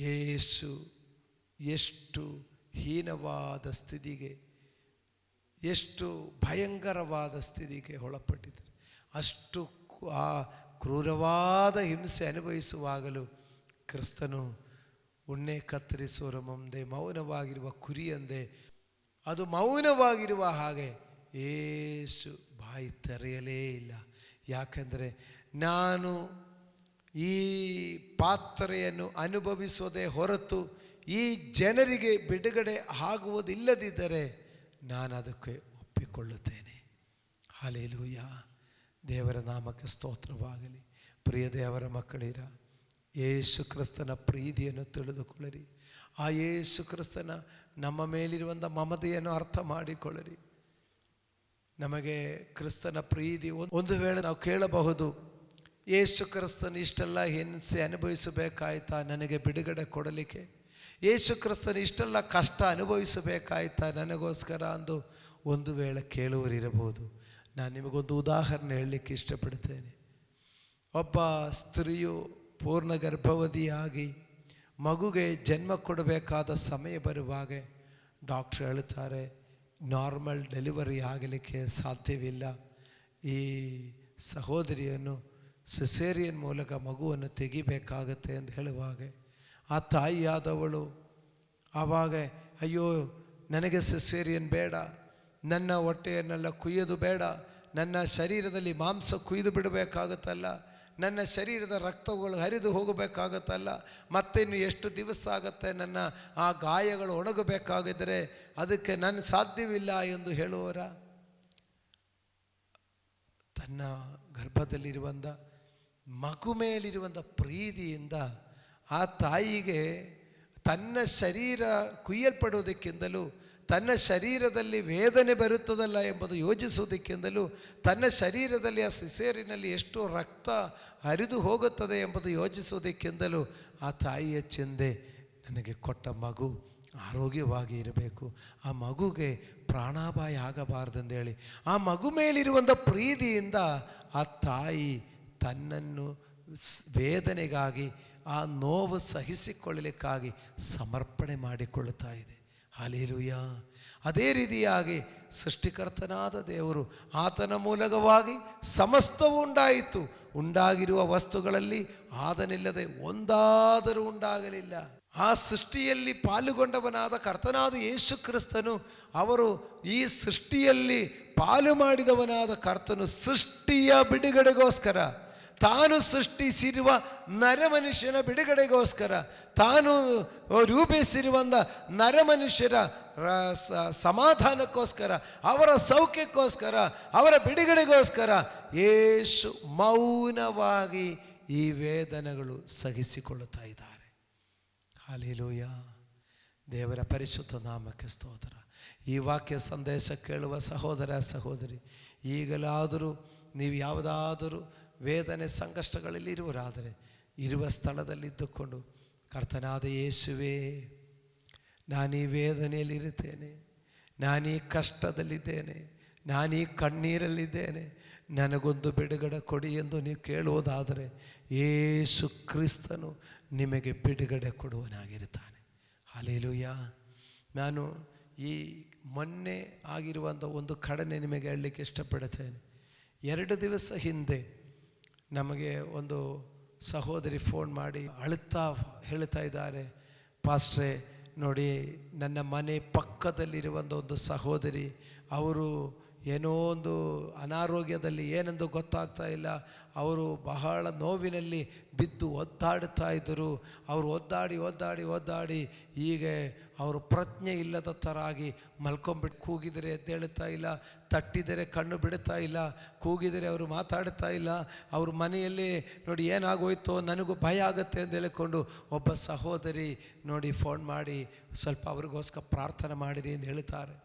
Speaker 1: ಯೇಸು ಎಷ್ಟು ಹೀನವಾದ ಸ್ಥಿತಿಗೆ, ಎಷ್ಟು ಭಯಂಕರವಾದ ಸ್ಥಿತಿಗೆ ಒಳಪಟ್ಟಿದ್ದರು. ಅಷ್ಟು ಆ ಕ್ರೂರವಾದ ಹಿಂಸೆ ಅನುಭವಿಸುವಾಗಲೂ ಕ್ರಿಸ್ತನು ಉಣ್ಣೆ ಕತ್ತರಿಸುವರ ಮುಂದೆ ಮೌನವಾಗಿರುವ ಕುರಿಯಂದೆ ಅದು ಮೌನವಾಗಿರುವ ಹಾಗೆ ಯೇಸು ಬಾಯಿ ತೆರೆಯಲೇ ಇಲ್ಲ. ಯಾಕೆಂದರೆ ನಾನು ಈ ಪಾತ್ರೆಯನ್ನು ಅನುಭವಿಸೋದೇ ಹೊರತು ಈ ಜನರಿಗೆ ಬಿಡುಗಡೆ ಆಗುವುದಿಲ್ಲದಿದ್ದರೆ ನಾನು ಅದಕ್ಕೆ ಒಪ್ಪಿಕೊಳ್ಳುತ್ತೇನೆ. ಹಲ್ಲೆಲೂಯಾ. ದೇವರ ನಾಮಕ್ಕೆ ಸ್ತೋತ್ರವಾಗಲಿ. ಪ್ರಿಯ ದೇವರ ಮಕ್ಕಳಿರ, ಯೇಸು ಕ್ರಿಸ್ತನ ಪ್ರೀತಿಯನ್ನು ತಿಳಿದುಕೊಳ್ಳಿರಿ. ಆ ಯೇಸು ಕ್ರಿಸ್ತನ ನಮ್ಮ ಮೇಲಿರುವಂಥ ಮಮತೆಯನ್ನು ಅರ್ಥ ಮಾಡಿಕೊಳ್ಳಿರಿ. ನಮಗೆ ಕ್ರಿಸ್ತನ ಪ್ರೀತಿ ಒಂದು ವೇಳೆ ನಾವು ಕೇಳಬಹುದು, ಯೇಸು ಕ್ರಿಸ್ತನ ಇಷ್ಟೆಲ್ಲ ಹಿಂಸೆ ಅನುಭವಿಸಬೇಕಾಯ್ತಾ ನನಗೆ ಬಿಡುಗಡೆ ಕೊಡಲಿಕ್ಕೆ? ಯೇಸು ಕ್ರಿಸ್ತನ ಇಷ್ಟೆಲ್ಲ ಕಷ್ಟ ಅನುಭವಿಸಬೇಕಾಯ್ತಾ ನನಗೋಸ್ಕರ ಅಂದು ಒಂದು ವೇಳೆ ಕೇಳುವರಿರಬಹುದು. ನಾನು ನಿಮಗೊಂದು ಉದಾಹರಣೆ ಹೇಳಲಿಕ್ಕೆ ಇಷ್ಟಪಡ್ತೇನೆ. ಒಬ್ಬ ಸ್ತ್ರೀಯು ಪೂರ್ಣ ಗರ್ಭವತಿಯಾಗಿ ಮಗುಗೆ ಜನ್ಮ ಕೊಡಬೇಕಾದ ಸಮಯ ಬರುವಾಗ ಡಾಕ್ಟ್ರ್ ಹೇಳ್ತಾರೆ, ನಾರ್ಮಲ್ ಡೆಲಿವರಿ ಆಗಲಿಕ್ಕೆ ಸಾಧ್ಯವಿಲ್ಲ, ಈ ಸಹೋದರಿಯನ್ನು ಸಿಸೇರಿಯನ್ ಮೂಲಕ ಮಗುವನ್ನು ತೆಗಿಬೇಕಾಗತ್ತೆ ಅಂತ ಹೇಳುವಾಗ ಆ ತಾಯಿಯಾದವಳು ಆವಾಗ, ಅಯ್ಯೋ ನನಗೆ ಸಿಸೇರಿಯನ್ ಬೇಡ, ನನ್ನ ಹೊಟ್ಟೆಯನ್ನೆಲ್ಲ ಕುಯ್ಯೋದು ಬೇಡ, ನನ್ನ ಶರೀರದಲ್ಲಿ ಮಾಂಸ ಕುಯ್ದು ಬಿಡಬೇಕಾಗತ್ತಲ್ಲ, ನನ್ನ ಶರೀರದ ರಕ್ತಗಳು ಹರಿದು ಹೋಗಬೇಕಾಗತ್ತಲ್ಲ, ಮತ್ತಿನ್ನು ಎಷ್ಟು ದಿವಸ ಆಗುತ್ತೆ ನನ್ನ ಆ ಗಾಯಗಳು ಒಣಗಬೇಕಾಗಿದ್ದರೆ ಅದಕ್ಕೆ ನನ್ನ ಸಾಧ್ಯವಿಲ್ಲ ಎಂದು ಹೇಳುವರ ತನ್ನ ಗರ್ಭದಲ್ಲಿರುವಂಥ ಮಗು ಮೇಲಿರುವಂಥ ಪ್ರೀತಿಯಿಂದ ಆ ತಾಯಿಗೆ ತನ್ನ ಶರೀರ ಕುಯ್ಯಲ್ಪಡುವುದಕ್ಕಿಂತಲೂ ತನ್ನ ಶರೀರದಲ್ಲಿ ವೇದನೆ ಬರುತ್ತದಲ್ಲ ಎಂಬುದು ಯೋಚಿಸುವುದಕ್ಕಿಂತಲೂ ತನ್ನ ಶರೀರದಲ್ಲಿ ಆ ಸಿಸೇರಿನಲ್ಲಿ ಎಷ್ಟು ರಕ್ತ ಹರಿದು ಹೋಗುತ್ತದೆ ಎಂಬುದು ಯೋಚಿಸುವುದಕ್ಕಿಂತಲೂ ಆ ತಾಯಿಯ ಚಿಂತೆ, ನನಗೆ ಕೊಟ್ಟ ಮಗು ಆರೋಗ್ಯವಾಗಿ ಇರಬೇಕು, ಆ ಮಗುಗೆ ಪ್ರಾಣಾಪಾಯ ಆಗಬಾರ್ದಂದೇಳಿ ಆ ಮಗು ಮೇಲಿರುವಂಥ ಪ್ರೀತಿಯಿಂದ ಆ ತಾಯಿ ತನ್ನನ್ನು ವೇದನೆಗಾಗಿ ಆ ನೋವು ಸಹಿಸಿಕೊಳ್ಳಲಿಕ್ಕಾಗಿ ಸಮರ್ಪಣೆ ಮಾಡಿಕೊಳ್ಳುತ್ತಾ ಇದೆ. ಹಲ್ಲೆಲೂಯಾ. ಅದೇ ರೀತಿಯಾಗಿ ಸೃಷ್ಟಿಕರ್ತನಾದ ದೇವರು ಆತನ ಮೂಲಕವಾಗಿ ಸಮಸ್ತವೂ ಉಂಟಾಯಿತು. ಉಂಟಾಗಿರುವ ವಸ್ತುಗಳಲ್ಲಿ ಆತನಿಲ್ಲದೆ ಒಂದಾದರೂ ಉಂಟಾಗಲಿಲ್ಲ. ಆ ಸೃಷ್ಟಿಯಲ್ಲಿ ಪಾಲುಗೊಂಡವನಾದ ಕರ್ತನಾದ ಯೇಸು ಕ್ರಿಸ್ತನು, ಅವರು ಈ ಸೃಷ್ಟಿಯಲ್ಲಿ ಪಾಲು ಮಾಡಿದವನಾದ ಕರ್ತನು ಸೃಷ್ಟಿಯ ಬಿಡುಗಡೆಗೋಸ್ಕರ, ತಾನು ಸೃಷ್ಟಿಸಿರುವ ನರಮನುಷ್ಯನ ಬಿಡುಗಡೆಗೋಸ್ಕರ, ತಾನು ರೂಪಿಸಿರುವಂಥ ನರಮನುಷ್ಯರ ಸಮಾಧಾನಕ್ಕೋಸ್ಕರ, ಅವರ ಸೌಖ್ಯಕ್ಕೋಸ್ಕರ, ಅವರ ಬಿಡುಗಡೆಗೋಸ್ಕರ ಯೇಸು ಮೌನವಾಗಿ ಈ ವೇದನೆಗಳು ಸಹಿಸಿಕೊಳ್ಳುತ್ತಾ ಇದ್ದಾರೆ. ಹಲ್ಲೆಲೂಯಾ. ದೇವರ ಪರಿಶುದ್ಧ ನಾಮಕ್ಕೆ ಸ್ತೋತ್ರ. ಈ ವಾಕ್ಯ ಸಂದೇಶ ಕೇಳುವ ಸಹೋದರ ಸಹೋದರಿ, ಈಗಲಾದರೂ ನೀವು ಯಾವುದಾದರೂ ವೇದನೆ ಸಂಕಷ್ಟಗಳಲ್ಲಿ ಇರುವರಾದರೆ ಇರುವ ಸ್ಥಳದಲ್ಲಿದ್ದುಕೊಂಡು, ಕರ್ತನಾದ ಯೇಸುವೇ, ನಾನೀ ವೇದನೆಯಲ್ಲಿರುತ್ತೇನೆ, ನಾನೀ ಕಷ್ಟದಲ್ಲಿದ್ದೇನೆ, ನಾನೀ ಕಣ್ಣೀರಲ್ಲಿದ್ದೇನೆ, ನನಗೊಂದು ಬಿಡುಗಡೆ ಕೊಡಿ ಎಂದು ನೀವು ಕೇಳುವುದಾದರೆ ಯೇಸು ಕ್ರಿಸ್ತನು ನಿಮಗೆ ಬಿಡುಗಡೆ ಕೊಡುವನಾಗಿರುತ್ತಾನೆ. ಹಲ್ಲೆಲೂಯಾ. ನಾನು ಈ ಮೊನ್ನೆ ಆಗಿರುವಂಥ ಒಂದು ಕಡನೆ ನಿಮಗೆ ಹೇಳಲಿಕ್ಕೆ ಇಷ್ಟಪಡುತ್ತೇನೆ. 2 ದಿವಸ ಹಿಂದೆ ನಮಗೆ ಒಂದು ಸಹೋದರಿ ಫೋನ್ ಮಾಡಿ ಅಳುತ್ತಾ ಹೇಳ್ತಾ ಇದ್ದಾರೆ, ಪಾಸ್ಟ್ರೇ ನೋಡಿ, ನನ್ನ ಮನೆ ಪಕ್ಕದಲ್ಲಿರುವಂಥ ಒಂದು ಸಹೋದರಿ, ಅವರು ಏನೋ ಒಂದು ಅನಾರೋಗ್ಯದಲ್ಲಿ ಏನೆಂದು ಗೊತ್ತಾಗ್ತಾ ಇಲ್ಲ, ಅವರು ಬಹಳ ನೋವಿನಲ್ಲಿ ಬಿದ್ದು ಒದ್ದಾಡ್ತಾ ಇದ್ದರು. ಅವರು ಒದ್ದಾಡಿ ಹೀಗೆ ಅವರು ಪ್ರಜ್ಞೆ ಇಲ್ಲದ ಥರ ಆಗಿ ಮಲ್ಕೊಂಬಿಟ್ಟು ಕೂಗಿದರೆ ಎದ್ದೇಳುತ್ತಾ ಇಲ್ಲ, ತಟ್ಟಿದರೆ ಕಣ್ಣು ಬಿಡುತ್ತಾ ಇಲ್ಲ, ಕೂಗಿದರೆ ಅವರು ಮಾತಾಡ್ತಾ ಇಲ್ಲ. ಅವ್ರ ಮನೆಯಲ್ಲಿ ನೋಡಿ ಏನಾಗೋಯ್ತೋ ನನಗೂ ಭಯ ಆಗುತ್ತೆ ಅಂತ ಹೇಳಿಕೊಂಡು ಒಬ್ಬ ಸಹೋದರಿ ನೋಡಿ ಫೋನ್ ಮಾಡಿ ಸ್ವಲ್ಪ ಅವ್ರಿಗೋಸ್ಕರ ಪ್ರಾರ್ಥನೆ ಮಾಡಿರಿ ಎಂದು ಹೇಳ್ತಾರೆ.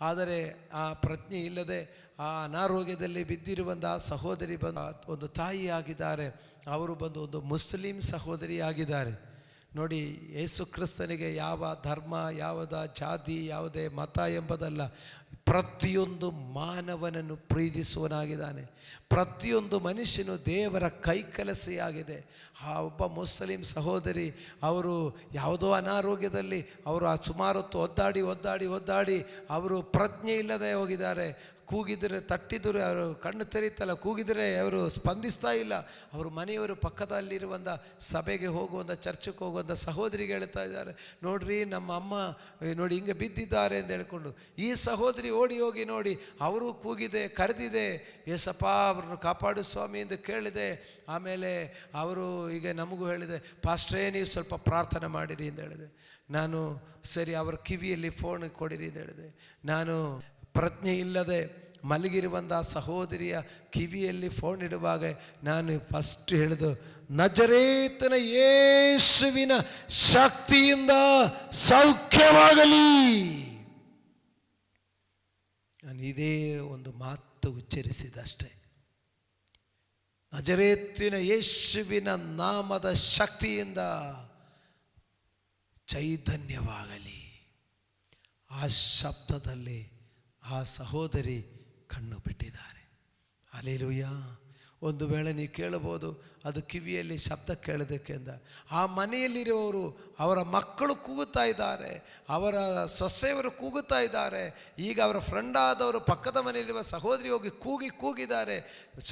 Speaker 1: ಆದರೆ ಆ ಪ್ರಜ್ಞೆ ಇಲ್ಲದೆ ಆ ಅನಾರೋಗ್ಯದಲ್ಲಿ ಬಿದ್ದಿರುವಂಥ ಆ ಸಹೋದರಿ ಬಂದು ಒಂದು ತಾಯಿ ಆಗಿದ್ದಾರೆ. ಅವರು ಬಂದು ಒಂದು ಮುಸ್ಲಿಂ ಸಹೋದರಿ ಆಗಿದ್ದಾರೆ. ನೋಡಿ, ಯೇಸು ಕ್ರಿಸ್ತನಿಗೆ ಯಾವ ಧರ್ಮ, ಯಾವುದ ಜಾತಿ, ಯಾವುದೇ ಮತ ಎಂಬುದಲ್ಲ, ಪ್ರತಿಯೊಂದು ಮಾನವನನ್ನು ಪ್ರೀತಿಸುವನಾಗಿದ್ದಾನೆ. ಪ್ರತಿಯೊಂದು ಮನುಷ್ಯನು ದೇವರ ಕೈಕೆಲಸೆಯಾಗಿದೆ. ಆ ಒಬ್ಬ ಮುಸ್ಲಿಂ ಸಹೋದರಿ ಅವರು ಯಾವುದೋ ಅನಾರೋಗ್ಯದಲ್ಲಿ ಅವರು ಸುಮಾರು ಹೊತ್ತು ಒದ್ದಾಡಿ ಅವರು ಪ್ರಜ್ಞೆ ಇಲ್ಲದೆ ಹೋಗಿದ್ದಾರೆ. ಕೂಗಿದರೆ ತಟ್ಟಿದರೆ ಅವರು ಕಣ್ಣು ತೆರೀತಲ್ಲ, ಕೂಗಿದರೆ ಅವರು ಸ್ಪಂದಿಸ್ತಾ ಇಲ್ಲ. ಅವರು ಮನೆಯವರು ಪಕ್ಕದಲ್ಲಿರುವಂಥ ಸಭೆಗೆ ಹೋಗುವಂಥ ಚರ್ಚಕ್ಕೆ ಹೋಗುವಂಥ ಸಹೋದರಿಗೆ ಹೇಳ್ತಾ ಇದ್ದಾರೆ, ನೋಡ್ರಿ ನಮ್ಮ ಅಮ್ಮ ನೋಡಿ ಹಿಂಗೆ ಬಿದ್ದಿದ್ದಾರೆ ಅಂತ ಹೇಳ್ಕೊಂಡು. ಈ ಸಹೋದರಿ ಓಡಿ ಹೋಗಿ ನೋಡಿ, ಅವರು ಕೂಗಿದೆ, ಕರೆದಿದೆ, ಏಸಪ್ಪ ಅವ್ರನ್ನ ಕಾಪಾಡು ಸ್ವಾಮಿ ಎಂದು ಕೇಳಿದೆ. ಆಮೇಲೆ ಅವರು ಈಗ ನಮಗೂ ಹೇಳಿದೆ, ಪಾಸ್ಟ್ರೇ ನೀವು ಸ್ವಲ್ಪ ಪ್ರಾರ್ಥನೆ ಮಾಡಿರಿ ಅಂತ ಹೇಳಿದೆ. ನಾನು ಸರಿ ಅವರ ಕಿವಿಯಲ್ಲಿ ಫೋನ್ ಕೊಡಿರಿ ಅಂತ ಹೇಳಿದೆ. ನಾನು ಪ್ರಜ್ಞೆ ಇಲ್ಲದೆ ಮಲಗಿರುವಂಥ ಸಹೋದರಿಯ ಕಿವಿಯಲ್ಲಿ ಫೋನ್ ಇಡುವಾಗ ನಾನು ಫಸ್ಟ್ ಹೇಳಿದು, ನಜರೇತನ ಯೇಸುವಿನ ಶಕ್ತಿಯಿಂದ ಸೌಖ್ಯವಾಗಲಿ. ನಾನು ಇದೇ ಒಂದು ಮಾತು ಉಚ್ಚರಿಸಿದಷ್ಟೇ. ನಜರೇತಿನ ಯೇಸುವಿನ ನಾಮದ ಶಕ್ತಿಯಿಂದ ಚೈತನ್ಯವಾಗಲಿ. ಆ ಶಬ್ದದಲ್ಲಿ ಆ ಸಹೋದರಿ ಕಣ್ಣು ಬಿಟ್ಟಿದ್ದಾರೆ. ಹಲ್ಲೆಲೂಯಾ. ಒಂದು ವೇಳೆ ನೀವು ಕೇಳಬಹುದು, ಅದು ಕಿವಿಯಲ್ಲಿ ಶಬ್ದ ಕೇಳೋದಕ್ಕೆ ಅಂತ. ಆ ಮನೆಯಲ್ಲಿರುವವರು, ಅವರ ಮಕ್ಕಳು ಕೂಗುತ್ತಾ ಇದ್ದಾರೆ, ಅವರ ಸೊಸೆಯವರು ಕೂಗುತ್ತಾ ಇದ್ದಾರೆ. ಈಗ ಅವರ ಫ್ರೆಂಡ್ ಆದವರು ಪಕ್ಕದ ಮನೆಯಲ್ಲಿರುವ ಸಹೋದರಿ ಹೋಗಿ ಕೂಗಿದ್ದಾರೆ.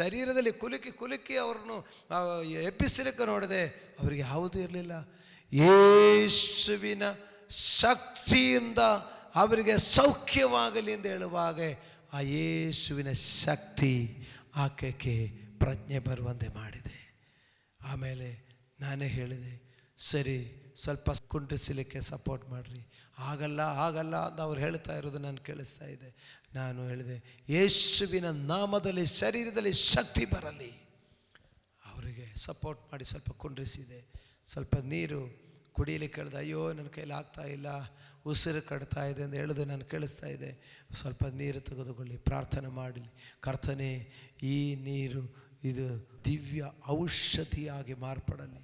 Speaker 1: ಶರೀರದಲ್ಲಿ ಕುಲುಕಿ ಅವ್ರನ್ನು ಎಬ್ಬಿಸಲಿಕ್ಕೆ ನೋಡಿದೆ, ಅವರಿಗೆ ಯಾವುದೂ ಇರಲಿಲ್ಲ. ಯೇಸುವಿನ ಶಕ್ತಿಯಿಂದ ಅವರಿಗೆ ಸೌಖ್ಯವಾಗಲಿ ಎಂದು ಹೇಳುವಾಗ ಆ ಯೇಸುವಿನ ಶಕ್ತಿ ಆಕೆಗೆ ಪ್ರಜ್ಞೆ ಬರುವಂತೆ ಮಾಡಿದೆ. ಆಮೇಲೆ ನಾನೇ ಹೇಳಿದೆ, ಸರಿ ಸ್ವಲ್ಪ ಕುಂಟಿಸಲಿಕ್ಕೆ ಸಪೋರ್ಟ್ ಮಾಡಿರಿ. ಆಗಲ್ಲ ಅಂತ ಅವ್ರು ಹೇಳ್ತಾ ಇರೋದು ನಾನು ಕೇಳಿಸ್ತಾ ಇದೆ. ನಾನು ಹೇಳಿದೆ, ಯೇಸುವಿನ ನಾಮದಲ್ಲಿ ಶರೀರದಲ್ಲಿ ಶಕ್ತಿ ಬರಲಿ. ಅವರಿಗೆ ಸಪೋರ್ಟ್ ಮಾಡಿ ಸ್ವಲ್ಪ ಕುಂಡ್ರಿಸಿದೆ. ಸ್ವಲ್ಪ ನೀರು ಕುಡಿಯಲಿಕ್ಕೆ ಹೇಳಿದೆ. ಅಯ್ಯೋ ನನ್ನ ಕೈಲಿ ಆಗ್ತಾ ಇಲ್ಲ, ಉಸಿರು ಕಟ್ತಾ ಇದೆ ಅಂತ ಹೇಳೋದು ನಾನು ಕೇಳಿಸ್ತಾ ಇದೆ. ಸ್ವಲ್ಪ ನೀರು ತೆಗೆದುಕೊಳ್ಳಿ, ಪ್ರಾರ್ಥನೆ ಮಾಡಲಿ. ಕರ್ತನೇ, ಈ ನೀರು ಇದು ದಿವ್ಯ ಔಷಧಿಯಾಗಿ ಮಾರ್ಪಡಲಿ.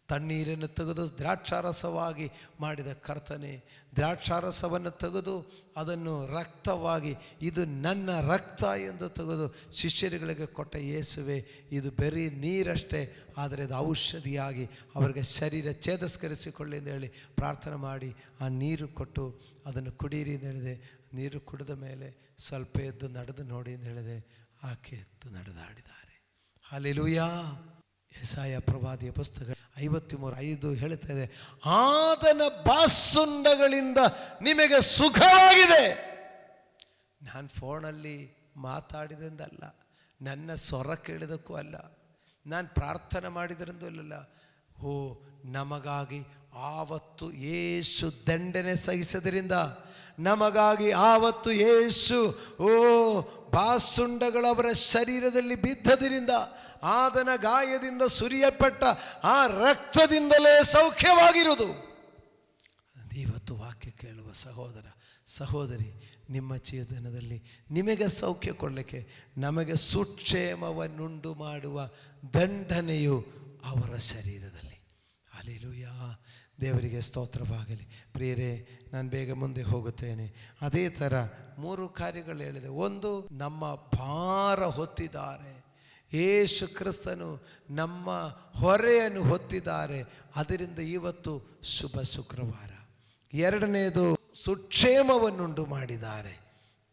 Speaker 1: ತಣ್ಣೀರನ್ನು ತೆಗೆದು ದ್ರಾಕ್ಷಾರಸವಾಗಿ ಮಾಡಿದ ಕರ್ತನೇ, ದ್ರಾಕ್ಷಾರಸವನ್ನು ತೆಗೆದು ಅದನ್ನು ರಕ್ತವಾಗಿ, ಇದು ನನ್ನ ರಕ್ತ ಎಂದು ತೆಗೆದು ಶಿಷ್ಯರುಗಳಿಗೆ ಕೊಟ್ಟ ಯೇಸುವೆ, ಇದು ಬರೀ ನೀರಷ್ಟೇ, ಆದರೆ ಅದು ಔಷಧಿಯಾಗಿ ಅವರಿಗೆ ಶರೀರ ಛೇದಸ್ಕರಿಸಿಕೊಳ್ಳಿ ಎಂದು ಹೇಳಿ ಪ್ರಾರ್ಥನೆ ಮಾಡಿ ಆ ನೀರು ಕೊಟ್ಟು ಅದನ್ನು ಕುಡೀರಿ ಎಂದು ಹೇಳಿದೆ. ನೀರು ಕುಡಿದ ಮೇಲೆ ಸ್ವಲ್ಪ ಎದ್ದು ನಡೆದು ನೋಡಿ ಎಂದು ಹೇಳಿದೆ. ಆಕೆ ಎದ್ದು ನಡೆದಾಡಿದ್ದಾರೆ. ಹಲ್ಲೆಲೂಯಾ. ಯೆಶಾಯ ಪ್ರವಾದಿಯ ಪುಸ್ತಕ 53:5 ಹೇಳ್ತಾ ಇದೆ, ಆತನ ಬಾಸುಂಡಗಳಿಂದ ನಿಮಗೆ ಸುಖವಾಗಿದೆ. ನಾನು ಫೋನಲ್ಲಿ ಮಾತಾಡಿದಂದಲ್ಲ, ನನ್ನ ಸ್ವರ ಕೇಳಿದಕ್ಕೂ ಅಲ್ಲ, ನಾನು ಪ್ರಾರ್ಥನೆ ಮಾಡಿದ್ರಂದು ಅಲ್ಲ. ಓ, ನಮಗಾಗಿ ಆವತ್ತು ಯೇಸು ದಂಡನೆ ಸಹಿಸೋದ್ರಿಂದ, ನಮಗಾಗಿ ಆವತ್ತು ಯೇಸು ಬಾಸುಂಡಗಳವರ ಶರೀರದಲ್ಲಿ ಬಿದ್ದದರಿಂದ, ಆತನ ಗಾಯದಿಂದ ಸುರಿಯಲ್ಪಟ್ಟ ಆ ರಕ್ತದಿಂದಲೇ ಸೌಖ್ಯವಾಗಿರುವುದು. ಇವತ್ತು ವಾಕ್ಯ ಕೇಳುವ ಸಹೋದರ ಸಹೋದರಿ, ನಿಮ್ಮ ಜೀವನದಲ್ಲಿ ನಿಮಗೆ ಸೌಖ್ಯ ಕೊಡಲಿಕ್ಕೆ, ನಮಗೆ ಸುಕ್ಷೇಮವನ್ನುಂಟು ಮಾಡುವ ದಂಡನೆಯು ಅವರ ಶರೀರದಲ್ಲಿ. ಹಲ್ಲೆಲೂಯಾ. ದೇವರಿಗೆ ಸ್ತೋತ್ರವಾಗಲಿ. ಪ್ರಿಯರೇ, ನಾನು ಬೇಗ ಮುಂದೆ ಹೋಗುತ್ತೇನೆ. ಅದೇ ಥರ 3 ಕಾರ್ಯಗಳು ಹೇಳಿದೆ. ಒಂದು, ನಮ್ಮ ಭಾರ ಹೊತ್ತಿದ್ದಾರೆ. ಯೇಸು ಕ್ರಿಸ್ತನು ನಮ್ಮ ಹೊರೆಯನ್ನು ಹೊತ್ತಿದ್ದಾರೆ, ಅದರಿಂದ ಇವತ್ತು ಶುಭ ಶುಕ್ರವಾರ. 2ನೇದು, ಸುಕ್ಷೇಮವನ್ನುಂಟು ಮಾಡಿದ್ದಾರೆ.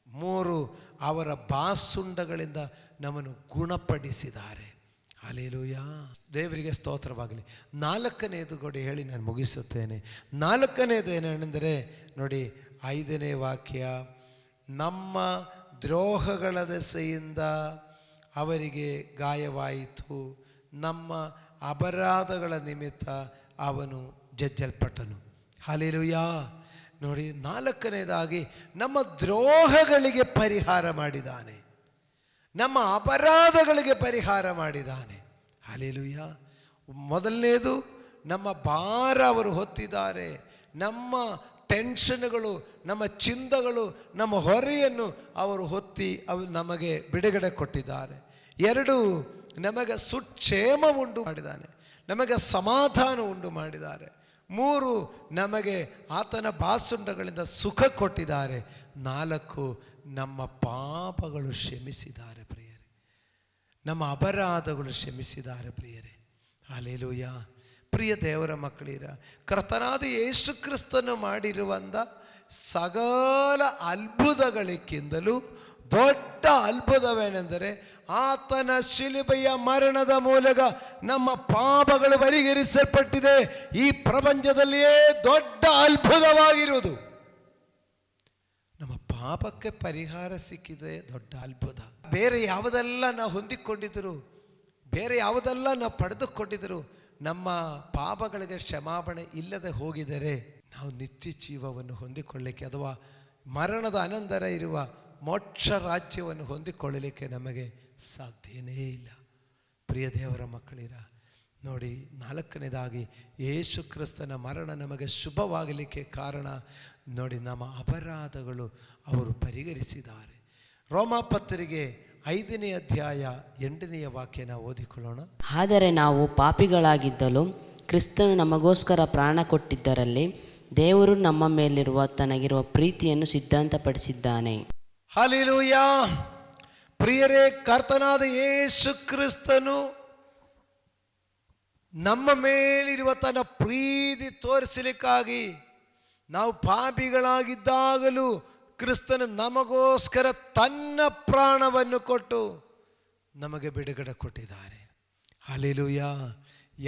Speaker 1: 3, ಅವರ ಬಾಸುಂಡಗಳಿಂದ ನಮ್ಮನ್ನು ಗುಣಪಡಿಸಿದ್ದಾರೆ. ಹಲ್ಲೆಲೂಯಾ, ದೇವರಿಗೆ ಸ್ತೋತ್ರವಾಗಲಿ. ನಾಲ್ಕನೇದು ಕೊಡಿ ಹೇಳಿ ನಾನು ಮುಗಿಸುತ್ತೇನೆ. ನಾಲ್ಕನೇದು ಏನೆಂದರೆ ನೋಡಿ 5ನೇ ವಾಕ್ಯ, ನಮ್ಮ ದ್ರೋಹಗಳ ದೆಸೆಯಿಂದ ಅವರಿಗೆ ಗಾಯವಾಯಿತು, ನಮ್ಮ ಅಪರಾಧಗಳ ನಿಮಿತ್ತ ಅವನು ಜಜ್ಜಲ್ಪಟ್ಟನು. ಹಲ್ಲೆಲೂಯಾ. ನೋಡಿ, ನಾಲ್ಕನೇದಾಗಿ ನಮ್ಮ ದ್ರೋಹಗಳಿಗೆ ಪರಿಹಾರ ಮಾಡಿದ್ದಾನೆ, ನಮ್ಮ ಅಪರಾಧಗಳಿಗೆ ಪರಿಹಾರ ಮಾಡಿದ್ದಾನೆ. ಹಲ್ಲೆಲೂಯಾ. ಮೊದಲನೇದು, ನಮ್ಮ ಭಾರ ಅವರು ಹೊತ್ತಿದ್ದಾರೆ, ನಮ್ಮ ಟೆನ್ಷನ್ಗಳು, ನಮ್ಮ ಚಿಂತೆಗಳು, ನಮ್ಮ ಹೊರೆಯನ್ನು ಅವರು ಹೊತ್ತಿ ನಮಗೆ ಬಿಡುಗಡೆ ಕೊಟ್ಟಿದ್ದಾರೆ. 2, ನಮಗೆ ಸುಕ್ಷೇಮ ಉಂಟು ಮಾಡಿದ್ದಾನೆ, ನಮಗೆ ಸಮಾಧಾನ ಉಂಟು ಮಾಡಿದ್ದಾರೆ. 3, ನಮಗೆ ಆತನ ಬಾಸುಂಡಗಳಿಂದ ಸುಖ ಕೊಟ್ಟಿದ್ದಾರೆ. 4, ನಮ್ಮ ಪಾಪಗಳು ಕ್ಷಮಿಸಿದ್ದಾರೆ ಪ್ರಿಯರೇ, ನಮ್ಮ ಅಪರಾಧಗಳು ಕ್ಷಮಿಸಿದ್ದಾರೆ ಪ್ರಿಯರೇ. ಹಲ್ಲೆಲೂಯಾ. ಪ್ರಿಯ ದೇವರ ಮಕ್ಕಳಿರ, ಕರ್ತನಾದ ಯೇಸು ಕ್ರಿಸ್ತನು ಮಾಡಿರುವಂಥ ಸಕಲ ಅದ್ಭುತಗಳಿಗಿಂತಲೂ ದೊಡ್ಡ ಅದ್ಭುತವೇನೆಂದರೆ ಆತನ ಶಿಲುಬೆಯ ಮರಣದ ಮೂಲಕ ನಮ್ಮ ಪಾಪಗಳು ಪರಿಹರಿಸಲ್ಪಟ್ಟಿದೆ. ಈ ಪ್ರಪಂಚದಲ್ಲಿಯೇ ದೊಡ್ಡ ಅದ್ಭುತವಾಗಿರುವುದು ನಮ್ಮ ಪಾಪಕ್ಕೆ ಪರಿಹಾರ ಸಿಕ್ಕಿದೆ, ದೊಡ್ಡ ಅದ್ಭುತ. ಬೇರೆ ಯಾವುದೆಲ್ಲ ನಾವು ಹೊಂದಿಕೊಂಡಿದ್ದರು, ಬೇರೆ ಯಾವುದೆಲ್ಲ ನಾವು ಪಡೆದುಕೊಂಡಿದ್ದರು, ನಮ್ಮ ಪಾಪಗಳಿಗೆ ಕ್ಷಮಾಪಣೆ ಇಲ್ಲದೆ ಹೋಗಿದರೆ ನಾವು ನಿತ್ಯ ಜೀವವನ್ನು ಹೊಂದಿಕೊಳ್ಳಲಿಕ್ಕೆ ಅಥವಾ ಮರಣದ ಅನಂತರ ಇರುವ ಮೋಕ್ಷ ರಾಜ್ಯವನ್ನು ಹೊಂದಿಕೊಳ್ಳಲಿಕ್ಕೆ ನಮಗೆ ಸಾಧ್ಯನೇ ಇಲ್ಲ. ಪ್ರಿಯ ದೇವರ ಮಕ್ಕಳಿರ, ನೋಡಿ, 4ನೇದಾಗಿ ಯೇಸು ಕ್ರಿಸ್ತನ ಮರಣ ನಮಗೆ ಶುಭವಾಗಲಿಕ್ಕೆ ಕಾರಣ ನೋಡಿ, ನಮ್ಮ ಅಪರಾಧಗಳು ಅವರು ಪರಿಹರಿಸಿದ್ದಾರೆ. ರೋಮಾಪತ್ರಿಕೆ 5ನೇ ಅಧ್ಯಾಯ 8ನೇ ವಾಕ್ಯ ನಾವು ಓದಿಕೊಳ್ಳೋಣ.
Speaker 2: ಆದರೆ ನಾವು ಪಾಪಿಗಳಾಗಿದ್ದಲು ಕ್ರಿಸ್ತನು ನಮಗೋಸ್ಕರ ಪ್ರಾಣ ಕೊಟ್ಟಿದ್ದರಲ್ಲಿ ದೇವರು ನಮ್ಮ ಮೇಲಿರುವ ತನಗಿರುವ ಪ್ರೀತಿಯನ್ನು ಸಿದ್ಧಾಂತಪಡಿಸಿದ್ದಾನೆ.
Speaker 1: ಹಲ್ಲೆಲೂಯಾ. ಪ್ರಿಯರೇ, ಕರ್ತನಾದ ಯೇಸು ಕ್ರಿಸ್ತನು ನಮ್ಮ ಮೇಲಿರುವ ತನ್ನ ಪ್ರೀತಿ ತೋರಿಸಲಿಕ್ಕಾಗಿ ನಾವು ಪಾಪಿಗಳಾಗಿದ್ದಾಗಲೂ ಕ್ರಿಸ್ತನು ನಮಗೋಸ್ಕರ ತನ್ನ ಪ್ರಾಣವನ್ನು ಕೊಟ್ಟು ನಮಗೆ ಬಿಡುಗಡೆ ಕೊಟ್ಟಿದ್ದಾರೆ. ಹಲ್ಲೆಲೂಯಾ.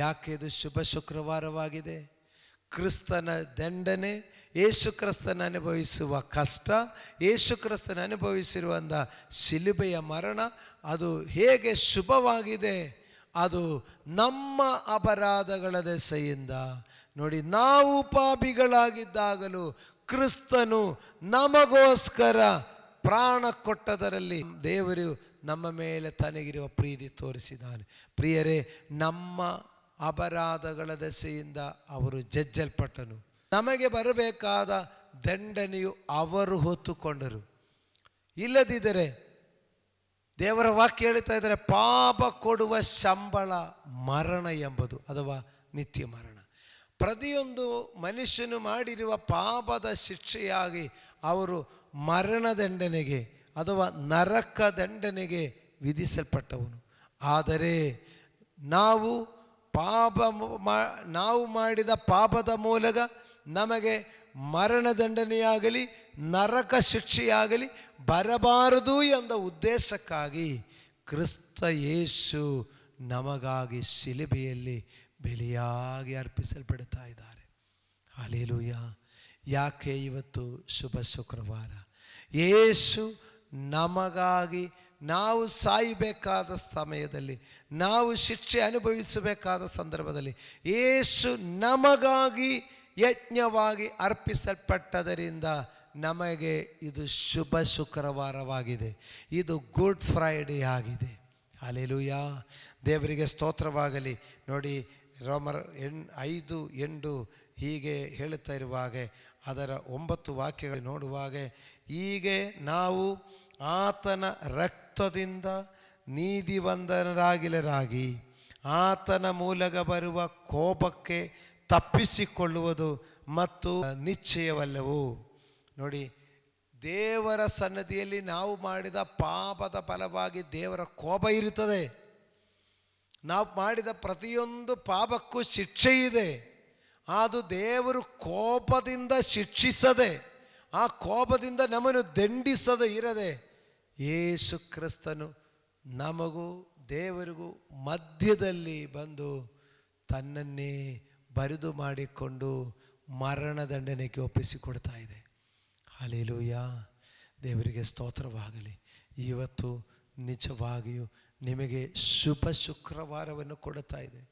Speaker 1: ಯಾಕೆ ಇದು ಶುಭ ಶುಕ್ರವಾರವಾಗಿದೆ? ಕ್ರಿಸ್ತನ ದಂಡನೆ, ಯೇಸು ಕ್ರಿಸ್ತನ ಅನುಭವಿಸುವ ಕಷ್ಟ, ಯೇಸು ಕ್ರಿಸ್ತನ ಅನುಭವಿಸಿರುವಂಥ ಶಿಲುಬೆಯ ಮರಣ ಅದು ಹೇಗೆ ಶುಭವಾಗಿದೆ? ಅದು ನಮ್ಮ ಅಪರಾಧಗಳ ದೆಸೆಯಿಂದ. ನೋಡಿ, ನಾವು ಪಾಪಿಗಳಾಗಿದ್ದಾಗಲೂ ಕ್ರಿಸ್ತನು ನಮಗೋಸ್ಕರ ಪ್ರಾಣ ಕೊಟ್ಟದರಲ್ಲಿ ದೇವರು ನಮ್ಮ ಮೇಲೆ ತನಗಿರುವ ಪ್ರೀತಿ ತೋರಿಸಿದ್ದಾನೆ. ಪ್ರಿಯರೇ, ನಮ್ಮ ಅಪರಾಧಗಳ ದೆಸೆಯಿಂದ ಅವರು ಜಜ್ಜಲ್ಪಟ್ಟನು, ನಮಗೆ ಬರಬೇಕಾದ ದಂಡನೆಯು ಅವರು ಹೊತ್ತುಕೊಂಡರು. ಇಲ್ಲದಿದ್ದರೆ ದೇವರ ವಾಕ್ಯ ಹೇಳ್ತಾ ಇದ್ದಾರೆ, ಪಾಪ ಕೊಡುವ ಸಂಬಳ ಮರಣ ಎಂಬುದು, ಅಥವಾ ನಿತ್ಯ ಮರಣ. ಪ್ರತಿಯೊಂದು ಮನುಷ್ಯನು ಮಾಡಿರುವ ಪಾಪದ ಶಿಕ್ಷೆಯಾಗಿ ಅವರು ಮರಣದಂಡನೆಗೆ ಅಥವಾ ನರಕ ದಂಡನೆಗೆ ವಿಧಿಸಲ್ಪಟ್ಟವನು. ಆದರೆ ನಾವು ಮಾಡಿದ ಪಾಪದ ಮೂಲಕ ನಮಗೆ ಮರಣದಂಡನೆಯಾಗಲಿ ನರಕ ಶಿಕ್ಷೆಯಾಗಲಿ ಬರಬಾರದು ಎಂದ ಉದ್ದೇಶಕ್ಕಾಗಿ ಕ್ರಿಸ್ತ ಯೇಸು ನಮಗಾಗಿ ಶಿಲುಬೆಯಲ್ಲಿ ಬಲಿಯಾಗಿ ಅರ್ಪಿಸಲ್ಪಡ್ತಾ ಇದ್ದಾರೆ. ಹಲ್ಲೆಲೂಯಾ. ಯಾಕೆ ಇವತ್ತು ಶುಭ ಶುಕ್ರವಾರ? ಯೇಸು ನಮಗಾಗಿ, ನಾವು ಸಾಯಬೇಕಾದ ಸಮಯದಲ್ಲಿ, ನಾವು ಶಿಕ್ಷೆ ಅನುಭವಿಸಬೇಕಾದ ಸಂದರ್ಭದಲ್ಲಿ ಯೇಸು ನಮಗಾಗಿ ಯಜ್ಞವಾಗಿ ಅರ್ಪಿಸಲ್ಪಟ್ಟದರಿಂದ ನಮಗೆ ಇದು ಶುಭ ಶುಕ್ರವಾರವಾಗಿದೆ. ಇದು ಗುಡ್ ಫ್ರೈಡೇ ಆಗಿದೆ. ಹಲ್ಲೆಲೂಯಾ. ದೇವರಿಗೆ ಸ್ತೋತ್ರವಾಗಲಿ. ನೋಡಿ, ರೋಮರ್ 5:8 ಹೀಗೆ ಹೇಳುತ್ತಾ ಇರುವಾಗ ಅದರ 9 ವಾಕ್ಯಗಳು ನೋಡುವಾಗ, ಹೀಗೆ ನಾವು ಆತನ ರಕ್ತದಿಂದ ನೀತಿವಂತರಾಗಿಲರಾಗಿ ಆತನ ಮೂಲಕ ಬರುವ ಕೋಪಕ್ಕೆ ತಪ್ಪಿಸಿಕೊಳ್ಳುವುದು ಮತ್ತು ನಿಶ್ಚಯವಲ್ಲವು. ನೋಡಿ, ದೇವರ ಸನ್ನಿಧಿಯಲ್ಲಿ ನಾವು ಮಾಡಿದ ಪಾಪದ ಫಲವಾಗಿ ದೇವರ ಕೋಪ ಇರುತ್ತದೆ. ನಾವು ಮಾಡಿದ ಪ್ರತಿಯೊಂದು ಪಾಪಕ್ಕೂ ಶಿಕ್ಷೆ ಇದೆ. ಅದು ದೇವರು ಕೋಪದಿಂದ ಶಿಕ್ಷಿಸದೆ, ಆ ಕೋಪದಿಂದ ನಮ್ಮನ್ನು ದಂಡಿಸದೆ ಇರದೆ, ಯೇಸು ಕ್ರಿಸ್ತನು ನಮಗೂ ದೇವರಿಗೂ ಮಧ್ಯದಲ್ಲಿ ಬಂದು ತನ್ನನ್ನೇ ಬರಿದು ಮಾಡಿಕೊಂಡು ಮರಣದಂಡನೆಗೆ ಒಪ್ಪಿಸಿಕೊಡ್ತಾ ಇದೆ. ಹಲ್ಲೆಲೂಯ, ದೇವರಿಗೆ ಸ್ತೋತ್ರವಾಗಲಿ. ಇವತ್ತು ನಿಜವಾಗಿಯೂ ನಿಮಗೆ ಶುಭ ಶುಕ್ರವಾರವನ್ನು ಕೊಡುತ್ತಾ ಇದೆ,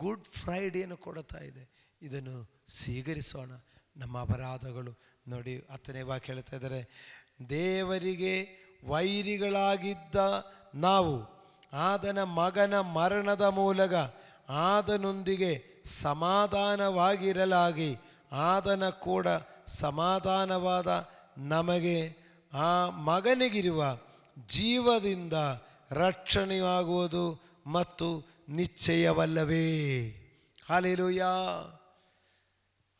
Speaker 1: ಗುಡ್ ಫ್ರೈಡೆಯನ್ನು ಕೊಡುತ್ತಾ ಇದೆ. ಇದನ್ನು ಸ್ವೀಕರಿಸೋಣ. ನಮ್ಮ ಅಪರಾಧಗಳು ನೋಡಿ 10ನೇ ವಾಕ್ಯ ಹೇಳ್ತಾ ಇದ್ದಾರೆ, ದೇವರಿಗೆ ವೈರಿಗಳಾಗಿದ್ದ ನಾವು ಆತನ ಮಗನ ಮರಣದ ಮೂಲಕ ಆತನೊಂದಿಗೆ ಸಮಾಧಾನವಾಗಿರಲಾಗಿ ಆತನ ಕೂಡ ಸಮಾಧಾನವಾದ ನಮಗೆ ಆ ಮಗನಿಗಿರುವ ಜೀವದಿಂದ ರಕ್ಷಣೆಯಾಗುವುದು ಮತ್ತು ನಿಶ್ಚಯವಲ್ಲವೇ. ಹಲ್ಲೆಲೂಯಾ.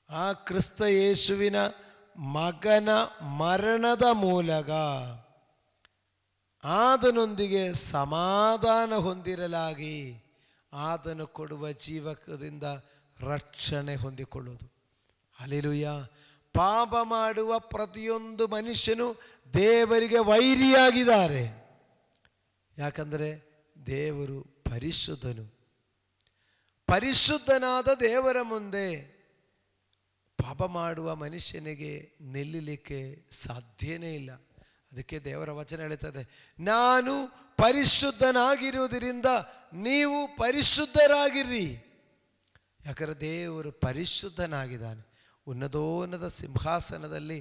Speaker 1: ಆ ಕ್ರಿಸ್ತ ಯೇಸುವಿನ ಮಗನ ಮರಣದ ಮೂಲಕ ಆತನೊಂದಿಗೆ ಸಮಾಧಾನ ಹೊಂದಿರಲಾಗಿ ಆತನು ಕೊಡುವ ಜೀವಕದಿಂದ ರಕ್ಷಣೆ ಹೊಂದಿಕೊಳ್ಳುವುದು. ಹಲ್ಲೆಲೂಯಾ. ಪಾಪ ಮಾಡುವ ಪ್ರತಿಯೊಂದು ಮನುಷ್ಯನು ದೇವರಿಗೆ ವೈರಿಯಾಗಿದ್ದಾರೆ. ಯಾಕಂದರೆ ದೇವರು ಪರಿಶುದ್ಧನು. ಪರಿಶುದ್ಧನಾದ ದೇವರ ಮುಂದೆ ಪಾಪ ಮಾಡುವ ಮನುಷ್ಯನಿಗೆ ನಿಲ್ಲಲಿಕ್ಕೆ ಸಾಧ್ಯನೇ ಇಲ್ಲ. ಅದಕ್ಕೆ ದೇವರ ವಚನ ಹೇಳ್ತದೆ, ನಾನು ಪರಿಶುದ್ಧನಾಗಿರುವುದರಿಂದ ನೀವು ಪರಿಶುದ್ಧರಾಗಿರ್ರಿ. ಯಾಕಂದರೆ ದೇವರು ಪರಿಶುದ್ಧನಾಗಿದ್ದಾನೆ. ಉನ್ನತೋನ್ನತ ಸಿಂಹಾಸನದಲ್ಲಿ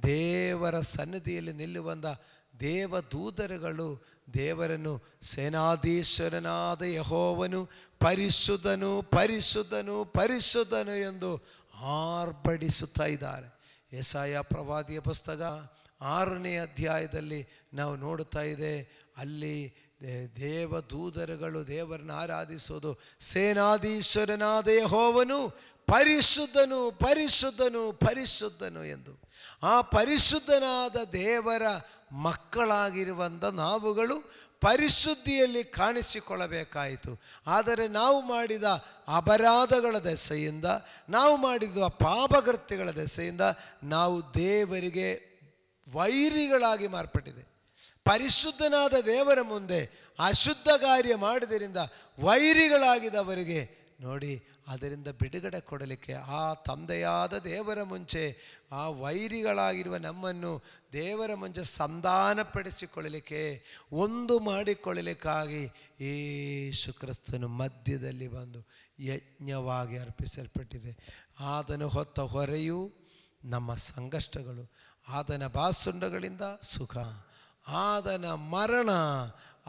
Speaker 1: ದೇವರ ಸನ್ನಿಧಿಯಲ್ಲಿ ನಿಲ್ಲುವಂಥ ದೇವದೂತರುಗಳು ದೇವರನ್ನು ಸೇನಾಧೀಶ್ವರನಾದ ಯೆಹೋವನು ಪರಿಶುದ್ಧನು ಪರಿಶುದ್ಧನು ಪರಿಶುದ್ಧನು ಎಂದು ಆರ್ಭಟಿಸುತ್ತಾ ಇದ್ದಾರೆ. ಯೆಶಾಯ ಪ್ರವಾದಿಯ ಪುಸ್ತಕ 6ನೇ ಅಧ್ಯಾಯದಲ್ಲಿ ನಾವು ನೋಡುತ್ತಾ ಇದೆ. ಅಲ್ಲಿ ದೇವದೂತರುಗಳು ದೇವರನ್ನು ಆರಾಧಿಸೋದು, ಸೇನಾಧೀಶ್ವರನಾದ ಯೆಹೋವನು ಪರಿಶುದ್ಧನು ಪರಿಶುದ್ಧನು ಪರಿಶುದ್ಧನು ಎಂದು. ಆ ಪರಿಶುದ್ಧನಾದ ದೇವರ ಮಕ್ಕಳಾಗಿರುವಂಥ ನಾವುಗಳು ಪರಿಶುದ್ಧಿಯಲ್ಲಿ ಕಾಣಿಸಿಕೊಳ್ಳಬೇಕಾಯಿತು. ಆದರೆ ನಾವು ಮಾಡಿದ ಅಪರಾಧಗಳ ದೆಸೆಯಿಂದ, ನಾವು ಮಾಡಿದ ಪಾಪಕೃತ್ಯಗಳ ದೆಸೆಯಿಂದ ನಾವು ದೇವರಿಗೆ ವೈರಿಗಳಾಗಿ ಮಾರ್ಪಟ್ಟಿದೆ. ಪರಿಶುದ್ಧನಾದ ದೇವರ ಮುಂದೆ ಅಶುದ್ಧ ಕಾರ್ಯ ಮಾಡಿದ್ದರಿಂದ ವೈರಿಗಳಾಗಿದ್ದವರಿಗೆ ನೋಡಿ, ಅದರಿಂದ ಬಿಡುಗಡೆ ಕೊಡಲಿಕ್ಕೆ ಆ ತಂದೆಯಾದ ದೇವರ ಮುಂಚೆ ಆ ವೈರಿಗಳಾಗಿರುವ ನಮ್ಮನ್ನು ದೇವರ ಮುಂಚೆ ಸಂಧಾನಪಡಿಸಿಕೊಳ್ಳಲಿಕ್ಕೆ, ಒಂದು ಮಾಡಿಕೊಳ್ಳಲಿಕ್ಕಾಗಿ ಯೇಸು ಕ್ರಿಸ್ತನು ಮಧ್ಯದಲ್ಲಿ ಬಂದು ಯಜ್ಞವಾಗಿ ಅರ್ಪಿಸಲ್ಪಟ್ಟಿದೆ. ಆತನು ಹೊತ್ತ ಹೊರೆಯು ನಮ್ಮ ಸಂಕಷ್ಟಗಳು, ಆತನ ಬಾಸುಂಡಗಳಿಂದ ಸುಖ, ಆತನ ಮರಣ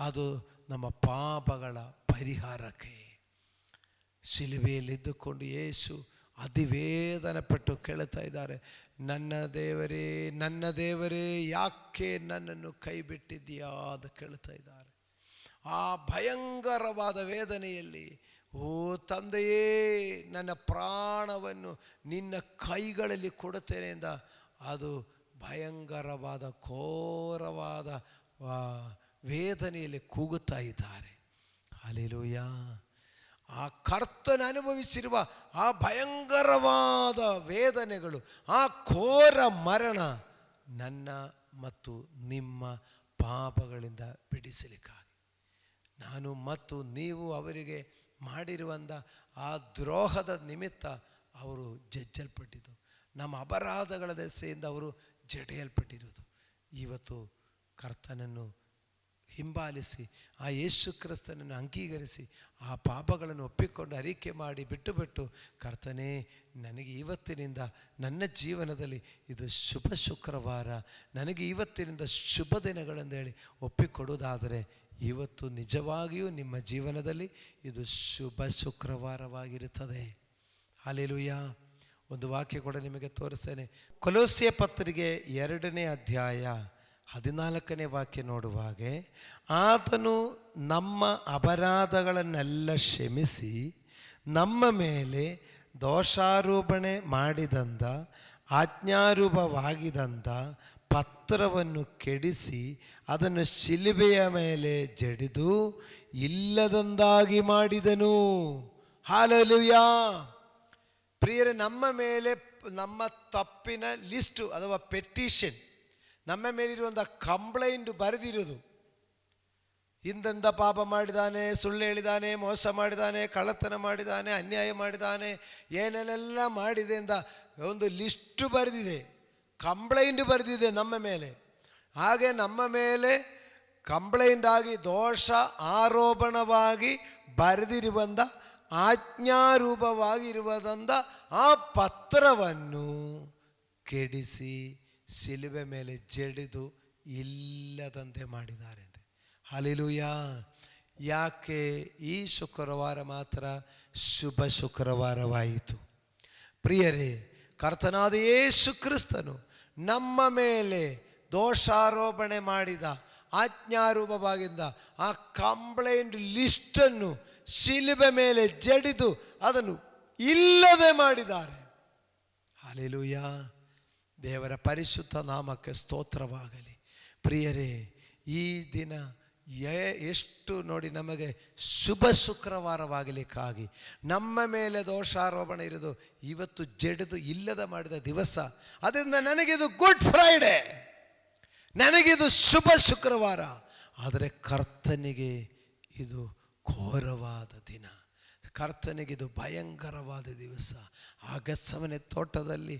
Speaker 1: ಅದು ನಮ್ಮ ಪಾಪಗಳ ಪರಿಹಾರಕ್ಕೆ. ಶಿಲುಬೆಯಲ್ಲಿದ್ದುಕೊಂಡು ಯೇಸು ಅತಿವೇದನೆಪಟ್ಟು ಕೇಳುತ್ತಾ ಇದ್ದಾರೆ, ನನ್ನ ದೇವರೇ ನನ್ನ ದೇವರೇ ಯಾಕೆ ನನ್ನನ್ನು ಕೈ ಬಿಟ್ಟಿದ್ದೀಯಾ ಅಂತ ಕೇಳ್ತಾ ಇದ್ದಾರೆ. ಆ ಭಯಂಕರವಾದ ವೇದನೆಯಲ್ಲಿ, ಓ ತಂದೆಯೇ ನನ್ನ ಪ್ರಾಣವನ್ನು ನಿನ್ನ ಕೈಗಳಲ್ಲಿ ಕೊಡುತ್ತೇನೆ ಎಂದ ಅದು ಭಯಂಕರವಾದ ಘೋರವಾದ ವೇದನೆಯಲ್ಲಿ ಕೂಗುತ್ತಾ ಇದ್ದಾರೆ. ಹಲ್ಲೆಲೂಯಾ. ಆ ಕರ್ತನ ಅನುಭವಿಸಿರುವ ಆ ಭಯಂಕರವಾದ ವೇದನೆಗಳು, ಆ ಘೋರ ಮರಣ ನನ್ನ ಮತ್ತು ನಿಮ್ಮ ಪಾಪಗಳಿಂದ ಬಿಡಿಸಲಿಕ್ಕಾಗಿ, ನಾನು ಮತ್ತು ನೀವು ಅವರಿಗೆ ಮಾಡಿರುವಂಥ ಆ ದ್ರೋಹದ ನಿಮಿತ್ತ ಅವರು ಜಜ್ಜಲ್ಪಟ್ಟಿದ್ದು, ನಮ್ಮ ಅಪರಾಧಗಳ ದೆಸೆಯಿಂದ ಅವರು ಜಡೆಯಲ್ಪಟ್ಟಿರುವುದು. ಇವತ್ತು ಕರ್ತನನ್ನು ಹಿಂಬಾಲಿಸಿ ಆ ಯೇಸು ಕ್ರಿಸ್ತನನ್ನು ಅಂಗೀಕರಿಸಿ ಆ ಪಾಪಗಳನ್ನು ಒಪ್ಪಿಕೊಂಡು ಅರಿಕೆ ಮಾಡಿ ಬಿಟ್ಟು ಕರ್ತನೇ ನನಗೆ ಇವತ್ತಿನಿಂದ ನನ್ನ ಜೀವನದಲ್ಲಿ ಇದು ಶುಭ ಶುಕ್ರವಾರ, ನನಗೆ ಇವತ್ತಿನಿಂದ ಶುಭ ದಿನಗಳೆಂದೇಳಿ ಒಪ್ಪಿಕೊಡುವುದಾದರೆ ಇವತ್ತು ನಿಜವಾಗಿಯೂ ನಿಮ್ಮ ಜೀವನದಲ್ಲಿ ಇದು ಶುಭ ಶುಕ್ರವಾರವಾಗಿರುತ್ತದೆ. ಹಲ್ಲೆಲೂಯಾ. ಒಂದು ವಾಕ್ಯ ಕೂಡ ನಿಮಗೆ ತೋರಿಸ್ತೇನೆ. ಕೊಲೋಸ್ಯ ಪತ್ರಿಕೆ 2ನೇ ಅಧ್ಯಾಯ 14ನೇ ವಾಕ್ಯ ನೋಡುವಾಗೆ, ಆತನು ನಮ್ಮ ಅಪರಾಧಗಳನ್ನೆಲ್ಲ ಕ್ಷಮಿಸಿ ನಮ್ಮ ಮೇಲೆ ದೋಷಾರೋಪಣೆ ಮಾಡಿದಂಥ ಆಜ್ಞಾರೂಪವಾಗಿದ್ದಂಥ ಪತ್ರವನ್ನು ಕೆಡಿಸಿ ಅದನ್ನು ಶಿಲುಬೆಯ ಮೇಲೆ ಜಡಿದು ಇಲ್ಲದಂದಾಗಿ ಮಾಡಿದನು. ಹಲ್ಲೆಲೂಯಾ. ಪ್ರಿಯರೇ, ನಮ್ಮ ಮೇಲೆ ನಮ್ಮ ತಪ್ಪಿನ ಲಿಸ್ಟು ಅಥವಾ ಪೆಟಿಷನ್, ನಮ್ಮ ಮೇಲಿರುವಂಥ ಕಂಪ್ಲೇಂಟ್ ಬರೆದಿರೋದು ಹಿಂದೆಂದ ಪಾಪ ಮಾಡಿದ್ದಾನೆ, ಸುಳ್ಳು ಹೇಳಿದ್ದಾನೆ, ಮೋಸ ಮಾಡಿದ್ದಾನೆ, ಕಳ್ಳತನ ಮಾಡಿದ್ದಾನೆ, ಅನ್ಯಾಯ ಮಾಡಿದ್ದಾನೆ, ಏನೇನೆಲ್ಲ ಮಾಡಿದೆ ಅಂತ ಒಂದು ಲಿಸ್ಟು ಬರೆದಿದೆ, ಕಂಪ್ಲೇಂಟ್ ಬರೆದಿದೆ ನಮ್ಮ ಮೇಲೆ. ಹಾಗೆ ನಮ್ಮ ಮೇಲೆ ಕಂಪ್ಲೇಂಟ್ ಆಗಿ ದೋಷ ಆರೋಪಣವಾಗಿ ಬರೆದಿರುವಂಥ ಆಜ್ಞಾರೂಪವಾಗಿರುವುದಂದ ಆ ಪತ್ರವನ್ನು ಕೆಡಿಸಿ ಶಿಲುಬೆ ಮೇಲೆ ಜಡಿದು ಇಲ್ಲದಂತೆ ಮಾಡಿದ್ದಾರೆ. ಹಲ್ಲೆಲೂಯ. ಯಾಕೆ ಈ ಶುಕ್ರವಾರ ಮಾತ್ರ ಶುಭ ಶುಕ್ರವಾರವಾಯಿತು? ಪ್ರಿಯರೇ, ಕರ್ತನಾದ ಯೇಸು ಕ್ರಿಸ್ತನು ನಮ್ಮ ಮೇಲೆ ದೋಷಾರೋಪಣೆ ಮಾಡಿದ ಆಜ್ಞಾರೂಪವಾಗಿದ್ದ ಆ ಕಂಪ್ಲೇಂಟ್ ಲಿಸ್ಟನ್ನು ಶಿಲುಬೆ ಮೇಲೆ ಜಡಿದು ಅದನ್ನು ಇಲ್ಲದೆ ಮಾಡಿದ್ದಾರೆ. ಹಲ್ಲೆಲೂಯ. ದೇವರ ಪರಿಶುದ್ಧ ನಾಮಕ್ಕೆ ಸ್ತೋತ್ರವಾಗಲಿ. ಪ್ರಿಯರೇ, ಈ ದಿನ ಎಷ್ಟು ನೋಡಿ ನಮಗೆ ಶುಭ ಶುಕ್ರವಾರವಾಗಲಿಕ್ಕಾಗಿ ನಮ್ಮ ಮೇಲೆ ದೋಷಾರೋಪಣೆ ಇರೋದು ಇವತ್ತು ಜಡಿದು ಇಲ್ಲದ ಮಾಡಿದ ದಿವಸ. ಅದರಿಂದ ನನಗಿದು ಗುಡ್ ಫ್ರೈಡೆ, ನನಗಿದು ಶುಭ ಶುಕ್ರವಾರ. ಆದರೆ ಕರ್ತನಿಗೆ ಇದು ಘೋರವಾದ ದಿನ, ಕರ್ತನಿಗಿದು ಭಯಂಕರವಾದ ದಿವಸ. ಆ ಗೆತ್ಸೆಮನೆ ತೋಟದಲ್ಲಿ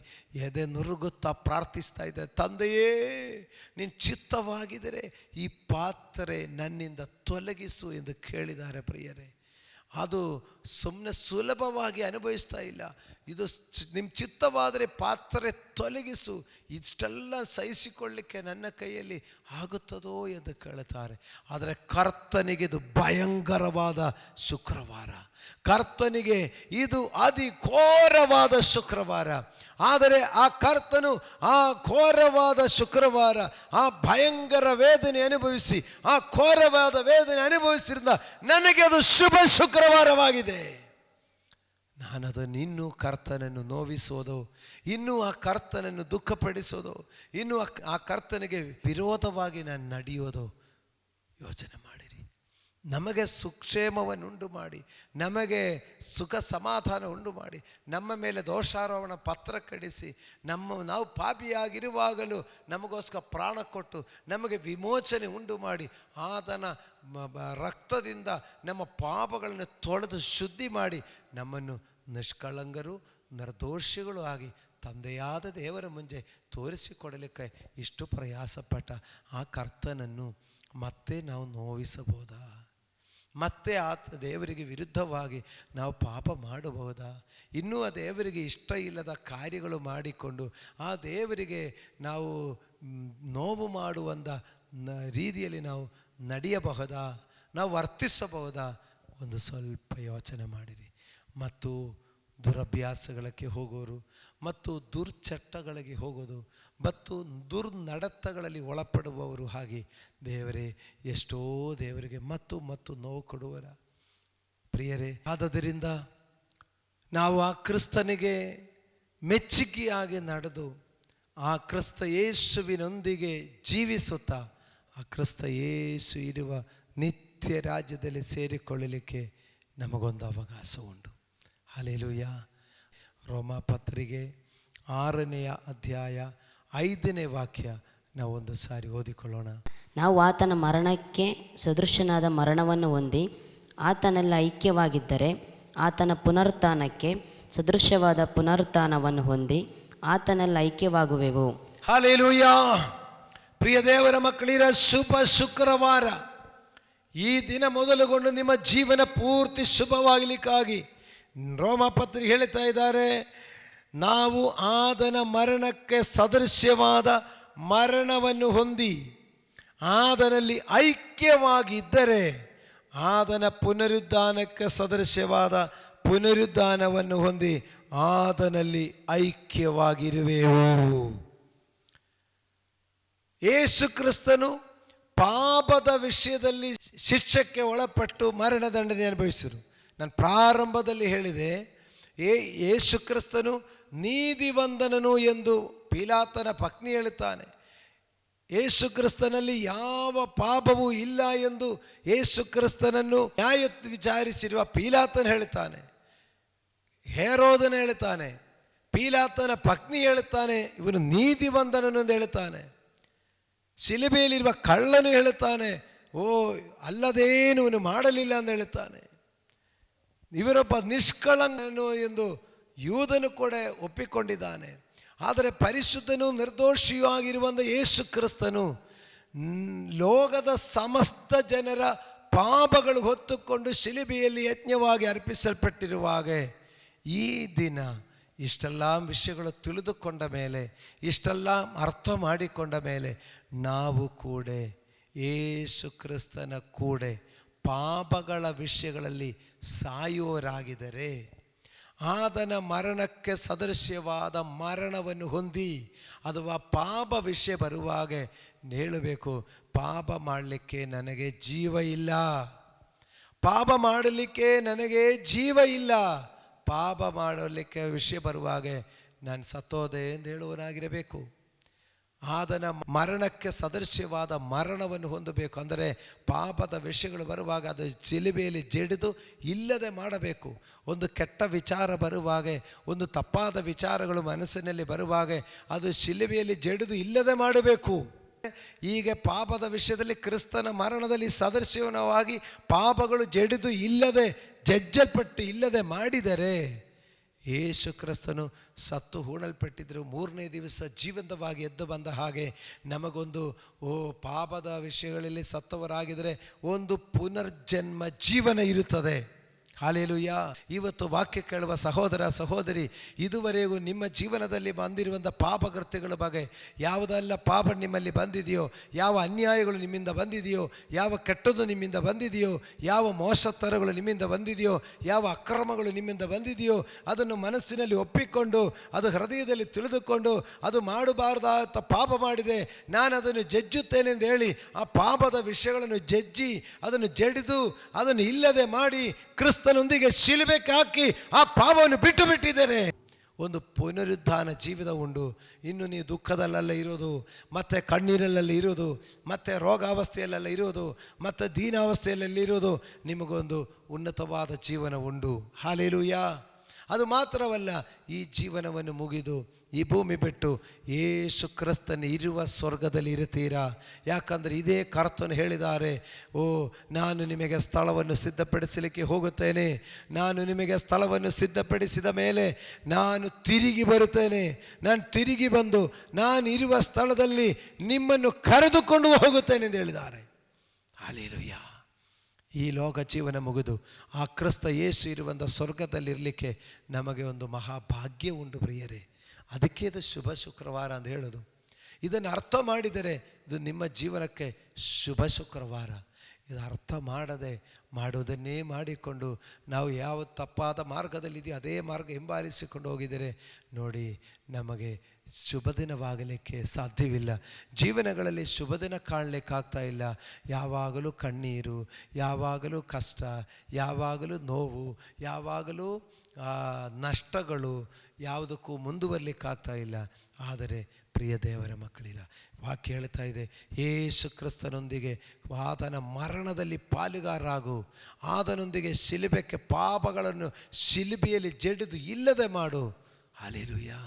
Speaker 1: ಎದೆ ನುರುಗುತ್ತಾ ಪ್ರಾರ್ಥಿಸ್ತಾ ಇದ್ದ, ತಂದೆಯೇ ನಿನ್ನ ಚಿತ್ತವಾಗಿದ್ದರೆ ಈ ಪಾತ್ರೆ ನನ್ನಿಂದ ತೊಲಗಿಸು ಎಂದು ಕೇಳಿದ್ದಾರೆ. ಪ್ರಿಯರೇ, ಅದು ಸುಮ್ಮನೆ ಸುಲಭವಾಗಿ ಅನುಭವಿಸ್ತಾ ಇಲ್ಲ. ಇದು ನಿಮ್ಮ ಚಿತ್ತವಾದರೆ ಪಾತ್ರೆ ತೊಲಗಿಸು, ಇಷ್ಟೆಲ್ಲ ಸಹಿಸಿಕೊಳ್ಳಿಕ್ಕೆ ನನ್ನ ಕೈಯಲ್ಲಿ ಆಗುತ್ತದೋ ಎಂದು ಕೇಳುತ್ತಾರೆ. ಆದರೆ ಕರ್ತನಿಗೆ ಇದು ಭಯಂಕರವಾದ ಶುಕ್ರವಾರ, ಕರ್ತನಿಗೆ ಇದು ಅತಿ ಘೋರವಾದ ಶುಕ್ರವಾರ. ಆದರೆ ಆ ಕರ್ತನು ಆ ಘೋರವಾದ ಶುಕ್ರವಾರ ಆ ಭಯಂಕರ ವೇದನೆ ಅನುಭವಿಸಿ, ಆ ಘೋರವಾದ ವೇದನೆ ಅನುಭವಿಸಿದ್ರಿಂದ ನನಗೆ ಅದು ಶುಭ ಶುಕ್ರವಾರವಾಗಿದೆ. ನಾನದನ್ನು ಇನ್ನೂ ಕರ್ತನನ್ನು ನೋವಿಸೋದು, ಇನ್ನೂ ಆ ಕರ್ತನನ್ನು ದುಃಖಪಡಿಸೋದು, ಇನ್ನೂ ಆ ಕರ್ತನಿಗೆ ವಿರೋಧವಾಗಿ ನಾನು ನಡೆಯೋದು ಯೋಚನೆ ಮಾಡಿರಿ. ನಮಗೆ ಸುಕ್ಷೇಮವನ್ನು ಉಂಟು ಮಾಡಿ, ನಮಗೆ ಸುಖ ಸಮಾಧಾನ ಉಂಟು ಮಾಡಿ, ನಮ್ಮ ಮೇಲೆ ದೋಷಾರೋಪಣ ಪತ್ರ ಕಡಿಸಿ, ನಾವು ಪಾಪಿಯಾಗಿರುವಾಗಲೂ ನಮಗೋಸ್ಕರ ಪ್ರಾಣ ಕೊಟ್ಟು ನಮಗೆ ವಿಮೋಚನೆ ಉಂಟು ಮಾಡಿ, ಆತನ ರಕ್ತದಿಂದ ನಮ್ಮ ಪಾಪಗಳನ್ನು ತೊಳೆದು ಶುದ್ಧಿ ಮಾಡಿ ನಮ್ಮನ್ನು ನಿಷ್ಕಳಂಕರು ನಿರ್ದೋಷಿಗಳು ಆಗಿ ತಂದೆಯಾದ ದೇವರ ಮುಂದೆ ತೋರಿಸಿಕೊಡಲಿಕ್ಕೆ ಇಷ್ಟು ಪ್ರಯಾಸಪಟ್ಟ ಆ ಕರ್ತನನ್ನು ಮತ್ತೆ ನಾವು ನೋವಿಸಬಹುದಾ? ಮತ್ತೆ ಆತ ದೇವರಿಗೆ ವಿರುದ್ಧವಾಗಿ ನಾವು ಪಾಪ ಮಾಡಬಹುದಾ? ಇನ್ನೂ ಆ ದೇವರಿಗೆ ಇಷ್ಟ ಇಲ್ಲದ ಕಾರ್ಯಗಳು ಮಾಡಿಕೊಂಡು ಆ ದೇವರಿಗೆ ನಾವು ನೋವು ಮಾಡುವಂಥ ರೀತಿಯಲ್ಲಿ ನಾವು ನಡೆಯಬಹುದಾ? ನಾವು ವರ್ತಿಸಬಹುದಾ? ಒಂದು ಸ್ವಲ್ಪ ಯೋಚನೆ ಮಾಡಿರಿ. ಮತ್ತು ದುರಭ್ಯಾಸಗಳಿಗೆ ಹೋಗೋರು ಮತ್ತು ದುರ್ಚಟಗಳಿಗೆ ಹೋಗೋದು ಮತ್ತು ದುರ್ನಡತಗಳಲ್ಲಿ ಒಳಪಡುವವರು ಹಾಗೆ ದೇವರೇ ಎಷ್ಟೋ ದೇವರಿಗೆ ಮತ್ತು ನೋವು ಕೊಡುವರ. ಪ್ರಿಯರೇ, ಆದದರಿಂದ ನಾವು ಆ ಕ್ರಿಸ್ತನಿಗೆ ಮೆಚ್ಚುಗೆಯಾಗಿ ನಡೆದು ಆ ಕ್ರಿಸ್ತ ಯೇಸುವಿನೊಂದಿಗೆ ಜೀವಿಸುತ್ತಾ ಆ ಕ್ರಿಸ್ತ ಯೇಸು ಇರುವ ನಿತ್ಯ ರಾಜ್ಯದಲ್ಲಿ ಸೇರಿಕೊಳ್ಳಲಿಕ್ಕೆ ನಮಗೊಂದು ಅವಕಾಶ ಉಂಟು. ಹಲ್ಲೆಲೂಯ. ರೋಮಾಪತ್ರಿಕೆ 6ನೇ ಅಧ್ಯಾಯ 5ನೇ ವಾಕ್ಯ ನಾವು ಒಂದು ಸಾರಿ ಓದಿಕೊಳ್ಳೋಣ.
Speaker 2: ನಾವು ಆತನ ಮರಣಕ್ಕೆ ಸದೃಶನಾದ ಮರಣವನ್ನು ಹೊಂದಿ ಆತನೆಲ್ಲ ಐಕ್ಯವಾಗಿದ್ದರೆ ಆತನ ಪುನರುತ್ಥಾನಕ್ಕೆ ಸದೃಶವಾದ ಪುನರುತ್ಥಾನವನ್ನು ಹೊಂದಿ ಆತನೆಲ್ಲ ಐಕ್ಯವಾಗುವೆವು.
Speaker 1: ಹಲ್ಲೆಲೂಯ. ಪ್ರಿಯ ದೇವರ ಮಕ್ಕಳಿರ ಶುಭ ಶುಕ್ರವಾರ. ಈ ದಿನ ಮೊದಲುಗೊಂಡು ನಿಮ್ಮ ಜೀವನ ಪೂರ್ತಿ ಶುಭವಾಗಲಿಕ್ಕಾಗಿ ರೋಮಾಪತ್ರಿಕೆ ಹೇಳ್ತಾ ಇದ್ದಾರೆ, ನಾವು ಆತನ ಮರಣಕ್ಕೆ ಸದೃಶ್ಯವಾದ ಮರಣವನ್ನು ಹೊಂದಿ ಆತನಲ್ಲಿ ಐಕ್ಯವಾಗಿದ್ದರೆ ಆತನ ಪುನರುದ್ಧಾನಕ್ಕೆ ಸದೃಶ್ಯವಾದ ಪುನರುದ್ಧಾನವನ್ನು ಹೊಂದಿ ಆತನಲ್ಲಿ ಐಕ್ಯವಾಗಿರುವೆವು. ಯೇಸು ಕ್ರಿಸ್ತನು ಪಾಪದ ವಿಷಯದಲ್ಲಿ ಶಿಕ್ಷಕ್ಕೆ ಒಳಪಟ್ಟು ಮರಣದಂಡನೆ ಅನುಭವಿಸಿದರು. ನಾನು ಪ್ರಾರಂಭದಲ್ಲಿ ಹೇಳಿದೆ, ಯೇಸು ಕ್ರಿಸ್ತನು ನೀತಿವಂತನನು ಎಂದು ಪಿಲಾತನ ಪತ್ನಿ ಹೇಳುತ್ತಾನೆ. ಯೇಸು ಕ್ರಿಸ್ತನಲ್ಲಿ ಯಾವ ಪಾಪವೂ ಇಲ್ಲ ಎಂದು ಯೇಸು ಕ್ರಿಸ್ತನನ್ನು ನ್ಯಾಯ ವಿಚಾರಿಸಿರುವ ಪಿಲಾತನ ಹೇಳುತ್ತಾನೆ. ಹೆರೋದನ ಹೇಳುತ್ತಾನೆ, ಪಿಲಾತನ ಪತ್ನಿ ಹೇಳುತ್ತಾನೆ ಇವನು ನೀತಿವಂತನನು ಎಂದು ಹೇಳುತ್ತಾನೆ. ಶಿಲುಬೆಯಲ್ಲಿರುವ ಕಳ್ಳನು ಹೇಳುತ್ತಾನೆ ಓ ಅಲ್ಲದೇನು ಇವನು ಮಾಡಲಿಲ್ಲ ಅಂತ ಹೇಳುತ್ತಾನೆ. ಇವರೊಬ್ಬ ನಿಷ್ಕಳಂಕನು ಎಂದು ಯೂದನು ಕೂಡ ಒಪ್ಪಿಕೊಂಡಿದ್ದಾನೆ. ಆದರೆ ಪರಿಶುದ್ಧನು ನಿರ್ದೋಷಿಯೂ ಆಗಿರುವಂಥ ಯೇಸು ಕ್ರಿಸ್ತನು ಲೋಕದ ಸಮಸ್ತ ಜನರ ಪಾಪಗಳು ಹೊತ್ತುಕೊಂಡು ಶಿಲುಬೆಯಲ್ಲಿ ಯಜ್ಞವಾಗಿ ಅರ್ಪಿಸಲ್ಪಟ್ಟಿರುವಾಗ ಈ ದಿನ ಇಷ್ಟೆಲ್ಲ ವಿಷಯಗಳು ತಿಳಿದುಕೊಂಡ ಮೇಲೆ, ಇಷ್ಟೆಲ್ಲ ಅರ್ಥ ಮಾಡಿಕೊಂಡ ಮೇಲೆ ನಾವು ಕೂಡ ಯೇಸು ಕ್ರಿಸ್ತನ ಕೂಡ ಪಾಪಗಳ ವಿಷಯಗಳಲ್ಲಿ ಸಾಯುವವರಾಗಿದ್ದರೆ ಆತನ ಮರಣಕ್ಕೆ ಸದೃಶ್ಯವಾದ ಮರಣವನ್ನು ಹೊಂದಿ ಅಥವಾ ಪಾಪ ವಿಷಯ ಬರುವಾಗ ಹೇಳಬೇಕು, ಪಾಪ ಮಾಡಲಿಕ್ಕೆ ನನಗೆ ಜೀವ ಇಲ್ಲ, ಪಾಪ ಮಾಡಲಿಕ್ಕೆ ನನಗೆ ಜೀವ ಇಲ್ಲ, ಪಾಪ ಮಾಡಲಿಕ್ಕೆ ವಿಷಯ ಬರುವಾಗ ನಾನು ಸತ್ತೋದೆ ಎಂದು ಹೇಳುವನಾಗಿರಬೇಕು. ಆತನ ಮರಣಕ್ಕೆ ಸದೃಶ್ಯವಾದ ಮರಣವನ್ನು ಹೊಂದಬೇಕು. ಅಂದರೆ ಪಾಪದ ವಿಷಯಗಳು ಬರುವಾಗ ಅದು ಶಿಲುಬೆಯಲ್ಲಿ ಜಡಿದು ಇಲ್ಲದೆ ಮಾಡಬೇಕು. ಒಂದು ಕೆಟ್ಟ ವಿಚಾರ ಬರುವಾಗ, ಒಂದು ತಪ್ಪಾದ ವಿಚಾರಗಳು ಮನಸ್ಸಿನಲ್ಲಿ ಬರುವಾಗ ಅದು ಶಿಲುಬೆಯಲ್ಲಿ ಜಡಿದು ಇಲ್ಲದೆ ಮಾಡಬೇಕು. ಹೀಗೆ ಪಾಪದ ವಿಷಯದಲ್ಲಿ ಕ್ರಿಸ್ತನ ಮರಣದಲ್ಲಿ ಸದೃಶ್ಯವಾಗಿ ಪಾಪಗಳು ಜಡಿದು ಇಲ್ಲದೆ ಜಜ್ಜಲ್ಪಟ್ಟು ಇಲ್ಲದೆ ಮಾಡಿದರೆ ಯೇಸು ಕ್ರಿಸ್ತನು ಸತ್ತು ಹೂಣಲ್ಪಟ್ಟಿದ್ದರು, ಮೂರನೇ ದಿವಸ ಜೀವಂತವಾಗಿ ಎದ್ದು ಬಂದ ಹಾಗೆ ನಮಗೊಂದು ಪಾಪದ ವಿಷಯಗಳಲ್ಲಿ ಸತ್ತವರಾಗಿದ್ದರೆ ಒಂದು ಪುನರ್ಜನ್ಮ ಜೀವನ ಇರುತ್ತದೆ. ಹಾಲೆಲೂಯಾ. ಇವತ್ತು ವಾಕ್ಯ ಕೇಳುವ ಸಹೋದರ ಸಹೋದರಿ, ಇದುವರೆಗೂ ನಿಮ್ಮ ಜೀವನದಲ್ಲಿ ಬಂದಿರುವಂಥ ಪಾಪಕೃತ್ಯಗಳ ಬಗ್ಗೆ, ಯಾವುದೆಲ್ಲ ಪಾಪ ನಿಮ್ಮಲ್ಲಿ ಬಂದಿದೆಯೋ, ಯಾವ ಅನ್ಯಾಯಗಳು ನಿಮ್ಮಿಂದ ಬಂದಿದೆಯೋ, ಯಾವ ಕೆಟ್ಟದ್ದು ನಿಮ್ಮಿಂದ ಬಂದಿದೆಯೋ, ಯಾವ ಮೋಸತ್ತರಗಳು ನಿಮ್ಮಿಂದ ಬಂದಿದೆಯೋ, ಯಾವ ಅಕ್ರಮಗಳು ನಿಮ್ಮಿಂದ ಬಂದಿದೆಯೋ, ಅದನ್ನು ಮನಸ್ಸಿನಲ್ಲಿ ಒಪ್ಪಿಕೊಂಡು ಅದು ಹೃದಯದಲ್ಲಿ ತಿಳಿದುಕೊಂಡು ಅದು ಮಾಡಬಾರ್ದಾದ ಪಾಪ ಮಾಡಿದೆ, ನಾನು ಅದನ್ನು ಜಜ್ಜುತ್ತೇನೆ ಎಂದು ಹೇಳಿ ಆ ಪಾಪದ ವಿಷಯಗಳನ್ನು ಜಜ್ಜಿ ಅದನ್ನು ಜಡಿದು ಅದನ್ನು ಇಲ್ಲದೆ ಮಾಡಿ ಕ್ರಿಸ್ತನೊಂದಿಗೆ ಶಿಲುಬೆಗೆ ಹಾಕಿ ಆ ಪಾಪವನ್ನು ಬಿಟ್ಟು ಬಿಟ್ಟಿದ್ದೇನೆ. ಒಂದು ಪುನರುದ್ಧಾನ ಜೀವಿತ ಉಂಟು. ಇನ್ನು ನೀವು ದುಃಖದಲ್ಲೆಲ್ಲ ಇರೋದು, ಮತ್ತು ಕಣ್ಣೀರಲ್ಲೆಲ್ಲ ಇರೋದು, ಮತ್ತು ರೋಗಾವಸ್ಥೆಯಲ್ಲೆಲ್ಲ ಇರೋದು, ಮತ್ತು ದೀನಾವಸ್ಥೆಯಲ್ಲೆಲ್ಲ ಇರೋದು, ನಿಮಗೊಂದು ಉನ್ನತವಾದ ಜೀವನ ಉಂಟು. ಹಾಲೆಲೂಯಾ. ಅದು ಮಾತ್ರವಲ್ಲ, ಈ ಜೀವನವನ್ನು ಮುಗಿದು ಈ ಭೂಮಿ ಬಿಟ್ಟು ಯೇಸು ಕ್ರಿಸ್ತನ ಇರುವ ಸ್ವರ್ಗದಲ್ಲಿ ಇರುತ್ತೀರಾ. ಯಾಕಂದರೆ ಇದೇ ಕರ್ತನು ಹೇಳಿದ್ದಾರೆ, ನಾನು ನಿಮಗೆ ಸ್ಥಳವನ್ನು ಸಿದ್ಧಪಡಿಸಲಿಕ್ಕೆ ಹೋಗುತ್ತೇನೆ, ನಾನು ನಿಮಗೆ ಸ್ಥಳವನ್ನು ಸಿದ್ಧಪಡಿಸಿದ ಮೇಲೆ ನಾನು ತಿರುಗಿ ಬರುತ್ತೇನೆ, ನಾನು ತಿರುಗಿ ಬಂದು ನಾನು ಇರುವ ಸ್ಥಳದಲ್ಲಿ ನಿಮ್ಮನ್ನು ಕರೆದುಕೊಂಡು ಹೋಗುತ್ತೇನೆ ಎಂದು ಹೇಳಿದ್ದಾರೆ. ಹಲ್ಲೆಲೂಯಾ. ಈ ಲೋಕ ಜೀವನ ಮುಗಿದು ಆ ಕ್ರಿಸ್ತ ಯೇಸು ಇರುವಂಥ ಸ್ವರ್ಗದಲ್ಲಿರಲಿಕ್ಕೆ ನಮಗೆ ಒಂದು ಮಹಾಭಾಗ್ಯ ಉಂಟು ಪ್ರಿಯರೇ. ಅದಕ್ಕೆ ಇದು ಶುಭ ಶುಕ್ರವಾರ ಅಂತ ಹೇಳೋದು. ಇದನ್ನು ಅರ್ಥ ಮಾಡಿದರೆ ಇದು ನಿಮ್ಮ ಜೀವನಕ್ಕೆ ಶುಭ ಶುಕ್ರವಾರ. ಇದು ಅರ್ಥ ಮಾಡದೆ ಮಾಡುವುದನ್ನೇ ಮಾಡಿಕೊಂಡು ನಾವು ಯಾವ ತಪ್ಪಾದ ಮಾರ್ಗದಲ್ಲಿದೆಯೋ ಅದೇ ಮಾರ್ಗ ಹಿಂಬಾಲಿಸಿಕೊಂಡು ಹೋಗಿದರೆ ನೋಡಿ, ನಮಗೆ ಶುಭ ದಿನವಾಗಲಿಕ್ಕೆ ಸಾಧ್ಯವಿಲ್ಲ. ಜೀವನಗಳಲ್ಲಿ ಶುಭ ದಿನ ಕಾಣಲಿಕ್ಕಾಗ್ತಾ ಇಲ್ಲ. ಯಾವಾಗಲೂ ಕಣ್ಣೀರು, ಯಾವಾಗಲೂ ಕಷ್ಟ, ಯಾವಾಗಲೂ ನೋವು, ಯಾವಾಗಲೂ ನಷ್ಟಗಳು, ಯಾವುದಕ್ಕೂ ಮುಂದುವರಲಿಕ್ಕಾಗ್ತಾ ಇಲ್ಲ. ಆದರೆ ಪ್ರಿಯ ದೇವರ ಮಕ್ಕಳಿಲ್ಲ, ವಾಕ್ಯ ಹೇಳ್ತಾ ಇದೆ, ಯೇಸು ಕ್ರಿಸ್ತನೊಂದಿಗೆ ಆತನ ಮರಣದಲ್ಲಿ ಪಾಲುಗಾರರಾಗು, ಆತನೊಂದಿಗೆ ಶಿಲುಬೆಗೆ ಪಾಪಗಳನ್ನು ಶಿಲುಬೆಯಲ್ಲಿ ಜಡಿದು ಇಲ್ಲದೆ ಮಾಡು. ಹಲ್ಲೆಲೂಯಾ.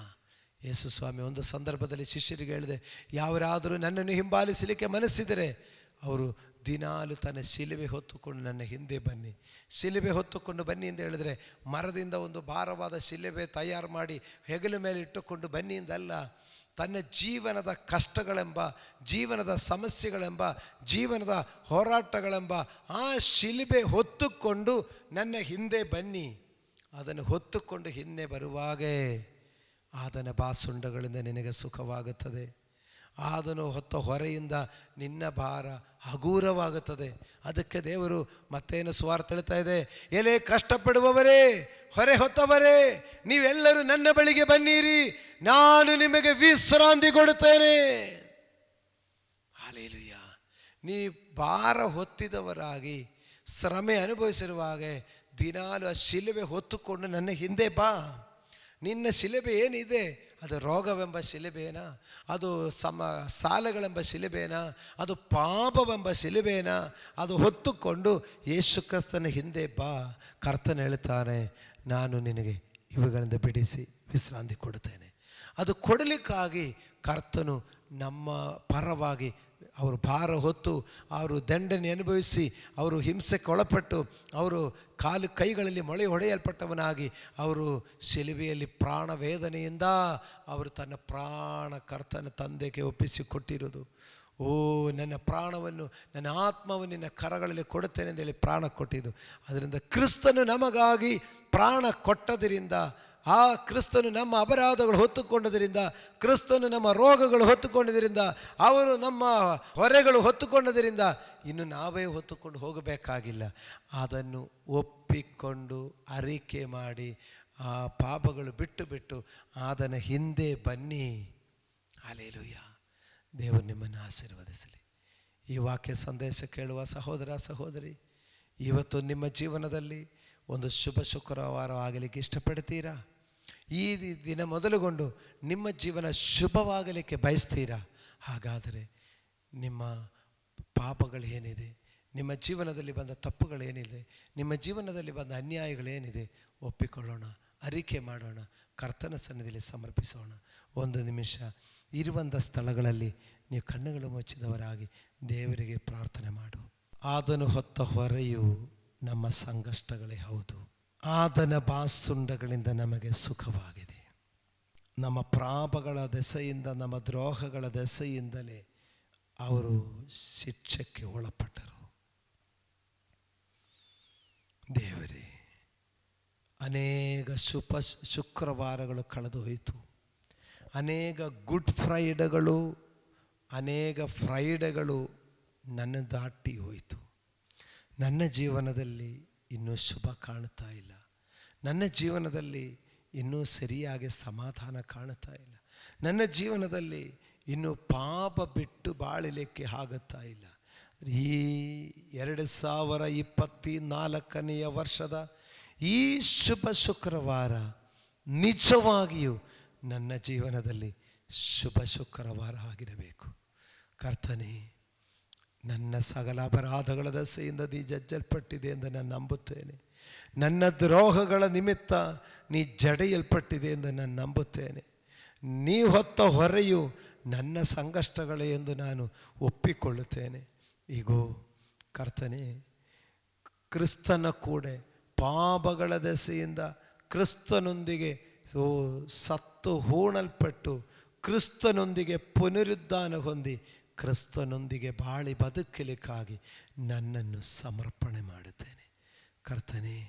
Speaker 1: ಯೇಸು ಸ್ವಾಮಿ ಒಂದು ಸಂದರ್ಭದಲ್ಲಿ ಶಿಷ್ಯರಿಗೆ ಹೇಳಿದೆ, ಯಾವರಾದರೂ ನನ್ನನ್ನು ಹಿಂಬಾಲಿಸಲಿಕ್ಕೆ ಮನಸ್ಸಿದರೆ ಅವರು ದಿನಾಲು ತನ್ನ ಶಿಲುಬೆ ಹೊತ್ತುಕೊಂಡು ನನ್ನ ಹಿಂದೆ ಬನ್ನಿ. ಶಿಲುಬೆ ಹೊತ್ತುಕೊಂಡು ಬನ್ನಿ ಎಂದು ಹೇಳಿದರೆ ಮರದಿಂದ ಒಂದು ಭಾರವಾದ ಶಿಲುಬೆ ತಯಾರು ಮಾಡಿ ಹೆಗಲ ಮೇಲೆ ಇಟ್ಟುಕೊಂಡು ಬನ್ನಿ ಎಂದಲ್ಲ. ತನ್ನ ಜೀವನದ ಕಷ್ಟಗಳೆಂಬ, ಜೀವನದ ಸಮಸ್ಯೆಗಳೆಂಬ, ಜೀವನದ ಹೋರಾಟಗಳೆಂಬ ಆ ಶಿಲುಬೆ ಹೊತ್ತುಕೊಂಡು ನನ್ನ ಹಿಂದೆ ಬನ್ನಿ. ಅದನ್ನು ಹೊತ್ತುಕೊಂಡು ಹಿಂದೆ ಬರುವಾಗೇ ಆತನ ಬಾಸುಂಡಗಳಿಂದ ನಿನಗೆ ಸುಖವಾಗುತ್ತದೆ. ಆತನು ಹೊತ್ತ ಹೊರೆಯಿಂದ ನಿನ್ನ ಭಾರ ಹಗೂರವಾಗುತ್ತದೆ. ಅದಕ್ಕೆ ದೇವರು ಮತ್ತೇನು ಸುವಾರ್ತೆ ಹೇಳ್ತಾ ಇದೆ, ಎಲೆ ಕಷ್ಟಪಡುವವರೇ, ಹೊರೆ ಹೊತ್ತವರೇ, ನೀವೆಲ್ಲರೂ ನನ್ನ ಬಳಿಗೆ ಬನ್ನಿರಿ, ನಾನು ನಿಮಗೆ ವಿಶ್ರಾಂತಿ ಕೊಡುತ್ತೇನೆ. ಹಲ್ಲೆಲೂಯಾ. ನೀ ಭಾರ ಹೊತ್ತಿದವರಾಗಿ ಶ್ರಮೆ ಅನುಭವಿಸಿರುವಾಗ ದಿನಾಲು ಆ ಶಿಲುಬೆ ಹೊತ್ತುಕೊಂಡು ನನ್ನ ಹಿಂದೆ ಬಾ. ನಿನ್ನ ಶಿಲುಬೆ ಏನಿದೆ, ಅದು ರೋಗವೆಂಬ ಶಿಲುಬೆನಾ, ಅದು ಸಾಲಗಳೆಂಬ ಶಿಲುಬೆನಾ, ಅದು ಪಾಪವೆಂಬ ಶಿಲುಬೆನಾ, ಅದು ಹೊತ್ತುಕೊಂಡು ಯೇಸು ಕ್ರಿಸ್ತನ ಹಿಂದೆ ಬಾ. ಕರ್ತನು ಹೇಳ್ತಾನೆ, ನಾನು ನಿನಗೆ ಇವುಗಳಿಂದ ಬಿಡಿಸಿ ವಿಶ್ರಾಂತಿ ಕೊಡುತ್ತೇನೆ. ಅದು ಕೊಡಲಿಕ್ಕಾಗಿ ಕರ್ತನು ನಮ್ಮ ಪರವಾಗಿ ಅವರು ಭಾರ ಹೊತ್ತು ಅವರು ದಂಡನೆ ಅನುಭವಿಸಿ ಅವರು ಹಿಂಸೆಗೆ ಒಳಪಟ್ಟು ಅವರು ಕಾಲು ಕೈಗಳಲ್ಲಿ ಮೊಳೆ ಹೊಡೆಯಲ್ಪಟ್ಟವನಾಗಿ ಅವರು ಶಿಲುಬೆಯಲ್ಲಿ ಪ್ರಾಣ ವೇದನೆಯಿಂದ ಅವರು ತನ್ನ ಪ್ರಾಣ ಕರ್ತನ ತಂದೆಗೆ ಒಪ್ಪಿಸಿಕೊಟ್ಟಿರೋದು. ಓ, ನನ್ನ ಪ್ರಾಣವನ್ನು ನನ್ನ ಆತ್ಮವನ್ನು ನಿನ್ನ ಕರಗಳಲ್ಲಿ ಕೊಡುತ್ತೇನೆ ಅಂತೇಳಿ ಪ್ರಾಣ ಕೊಟ್ಟಿದ್ದು. ಅದರಿಂದ ಕ್ರಿಸ್ತನು ನಮಗಾಗಿ ಪ್ರಾಣ ಕೊಟ್ಟದರಿಂದ, ಆ ಕ್ರಿಸ್ತನು ನಮ್ಮ ಅಪರಾಧಗಳು ಹೊತ್ತುಕೊಂಡದರಿಂದ, ಕ್ರಿಸ್ತನು ನಮ್ಮ ರೋಗಗಳು ಹೊತ್ತುಕೊಂಡದರಿಂದ, ಅವರು ನಮ್ಮ ಹೊರೆಗಳು ಹೊತ್ತುಕೊಂಡದರಿಂದ ಇನ್ನು ನಾವೇ ಹೊತ್ತುಕೊಂಡು ಹೋಗಬೇಕಾಗಿಲ್ಲ. ಅದನ್ನು ಒಪ್ಪಿಕೊಂಡು ಅರಿಕೆ ಮಾಡಿ ಆ ಪಾಪಗಳು ಬಿಟ್ಟು ಅದನ್ನು ಹಿಂದೆ ಬನ್ನಿ. ಹಲ್ಲೆಲೂಯಾ. ದೇವರು ನಿಮ್ಮನ್ನು ಆಶೀರ್ವದಿಸಲಿ. ಈ ವಾಕ್ಯ ಸಂದೇಶ ಕೇಳುವ ಸಹೋದರ ಸಹೋದರಿ, ಇವತ್ತು ನಿಮ್ಮ ಜೀವನದಲ್ಲಿ ಒಂದು ಶುಭ ಶುಕ್ರವಾರವಾಗಲಿಕ್ಕೆ ಇಷ್ಟಪಡ್ತೀರಾ? ಈ ದಿನ ಮೊದಲುಗೊಂಡು ನಿಮ್ಮ ಜೀವನ ಶುಭವಾಗಲಿಕ್ಕೆ ಬಯಸ್ತೀರಾ? ಹಾಗಾದರೆ ನಿಮ್ಮ ಪಾಪಗಳೇನಿದೆ, ನಿಮ್ಮ ಜೀವನದಲ್ಲಿ ಬಂದ ತಪ್ಪುಗಳೇನಿದೆ, ನಿಮ್ಮ ಜೀವನದಲ್ಲಿ ಬಂದ ಅನ್ಯಾಯಗಳೇನಿದೆ, ಒಪ್ಪಿಕೊಳ್ಳೋಣ, ಅರಿಕೆ ಮಾಡೋಣ, ಕರ್ತನ ಸನ್ನಿಧಿಯಲ್ಲಿ ಸಮರ್ಪಿಸೋಣ. ಒಂದು ನಿಮಿಷ ಇರುವಂಥ ಸ್ಥಳಗಳಲ್ಲಿ ನೀವು ಕಣ್ಣುಗಳು ಮುಚ್ಚಿದವರಾಗಿ ದೇವರಿಗೆ ಪ್ರಾರ್ಥನೆ ಮಾಡು. ಆತನು ಹೊತ್ತ ಹೊರೆಯು ನಮ್ಮ ಸಂಕಷ್ಟಗಳೇ ಹೌದು. ಆತನ ಬಾಸುಂಡಗಳಿಂದ ನಮಗೆ ಸುಖವಾಗಿದೆ. ನಮ್ಮ ಪಾಪಗಳ ದೆಸೆಯಿಂದ, ನಮ್ಮ ದ್ರೋಹಗಳ ದೆಸೆಯಿಂದಲೇ ಅವರು ಶಿಕ್ಷೆಗೆ ಒಳಪಟ್ಟರು. ದೇವರೇ, ಅನೇಕ ಶುಕ್ರವಾರಗಳು ಕಳೆದು ಹೋಯಿತು. ಅನೇಕ ಗುಡ್ ಫ್ರೈಡೆಗಳು, ಅನೇಕ ಫ್ರೈಡೆಗಳು ನನ್ನ ದಾಟಿ ಹೋಯಿತು. ನನ್ನ ಜೀವನದಲ್ಲಿ ಇನ್ನೂ ಶುಭ ಕಾಣ್ತಾ ಇಲ್ಲ. ನನ್ನ ಜೀವನದಲ್ಲಿ ಇನ್ನೂ ಸರಿಯಾಗಿ ಸಮಾಧಾನ ಕಾಣ್ತಾ ಇಲ್ಲ. ನನ್ನ ಜೀವನದಲ್ಲಿ ಇನ್ನೂ ಪಾಪ ಬಿಟ್ಟು ಬಾಳಲಿಕ್ಕೆ ಆಗುತ್ತಾ ಇಲ್ಲ. ಈ 2024 ವರ್ಷದ ಈ ಶುಭ ಶುಕ್ರವಾರ ನಿಜವಾಗಿಯೂ ನನ್ನ ಜೀವನದಲ್ಲಿ ಶುಭ ಶುಕ್ರವಾರ ಆಗಿರಬೇಕು. ಕರ್ತನೇ, ನನ್ನ ಸಕಲ ಅಪರಾಧಗಳ ದೆಸೆಯಿಂದ ನೀ ಜಜ್ಜಲ್ಪಟ್ಟಿದೆ ಎಂದು ನಾನು ನಂಬುತ್ತೇನೆ. ನನ್ನ ದ್ರೋಹಗಳ ನಿಮಿತ್ತ ನೀ ಜಡೆಯಲ್ಪಟ್ಟಿದೆ ಎಂದು ನಾನು ನಂಬುತ್ತೇನೆ. ನೀ ಹೊತ್ತ ಹೊರೆಯು ನನ್ನ ಸಂಕಷ್ಟಗಳೇ ಎಂದು ನಾನು ಒಪ್ಪಿಕೊಳ್ಳುತ್ತೇನೆ. ಈಗೋ ಕರ್ತನೇ, ಕ್ರಿಸ್ತನ ಕೂಡ ಪಾಪಗಳ ದೆಸೆಯಿಂದ ಕ್ರಿಸ್ತನೊಂದಿಗೆ ಸತ್ತು ಹೂಣಲ್ಪಟ್ಟು ಕ್ರಿಸ್ತನೊಂದಿಗೆ ಪುನರುದ್ಧಾನ ಹೊಂದಿ ಕ್ರಿಸ್ತನೊಂದಿಗೆ ಬಾಳಿ ಬದುಕಲಿಕ್ಕಾಗಿ ನನ್ನನ್ನು ಸಮರ್ಪಣೆ ಮಾಡುತ್ತೇನೆ. ಕರ್ತನೇ,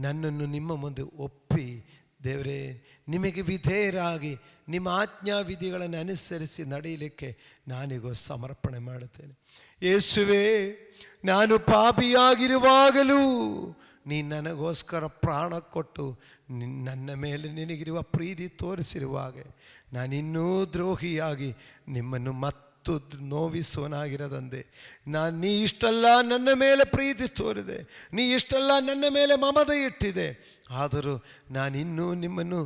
Speaker 1: ನನ್ನನ್ನು ನಿಮ್ಮ ಮುಂದೆ ಒಪ್ಪಿ ದೇವರೇ, ನಿಮಗೆ ವಿಧೇಯರಾಗಿ ನಿಮ್ಮ ಆಜ್ಞಾವಿಧಿಗಳನ್ನು ಅನುಸರಿಸಿ ನಡೆಯಲಿಕ್ಕೆ ನಾನೀಗ ಸಮರ್ಪಣೆ ಮಾಡುತ್ತೇನೆ. ಯೇಸುವೇ, ನಾನು ಪಾಪಿಯಾಗಿರುವಾಗಲೂ ನೀ ನನಗೋಸ್ಕರ ಪ್ರಾಣ ಕೊಟ್ಟು ನನ್ನ ಮೇಲೆ ನಿನಗಿರುವ ಪ್ರೀತಿ ತೋರಿಸಿರುವಾಗ ನಾನಿನ್ನೂ ದ್ರೋಹಿಯಾಗಿ ನಿಮ್ಮನ್ನು ಮತ್ತು ನೋವಿಸುವನಾಗಿರದಂತೆ ನೀ ಇಷ್ಟೆಲ್ಲ ನನ್ನ ಮೇಲೆ ಪ್ರೀತಿ ತೋರಿದೆ, ನೀ ಇಷ್ಟೆಲ್ಲ ನನ್ನ ಮೇಲೆ ಮಮತೆ ಇಟ್ಟಿದೆ. ಆದರೂ ನಾನಿನ್ನೂ ನಿಮ್ಮನ್ನು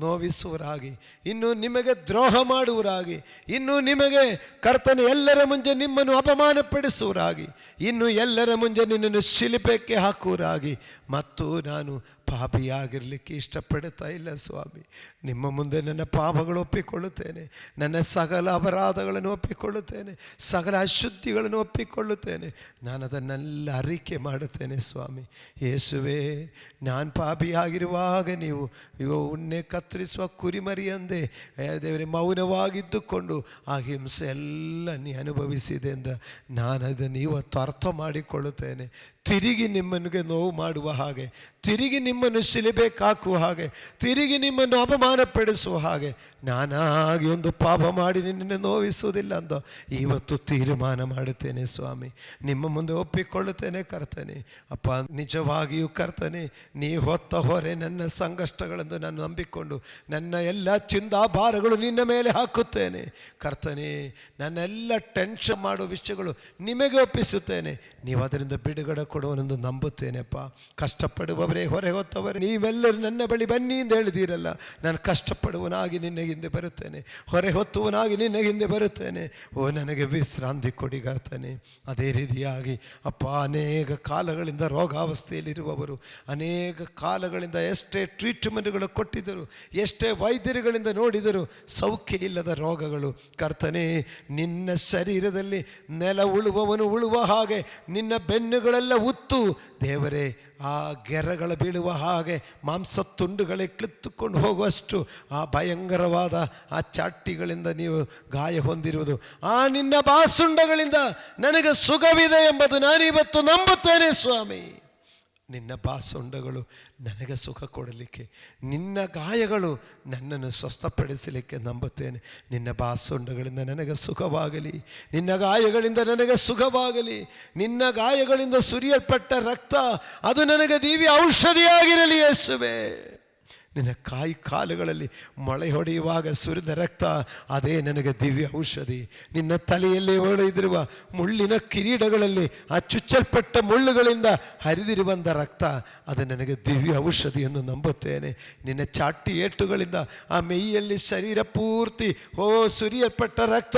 Speaker 1: ನೋವಿಸುವರಾಗಿ, ಇನ್ನೂ ನಿಮಗೆ ದ್ರೋಹ ಮಾಡುವರಾಗಿ, ಇನ್ನೂ ನಿಮಗೆ ಕರ್ತನೆ ಎಲ್ಲರ ಮುಂದೆ ನಿಮ್ಮನ್ನು ಅಪಮಾನಪಡಿಸುವರಾಗಿ, ಇನ್ನು ಎಲ್ಲರ ಮುಂದೆ ನಿನ್ನನ್ನು ಶಿಲುಬೆಗೆ ಹಾಕುವರಾಗಿ ಮತ್ತು ನಾನು ಪಾಪಿಯಾಗಿರಲಿಕ್ಕೆ ಇಷ್ಟಪಡ್ತಾ ಇಲ್ಲ ಸ್ವಾಮಿ. ನಿಮ್ಮ ಮುಂದೆ ನನ್ನ ಪಾಪಗಳು ಒಪ್ಪಿಕೊಳ್ಳುತ್ತೇನೆ, ನನ್ನ ಸಕಲ ಅಪರಾಧಗಳನ್ನು ಒಪ್ಪಿಕೊಳ್ಳುತ್ತೇನೆ, ಸಕಲ ಅಶುದ್ಧಿಗಳನ್ನು ಒಪ್ಪಿಕೊಳ್ಳುತ್ತೇನೆ. ನಾನು ಅದನ್ನೆಲ್ಲ ಅರಿಕೆ ಮಾಡುತ್ತೇನೆ ಸ್ವಾಮಿ. ಯೇಸುವೇ, ನಾನು ಪಾಪಿಯಾಗಿರುವಾಗ ನೀವು ಉಣ್ಣೆ ಕತ್ತರಿಸುವ ಕುರಿಮರಿಯಂದೆ ದೇವರೇ ಮೌನವಾಗಿದ್ದುಕೊಂಡು ಆ ಹಿಂಸೆ ಎಲ್ಲ ನೀ ಅನುಭವಿಸಿದೆ ಎಂದು ನಾನು ಅದನ್ನು ಇವತ್ತು ಅರ್ಥ ಮಾಡಿಕೊಳ್ಳುತ್ತೇನೆ. ತಿರುಗಿ ನಿಮ್ಮನಿಗೆ ನೋವು ಮಾಡುವ ಹಾಗೆ, ತಿರುಗಿ ನಿಮ್ಮನ್ನು ಶಿಲುಬೆಗೆ ಹಾಕುವ ಹಾಗೆ, ತಿರುಗಿ ನಿಮ್ಮನ್ನು ಅಪಮಾನಪಡಿಸುವ ಹಾಗೆ ನಾನಾಗಿ ಒಂದು ಪಾಪ ಮಾಡಿ ನಿನ್ನನ್ನು ನೋವಿಸುವುದಿಲ್ಲ ಅಂತ ಇವತ್ತು ತೀರ್ಮಾನ ಮಾಡುತ್ತೇನೆ ಸ್ವಾಮಿ. ನಿಮ್ಮ ಮುಂದೆ ಒಪ್ಪಿಕೊಳ್ಳುತ್ತೇನೆ ಕರ್ತನೆ. ಅಪ್ಪ, ನಿಜವಾಗಿಯೂ ಕರ್ತನೆ, ನೀ ಹೊತ್ತ ಹೊರೆ ನನ್ನ ಸಂಕಷ್ಟಗಳೆಂದು ನಾನು ನಂಬಿಕೊಂಡು ನನ್ನ ಎಲ್ಲ ಚಿಂತಾಭಾರಗಳು ನಿನ್ನ ಮೇಲೆ ಹಾಕುತ್ತೇನೆ ಕರ್ತನೆ. ನನ್ನೆಲ್ಲ ಟೆನ್ಷನ್ ಮಾಡುವ ವಿಷಯಗಳು ನಿಮಗೆ ಒಪ್ಪಿಸುತ್ತೇನೆ. ನೀವು ಅದರಿಂದ ಬಿಡುಗಡೆ ಕೊಡುವನೆಂದು ನಂಬುತ್ತೇನೆಪ್ಪ. ಕಷ್ಟಪಡುವವರೇ, ಹೊರೆ ಹೊತ್ತವರೇ, ನೀವೆಲ್ಲರೂ ನನ್ನ ಬಳಿ ಬನ್ನಿ ಎಂದು ಹೇಳಿದ್ದೀರಲ್ಲ. ನಾನು ಕಷ್ಟಪಡುವನಾಗಿ ನಿನ್ನ ಹಿಂದೆ ಬರುತ್ತೇನೆ, ಹೊರೆ ಹೊತ್ತುವನಾಗಿ ನಿನ್ನ ಹಿಂದೆ ಬರುತ್ತೇನೆ. ಓ, ನನಗೆ ವಿಶ್ರಾಂತಿ ಕೊಡಿ ಕರ್ತನೇ. ಅದೇ ರೀತಿಯಾಗಿ ಅಪ್ಪ, ಅನೇಕ ಕಾಲಗಳಿಂದ ರೋಗಾವಸ್ಥೆಯಲ್ಲಿರುವವರು, ಅನೇಕ ಕಾಲಗಳಿಂದ ಎಷ್ಟೇ ಟ್ರೀಟ್ಮೆಂಟ್ಗಳು ಕೊಟ್ಟಿದ್ದರು, ಎಷ್ಟೇ ವೈದ್ಯರುಗಳಿಂದ ನೋಡಿದರು, ಸೌಖ್ಯ ಇಲ್ಲದ ರೋಗಗಳು. ಕರ್ತನೇ, ನಿನ್ನ ಶರೀರದಲ್ಲಿ ನೆಲ ಉಳುವವನು ಉಳುವ ಹಾಗೆ ನಿನ್ನ ಬೆನ್ನುಗಳೆಲ್ಲ ಉತ್ತು ದೇವರೇ, ಆ ಗೆರೆಗಳ ಬೀಳುವ ಹಾಗೆ ಮಾಂಸ ತುಂಡುಗಳೇ ಕಿತ್ತುಕೊಂಡು ಹೋಗುವಷ್ಟು ಆ ಭಯಂಕರವಾದ ಆ ಚಾಟಿಗಳಿಂದ ನೀವು ಗಾಯ ಹೊಂದಿರುವುದು, ಆ ನಿನ್ನ ಬಾಸುಂಡಗಳಿಂದ ನನಗೆ ಸುಖವಿದೆ ಎಂಬುದು ನಾನಿವತ್ತು ನಂಬುತ್ತೇನೆ ಸ್ವಾಮಿ. ನಿನ್ನ ಬಾಸುಂಡಗಳು ನನಗೆ ಸುಖ ಕೊಡಲಿಕ್ಕೆ, ನಿನ್ನ ಗಾಯಗಳು ನನ್ನನ್ನು ಸ್ವಸ್ಥಪಡಿಸಲಿಕ್ಕೆ ನಂಬುತ್ತೇನೆ. ನಿನ್ನ ಬಾಸುಂಡಗಳಿಂದ ನನಗೆ ಸುಖವಾಗಲಿ, ನಿನ್ನ ಗಾಯಗಳಿಂದ ನನಗೆ ಸುಖವಾಗಲಿ. ನಿನ್ನ ಗಾಯಗಳಿಂದ ಸುರಿಯಲ್ಪಟ್ಟ ರಕ್ತ ಅದು ನನಗೆ ದಿವ್ಯ ಔಷಧಿಯಾಗಿರಲಿ ಯೇಸುವೇ. ನಿನ್ನ ಕಾಲುಗಳಲ್ಲಿ ಮೊಳೆ ಹೊಡೆಯುವಾಗ ಸುರಿದ ರಕ್ತ ಅದೇ ನನಗೆ ದಿವ್ಯ ಔಷಧಿ. ನಿನ್ನ ತಲೆಯಲ್ಲಿ ಹೊಡೆದಿರುವ ಮುಳ್ಳಿನ ಕಿರೀಟಗಳಲ್ಲಿ ಆ ಚುಚ್ಚಲ್ಪಟ್ಟ ಮುಳ್ಳುಗಳಿಂದ ಹರಿದಿರುವಂಥ ರಕ್ತ ಅದು ನನಗೆ ದಿವ್ಯ ಔಷಧಿ ಎಂದು ನಂಬುತ್ತೇನೆ. ನಿನ್ನ ಚಾಟಿ ಏಟುಗಳಿಂದ ಆ ಮೈಯಲ್ಲಿ ಶರೀರ ಪೂರ್ತಿ ಸುರಿಯಲ್ಪಟ್ಟ ರಕ್ತ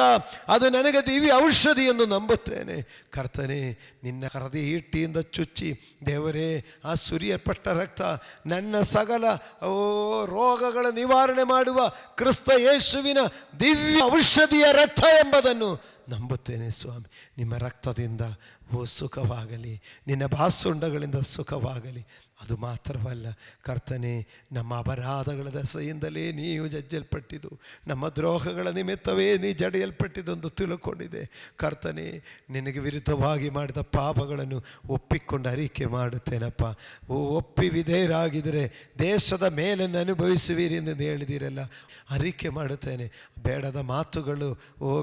Speaker 1: ಅದು ನನಗೆ ದಿವ್ಯ ಔಷಧಿ ಎಂದು ನಂಬುತ್ತೇನೆ. ಕರ್ತನೇ, ನಿನ್ನ ಹೃದಯ ಈಟಿಯಿಂದ ಚುಚ್ಚಿ ದೇವರೇ, ಆ ಸುರಿಯಲ್ಪಟ್ಟ ರಕ್ತ ನನ್ನ ಸಕಲ ರೋಗಗಳ ನಿವಾರಣೆ ಮಾಡುವ ಕ್ರಿಸ್ತ ಯೇಸುವಿನ ದಿವ್ಯ ಔಷಧಿಯ ರಕ್ತ ಎಂಬುದನ್ನು ನಂಬುತ್ತೇನೆ ಸ್ವಾಮಿ. ನಿಮ್ಮ ರಕ್ತದಿಂದ ಸುಖವಾಗಲಿ, ನಿನ್ನ ಬಾಸುಂಡಗಳಿಂದ ಸುಖವಾಗಲಿ. ಅದು ಮಾತ್ರವಲ್ಲ ಕರ್ತನೇ, ನಮ್ಮ ಅಪರಾಧಗಳ ದೆಸೆಯಿಂದಲೇ ನೀವು ಜಜ್ಜಲ್ಪಟ್ಟಿದ್ದು, ನಮ್ಮ ದ್ರೋಹಗಳ ನಿಮಿತ್ತವೇ ನೀ ಜಡಿಯಲ್ಪಟ್ಟಿದ್ದೆಂದು ತಿಳ್ಕೊಂಡಿದೆ. ಕರ್ತನೇ, ನಿನಗೆ ವಿರುದ್ಧವಾಗಿ ಮಾಡಿದ ಪಾಪಗಳನ್ನು ಒಪ್ಪಿಕೊಂಡು ಅರಿಕೆ ಮಾಡುತ್ತೇನಪ್ಪ. ಒಪ್ಪಿ ವಿಧೇಯರಾಗಿದ್ದರೆ ದೇಶದ ಮೇಲನ್ನು ಅನುಭವಿಸುವಿರಿ ಎಂದು ಹೇಳಿದಿರಲ್ಲ. ಅರಿಕೆ ಮಾಡುತ್ತೇನೆ. ಬೇಡದ ಮಾತುಗಳು,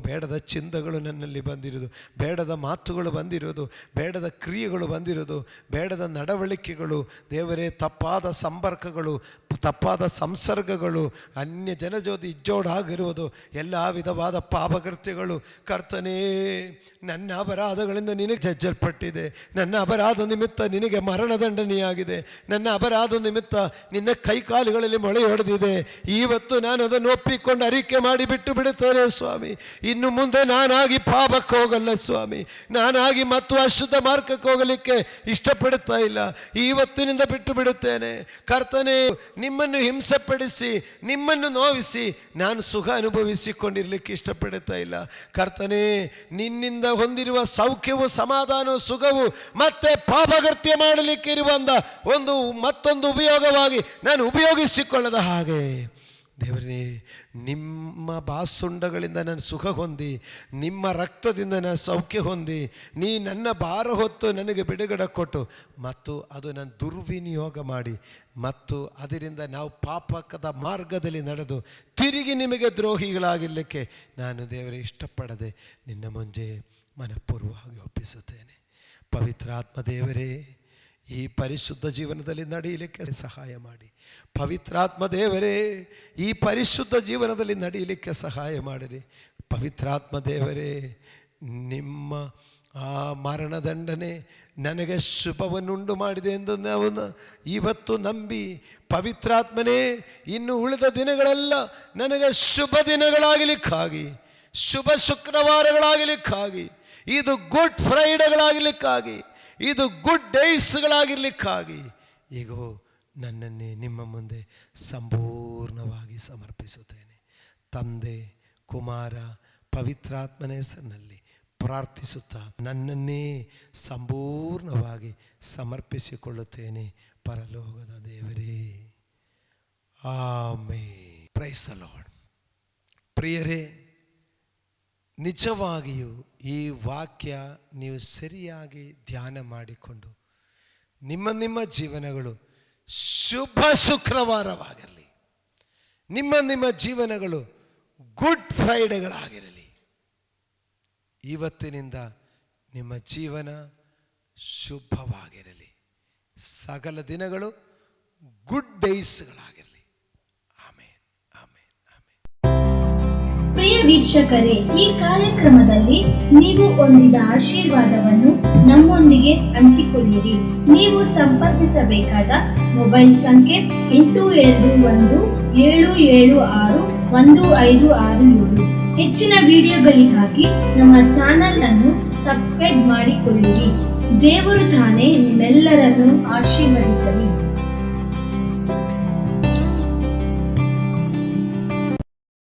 Speaker 1: ಬೇಡದ ಚಿಂತಗಳು ನನ್ನಲ್ಲಿ ಬಂದಿರೋದು, ಬೇಡದ ಮಾತುಗಳು ಬಂದಿರೋದು, ಬೇಡದ ಕ್ರಿಯೆಗಳು ಬಂದಿರೋದು, ಬೇಡದ ನಡವಳಿಕೆಗಳು ದೇವರೇ, ತಪ್ಪಾದ ಸಂಪರ್ಕಗಳು, ತಪ್ಪಾದ ಸಂಸರ್ಗಗಳು, ಅನ್ಯ ಜನಜೋತಿ ಇಜ್ಜೋಡಾಗಿರುವುದು, ಎಲ್ಲ ವಿಧವಾದ ಪಾಪಕೃತ್ಯಗಳು. ಕರ್ತನೇ, ನನ್ನ ಅಪರಾಧಗಳಿಂದ ನಿನಗೆ ಜಜ್ಜಲ್ಪಟ್ಟಿದೆ. ನನ್ನ ಅಪರಾಧ ನಿಮಿತ್ತ ನಿನಗೆ ಮರಣದಂಡನೆಯಾಗಿದೆ. ನನ್ನ ಅಪರಾಧ ನಿಮಿತ್ತ ನಿನ್ನ ಕೈಕಾಲುಗಳಲ್ಲಿ ಮೊಳೆ ಹೊಡೆದಿದೆ. ಇವತ್ತು ನಾನು ಅದನ್ನು ಒಪ್ಪಿಕೊಂಡು ಅರಿಕೆ ಮಾಡಿ ಬಿಟ್ಟು ಬಿಡುತ್ತೇನೆ ಸ್ವಾಮಿ. ಇನ್ನು ಮುಂದೆ ನಾನಾಗಿ ಪಾಪಕ್ಕೆ ಹೋಗಲ್ಲ ಸ್ವಾಮಿ. ನಾನಾಗಿ ಮತ್ತು ಅಶುದ್ಧ ಮಾರ್ಗಕ್ಕೆ ಹೋಗಲಿಕ್ಕೆ ಇಷ್ಟಪಡುತ್ತಾ ಇಲ್ಲ. ಇವತ್ತಿನಿಂದ ಬಿಟ್ಟು ಬಿಡುತ್ತೇನೆ. ಕರ್ತನೇ, ನಿಮ್ಮನ್ನು ಹಿಂಸೆಪಡಿಸಿ, ನಿಮ್ಮನ್ನು ನೋವಿಸಿ ನಾನು ಸುಖ ಅನುಭವಿಸಿಕೊಂಡಿರಲಿಕ್ಕೆ ಇಷ್ಟಪಡುತ್ತಾ ಇಲ್ಲ. ಕರ್ತನೇ, ನಿನ್ನಿಂದ ಹೊಂದಿರುವ ಸೌಖ್ಯವು, ಸಮಾಧಾನವು, ಸುಖವು ಮತ್ತೆ ಪಾಪಕೃತ್ಯ ಮಾಡಲಿಕ್ಕೆ ಇರುವಂಥ ಮತ್ತೊಂದು ಉಪಯೋಗವಾಗಿ ನಾನು ಉಪಯೋಗಿಸಿಕೊಳ್ಳದ ಹಾಗೆ ದೇವರೇ, ನಿಮ್ಮ ಬಾಸುಂಡಗಳಿಂದ ನಾನು ಸುಖ ಹೊಂದಿ, ನಿಮ್ಮ ರಕ್ತದಿಂದ ನಾನು ಸೌಖ್ಯ ಹೊಂದಿ, ನೀ ನನ್ನ ಭಾರ ಹೊತ್ತು ನನಗೆ ಬಿಡುಗಡೆ ಕೊಟ್ಟು ಮತ್ತು ಅದು ನಾನು ದುರ್ವಿನಿಯೋಗ ಮಾಡಿ ಮತ್ತು ಅದರಿಂದ ನಾವು ಪಾಪಕದ ಮಾರ್ಗದಲ್ಲಿ ನಡೆದು ತಿರುಗಿ ನಿಮಗೆ ದ್ರೋಹಿಗಳಾಗಿರಲಿಕ್ಕೆ ನಾನು ದೇವರೇ ಇಷ್ಟಪಡದೆ ನಿನ್ನ ಮುಂಜೆ ಮನಪೂರ್ವವಾಗಿ ಒಪ್ಪಿಸುತ್ತೇನೆ. ಪವಿತ್ರಾತ್ಮ ದೇವರೇ, ಈ ಪರಿಶುದ್ಧ ಜೀವನದಲ್ಲಿ ನಡೆಯಲಿಕ್ಕೆ ಸಹಾಯ ಮಾಡಿ. ಪವಿತ್ರಾತ್ಮ ದೇವರೇ, ಈ ಪರಿಶುದ್ಧ ಜೀವನದಲ್ಲಿ ನಡೆಯಲಿಕ್ಕೆ ಸಹಾಯ ಮಾಡಿರಿ. ಪವಿತ್ರಾತ್ಮ ದೇವರೇ, ನಿಮ್ಮ ಆ ಮರಣದಂಡನೆ ನನಗೆ ಶುಭವನ್ನುಂಟು ಮಾಡಿದೆ ಎಂದು ನಾವು ಇವತ್ತು ನಂಬಿ, ಪವಿತ್ರಾತ್ಮನೇ, ಇನ್ನು ಉಳಿದ ದಿನಗಳೆಲ್ಲ ನನಗೆ ಶುಭ ದಿನಗಳಾಗಲಿಕ್ಕಾಗಿ, ಶುಭ ಶುಕ್ರವಾರಗಳಾಗಲಿಕ್ಕಾಗಿ, ಇದು ಗುಡ್ ಫ್ರೈಡೆಗಳಾಗಲಿಕ್ಕಾಗಿ, ಇದು ಗುಡ್ ಡೇಸ್ಗಳಾಗಿರಲಿಕ್ಕಾಗಿ ಈಗೋ ನನ್ನನ್ನೇ ನಿಮ್ಮ ಮುಂದೆ ಸಂಪೂರ್ಣವಾಗಿ ಸಮರ್ಪಿಸುತ್ತೇನೆ. ತಂದೆ, ಕುಮಾರ, ಪವಿತ್ರಾತ್ಮನ ಹೆಸರಿನಲ್ಲಿ ಪ್ರಾರ್ಥಿಸುತ್ತಾ ನನ್ನನ್ನೇ ಸಂಪೂರ್ಣವಾಗಿ ಸಮರ್ಪಿಸಿಕೊಳ್ಳುತ್ತೇನೆ ಪರಲೋಕದ ದೇವರೇ. ಆಮೆನ್. Price the lord. ಪ್ರಿಯರೇ, ನಿಜವಾಗಿಯೂ ಈ ವಾಕ್ಯ ನೀವು ಸರಿಯಾಗಿ ಧ್ಯಾನ ಮಾಡಿಕೊಂಡು ನಿಮ್ಮ ಜೀವನಗಳು ಶುಭ ಶುಕ್ರವಾರವಾಗಿರಲಿ, ನಿಮ್ಮ ಜೀವನಗಳು ಗುಡ್ ಫ್ರೈಡೆಗಳಾಗಿರಲಿ. ಇವತ್ತಿನಿಂದ ನಿಮ್ಮ ಜೀವನ ಶುಭವಾಗಿರಲಿ. ಸಕಲ ದಿನಗಳು ಗುಡ್ ಡೇಸ್ಗಳಾಗಿರಲಿ. ಆಮೇನ್, ಆಮೇನ್, ಆಮೇನ್.
Speaker 3: ವೀಕ್ಷಕರೇ, ಈ ಕಾರ್ಯಕ್ರಮದಲ್ಲಿ ನೀವು ಹೊಂದಿದ ಆಶೀರ್ವಾದವನ್ನು ನಮ್ಮೊಂದಿಗೆ ಹಂಚಿಕೊಳ್ಳಿರಿ. ನೀವು ಸಂಪರ್ಕಿಸಬೇಕಾದ ಮೊಬೈಲ್ ಸಂಖ್ಯೆ 8217761567. ಹೆಚ್ಚಿನ ವಿಡಿಯೋಗಳಿಗಾಗಿ ನಮ್ಮ ಚಾನೆಲ್ ಅನ್ನು ಸಬ್ಸ್ಕ್ರೈಬ್ ಮಾಡಿಕೊಳ್ಳಿರಿ. ದೇವರು ತಾನೇ ನಿಮ್ಮೆಲ್ಲರನ್ನು ಆಶೀರ್ವದಿಸಲಿ.